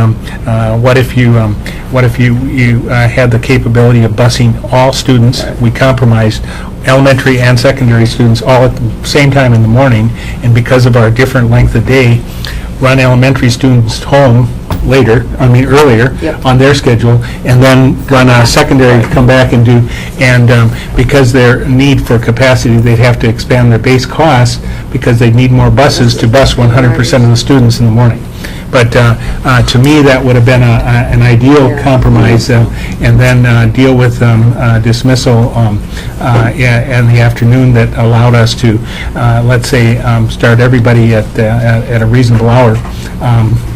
G: what if you had the capability of busing all students. We compromised elementary and secondary students all at the same time in the morning, and because of our different length of day, run elementary students home earlier on their schedule, and then run a secondary to come back and do, because their need for capacity, they'd have to expand their base costs because they need more buses to bus 100% of the students in the morning. But to me, that would have been an ideal compromise, and then deal with dismissal in the afternoon that allowed us to, let's say, start everybody at a reasonable hour,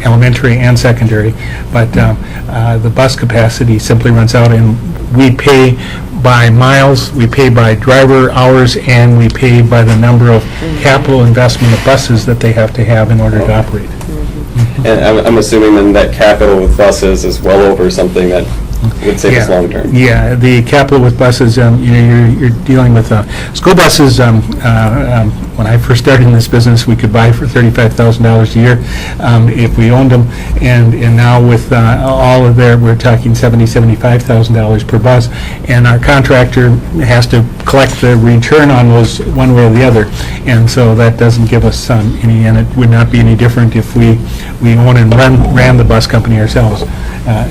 G: elementary and secondary. But the bus capacity simply runs out, and we pay by miles, we pay by driver hours, and we pay by the number of capital investment of buses that they have to have in order to operate.
H: And I'm assuming then that capital with buses is well over something that would save us long term.
G: Yeah, the capital with buses, you're dealing with school buses. When I first started in this business, we could buy for $35,000 a year if we owned them, and now with all of we're talking $75,000 per bus, and our contractor has to collect the return on those one way or the other, and so that doesn't give us any, and it would not be any different if we own and ran the bus company ourselves.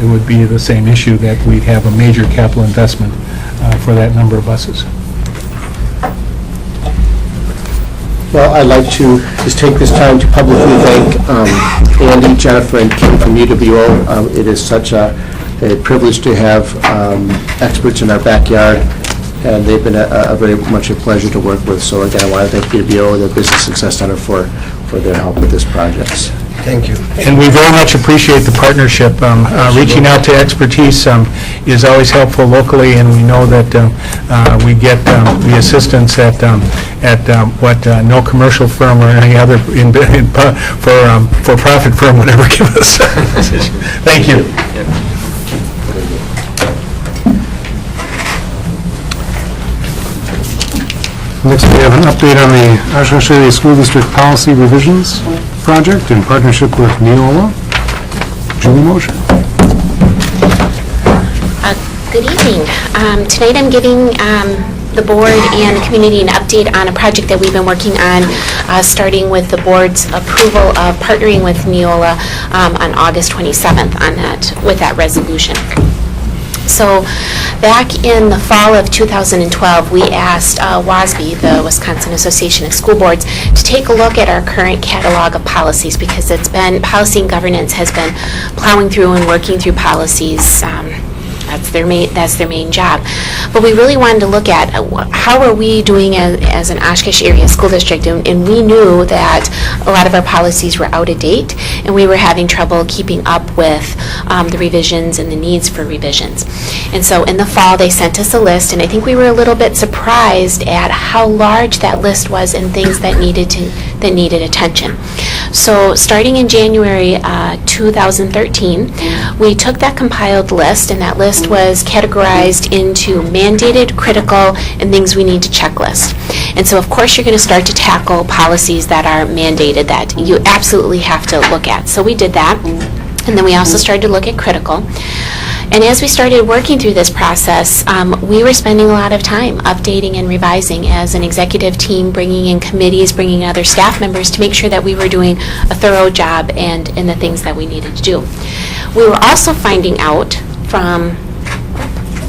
G: It would be the same issue, that we'd have a major capital investment for that number of buses.
L: Well, I'd like to just take this time to publicly thank Andy, Jennifer, and Kim from UWO. It is such a privilege to have experts in our backyard, and they've been a very much a pleasure to work with. So again, I want to thank UWO and the Business Success Center for their help with this project.
Q: Thank you.
G: And we very much appreciate the partnership. Reaching out to expertise is always helpful locally, and we know that we get the assistance at what no commercial firm or any other for-profit firm would ever give us. Thank you.
A: Next, we have an update on the Oshkosh Area School District Policy Revisions Project in partnership with Neola. Julie Mosher.
R: Good evening. Tonight I'm giving the board and the community an update on a project that we've been working on, starting with the board's approval of partnering with Neola on August 27th with that resolution. So back in the fall of 2012, we asked WASB, the Wisconsin Association of School Boards, to take a look at our current catalog of policies, because policy and governance has been plowing through and working through policies. That's their main job. But we really wanted to look at how are we doing as an Oshkosh area school district, and we knew that a lot of our policies were out of date, and we were having trouble keeping up with the revisions and the needs for revisions. And so in the fall, they sent us a list, and I think we were a little bit surprised at how large that list was and things that needed attention. So starting in January 2013, we took that compiled list, and that list was categorized into mandated, critical, and things we need to checklist. And so of course you're going to start to tackle policies that are mandated that you absolutely have to look at. So we did that, and then we also started to look at critical. And as we started working through this process, we were spending a lot of time updating and revising as an executive team, bringing in committees, bringing in other staff members to make sure that we were doing a thorough job and in the things that we needed to do. We were also finding out from,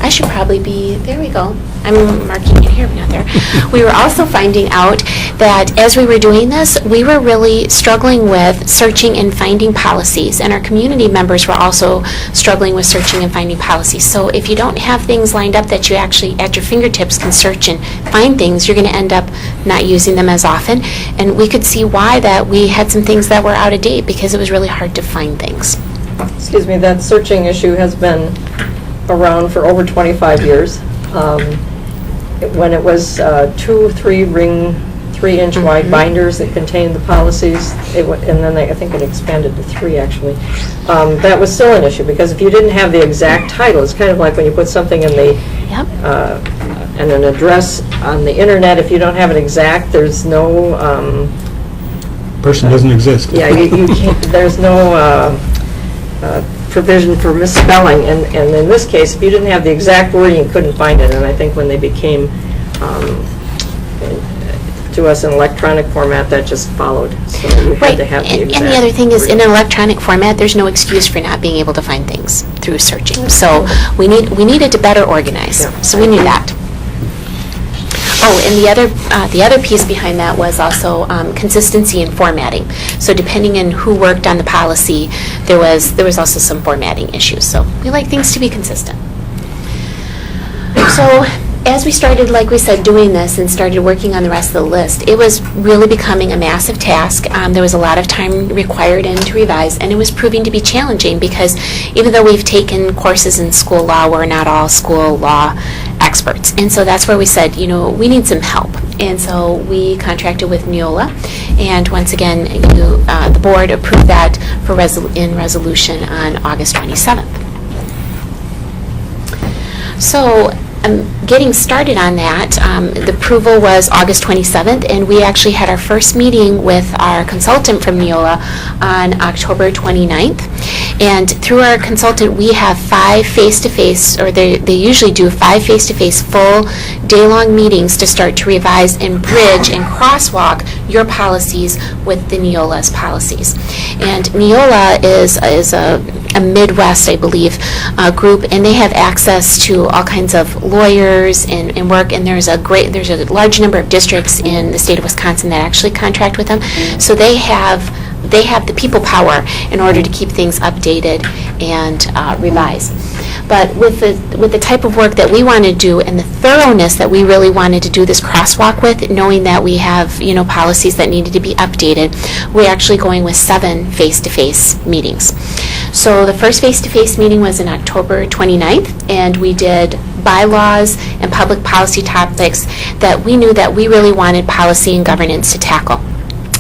R: I should probably be, there we go. I'm marking it here, but not there. We were also finding out that as we were doing this, we were really struggling with searching and finding policies, and our community members were also struggling with searching and finding policies. So if you don't have things lined up that you actually at your fingertips can search and find things, you're going to end up not using them as often. And we could see why that we had some things that were out of date because it was really hard to find things.
K: Excuse me, that searching issue has been around for over 25 years. When it was 2, 3 ring, 3-inch wide binders that contained the policies, and then I think it expanded to 3 actually. That was still an issue, because if you didn't have the exact title, it's kind of like when you put something in the and an address on the internet. If you don't have it exact, there's no
G: person doesn't exist.
K: Yeah, you can't. There's no provision for misspelling, and in this case, if you didn't have the exact wording, you couldn't find it. And I think when they became to us in electronic format, that just followed. So you had to have the exact.
R: And the other thing is, in an electronic format, there's no excuse for not being able to find things through searching. So we needed to better organize. Yeah. So we knew that. Oh, and the other piece behind that was also consistency in formatting. So depending on who worked on the policy, there was also some formatting issues. So we like things to be consistent. So as we started, like we said, doing this and started working on the rest of the list, it was really becoming a massive task. There was a lot of time required and to revise, and it was proving to be challenging because even though we've taken courses in school law, we're not all school law experts. And so that's where we said, we need some help. And so we contracted with Neola, and once again, the board approved that in resolution on August 27th. So getting started on that, the approval was August 27th, and we actually had our first meeting with our consultant from Neola on October 29th. And through our consultant, we have 5 face-to-face, or they usually do 5 face-to-face full day-long meetings to start to revise and bridge and crosswalk your policies with the Neola's policies. And Neola is a Midwest, I believe, group, and they have access to all kinds of lawyers and work, and there's a large number of districts in the state of Wisconsin that actually contract with them. So they have the people power in order to keep things updated and revised. But with the type of work that we want to do and the thoroughness that we really wanted to do this crosswalk with, knowing that we have policies that needed to be updated, we're actually going with 7 face-to-face meetings. So the first face-to-face meeting was on October 29th, and we did bylaws and public policy topics that we knew that we really wanted policy and governance to tackle.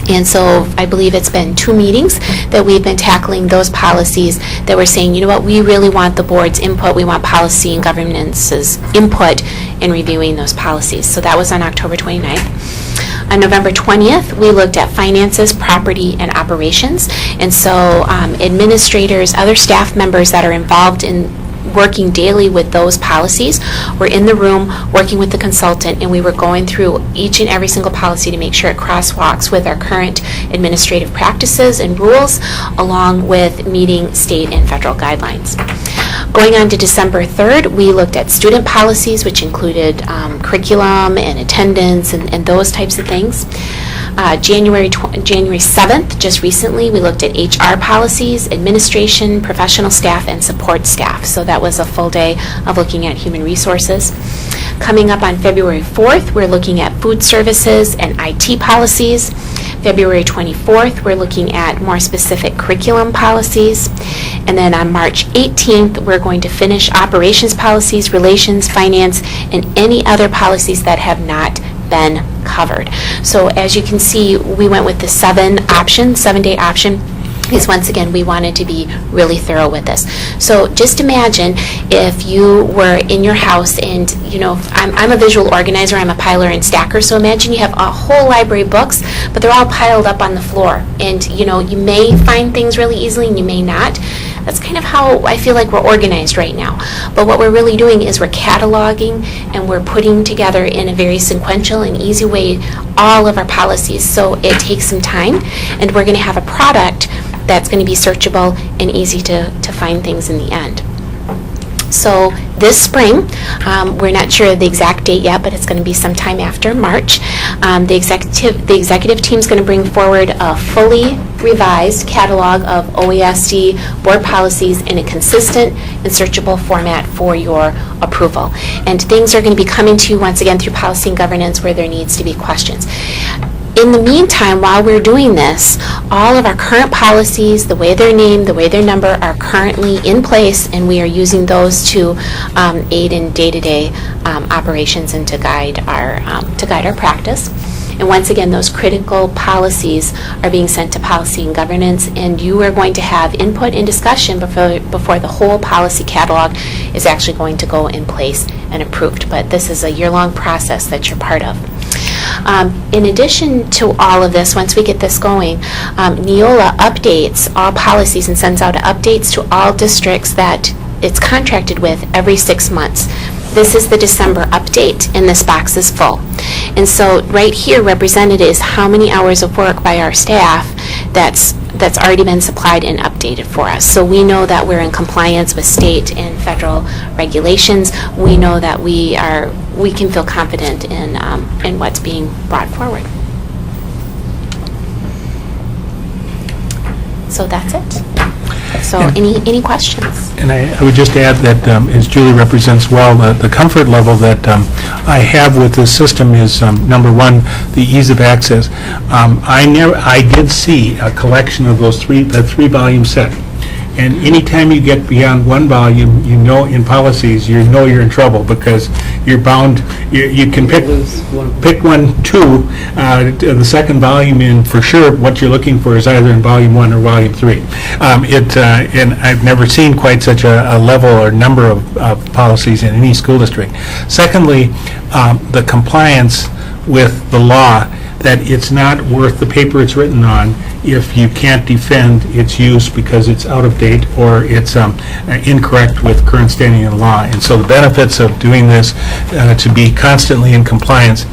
R: And so I believe it's been 2 meetings that we've been tackling those policies that we're saying, we really want the board's input. We want policy and governance's input in reviewing those policies. So that was on October 29th. On November 20th, we looked at finances, property, and operations. And so administrators, other staff members that are involved in working daily with those policies. We're in the room working with the consultant, and we were going through each and every single policy to make sure it crosswalks with our current administrative practices and rules, along with meeting state and federal guidelines. Going on to December 3rd, we looked at student policies, which included curriculum and attendance and those types of things. January 7th, just recently, we looked at HR policies, administration, professional staff, and support staff. So that was a full day of looking at human resources. Coming up on February 4th, we're looking at food services and IT policies. February 24th, we're looking at more specific curriculum policies. And then on March 18th, we're going to finish operations policies, relations, finance, and any other policies that have not been covered. So as you can see, we went with the 7-day option. Because once again, we wanted to be really thorough with this. So just imagine if you were in your house and, I'm a visual organizer, I'm a piler and stacker, so imagine you have a whole library of books, but they're all piled up on the floor. And, you may find things really easily and you may not. That's kind of how I feel like we're organized right now. But what we're really doing is we're cataloging and we're putting together in a very sequential and easy way all of our policies. So it takes some time, and we're going to have a product that's going to be searchable and easy to find things in the end. So this spring, we're not sure of the exact date yet, but it's going to be sometime after March. The executive team is going to bring forward a fully revised catalog of OASD board policies in a consistent and searchable format for your approval. And things are going to be coming to you once again through policy and governance where there needs to be questions. In the meantime, while we're doing this, all of our current policies, the way they're named, the way they're numbered, are currently in place, and we are using those to aid in day-to-day operations and to guide our practice. And once again, those critical policies are being sent to policy and governance, and you are going to have input and discussion before the whole policy catalog is actually going to go in place and approved. But this is a year-long process that you're part of. In addition to all of this, once we get this going, Neola updates all policies and sends out updates to all districts that it's contracted with every 6 months. This is the December update, and this box is full. And so right here represented is how many hours of work by our staff that's already been supplied and updated for us. So we know that we're in compliance with state and federal regulations. We know that we can feel confident in what's being brought forward. So that's it. So any questions?
G: And I would just add that, as Julie represents well, the comfort level that I have with this system is, number one, the ease of access. I did see a collection of those the three-volume set. And anytime you get beyond one volume, in policies, you're in trouble because you're bound, you can pick one, two, the second volume in for sure what you're looking for is either in volume 1 or volume 3. And I've never seen quite such a level or number of policies in any school district. Secondly, the compliance with the law, that it's not worth the paper it's written on if you can't defend its use because it's out of date or it's incorrect with current standing in law. And so the benefits of doing this to be constantly in compliance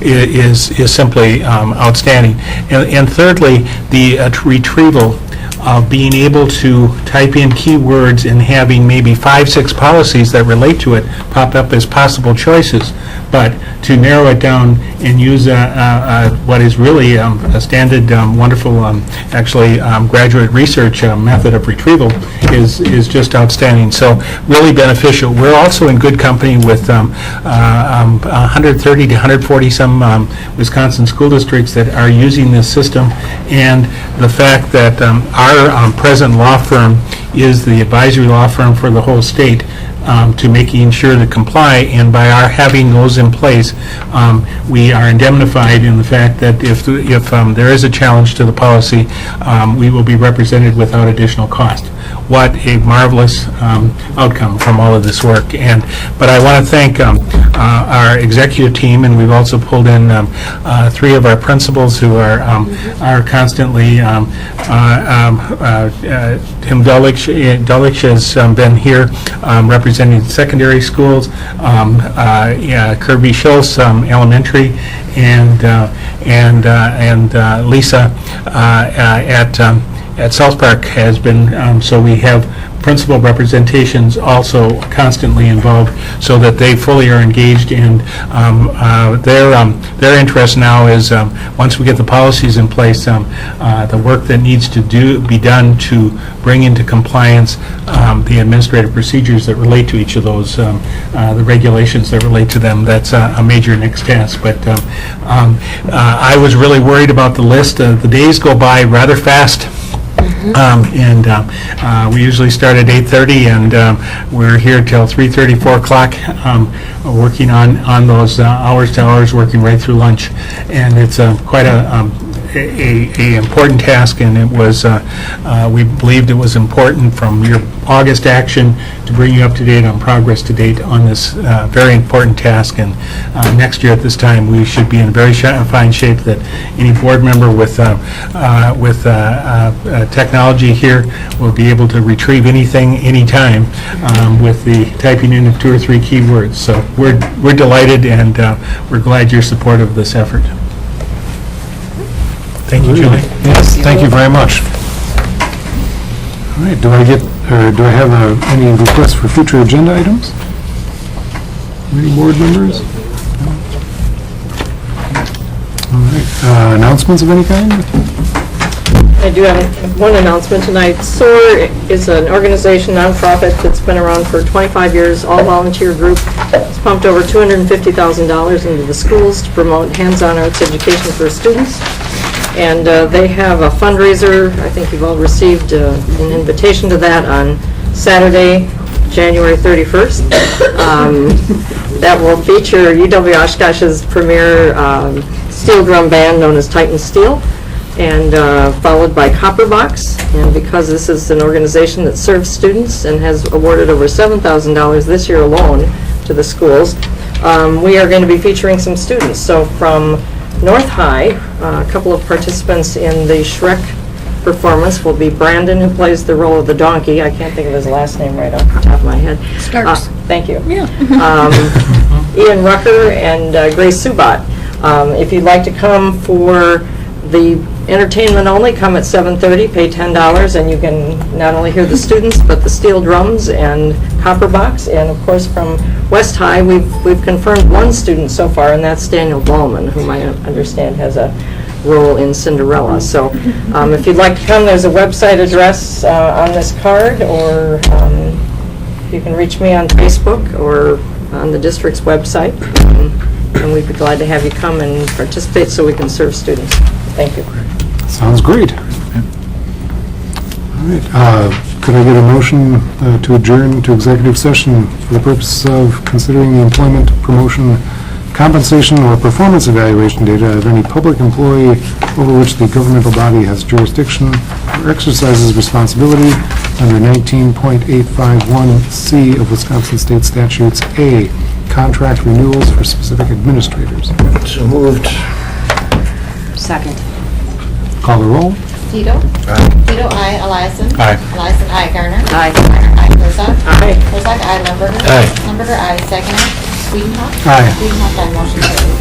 G: is simply outstanding. And thirdly, the retrieval of being able to type in keywords and having maybe 5-6 policies that relate to it pop up as possible choices, but to narrow it down and use what is really a standard, wonderful, graduate research method of retrieval is just outstanding. So really beneficial. We're also in good company with 130 to 140 some Wisconsin school districts that are using this system, and the fact that our present law firm is the advisory law firm for the whole state to making sure to comply, and by our having those in place, we are indemnified in the fact that if there is a challenge to the policy, we will be represented without additional cost. What a marvelous outcome from all of this work. But I want to thank our executive team, and we've also pulled in 3 of our principals who are constantly, Tim Dulwich has been here representing secondary schools, Kirby Schultz, elementary, and Lisa at South Park has been, so we have principal representations also constantly involved so that they fully are engaged, and their interest now is, once we get the policies in place, the work that needs to be done to bring into compliance the administrative procedures that relate to each of those, the regulations that relate to them. That's a major next task. But I was really worried about the list. The days go by rather fast. We usually start at 8:30, and we're here till 3:30, 4 o'clock, working on those hours to hours, working right through lunch. And it's quite a important task, and it was, we believed it was important from your August action to bring you up to date on progress to date on this very important task. And next year at this time, we should be in very fine shape that any board member with technology here will be able to retrieve anything, anytime, with the typing in of 2 or 3 keywords. So we're delighted, and we're glad you're supportive of this effort. Thank you, Julie.
A: Yes, thank you very much. All right, do I have any requests for future agenda items? Any board members? No? All right, announcements of any kind?
K: I do have one announcement tonight. SOAR is an organization, nonprofit, that's been around for 25 years, all volunteer group. It's pumped over $250,000 into the schools to promote hands-on arts education for students. And they have a fundraiser. I think you've all received an invitation to that on Saturday, January 31st. That will feature UW Oshkosh's premier steel drum band known as Titan Steel, and followed by Copperbox. And because this is an organization that serves students and has awarded over $7,000 this year alone to the schools, we are going to be featuring some students. So from North High, a couple of participants in the Shrek performance will be Brandon, who plays the role of the donkey. I can't think of his last name right off the top of my head.
D: Starks.
K: Thank you.
D: Yeah.
K: Ian Rucker and Grace Subat. If you'd like to come for the entertainment only, come at 7:30, pay $10, and you can not only hear the students, but the steel drums and Copperbox. And of course, from West High, we've confirmed one student so far, and that's Daniel Ballman, whom I understand has a role in Cinderella. So if you'd like to come, there's a website address on this card, or you can reach me on Facebook or on the district's website, and we'd be glad to have you come and participate so we can serve students. Thank you.
A: Sounds great. All right, could I get a motion to adjourn to executive session for the purpose of considering the employment, promotion, compensation, or performance evaluation data of any public employee over which the governmental body has jurisdiction or exercises responsibility under 19.851C of Wisconsin State Statutes? A, contract renewals for specific administrators.
Q: So moved.
N: Second.
A: Call the roll.
B: Tito? Tito, aye. Eliason?
A: Aye.
B: Eliason, aye. Garner?
N: Aye.
B: Garner, aye. Herzog?
K: Aye.
B: Herzog, aye. Limburger?
Q: Aye.
B: Limburger, aye. Segner? Swedenhoff?
A: Aye.
B: Swedenhoff, aye. Motion carried.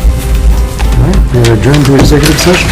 A: All right, we are adjourned to executive session.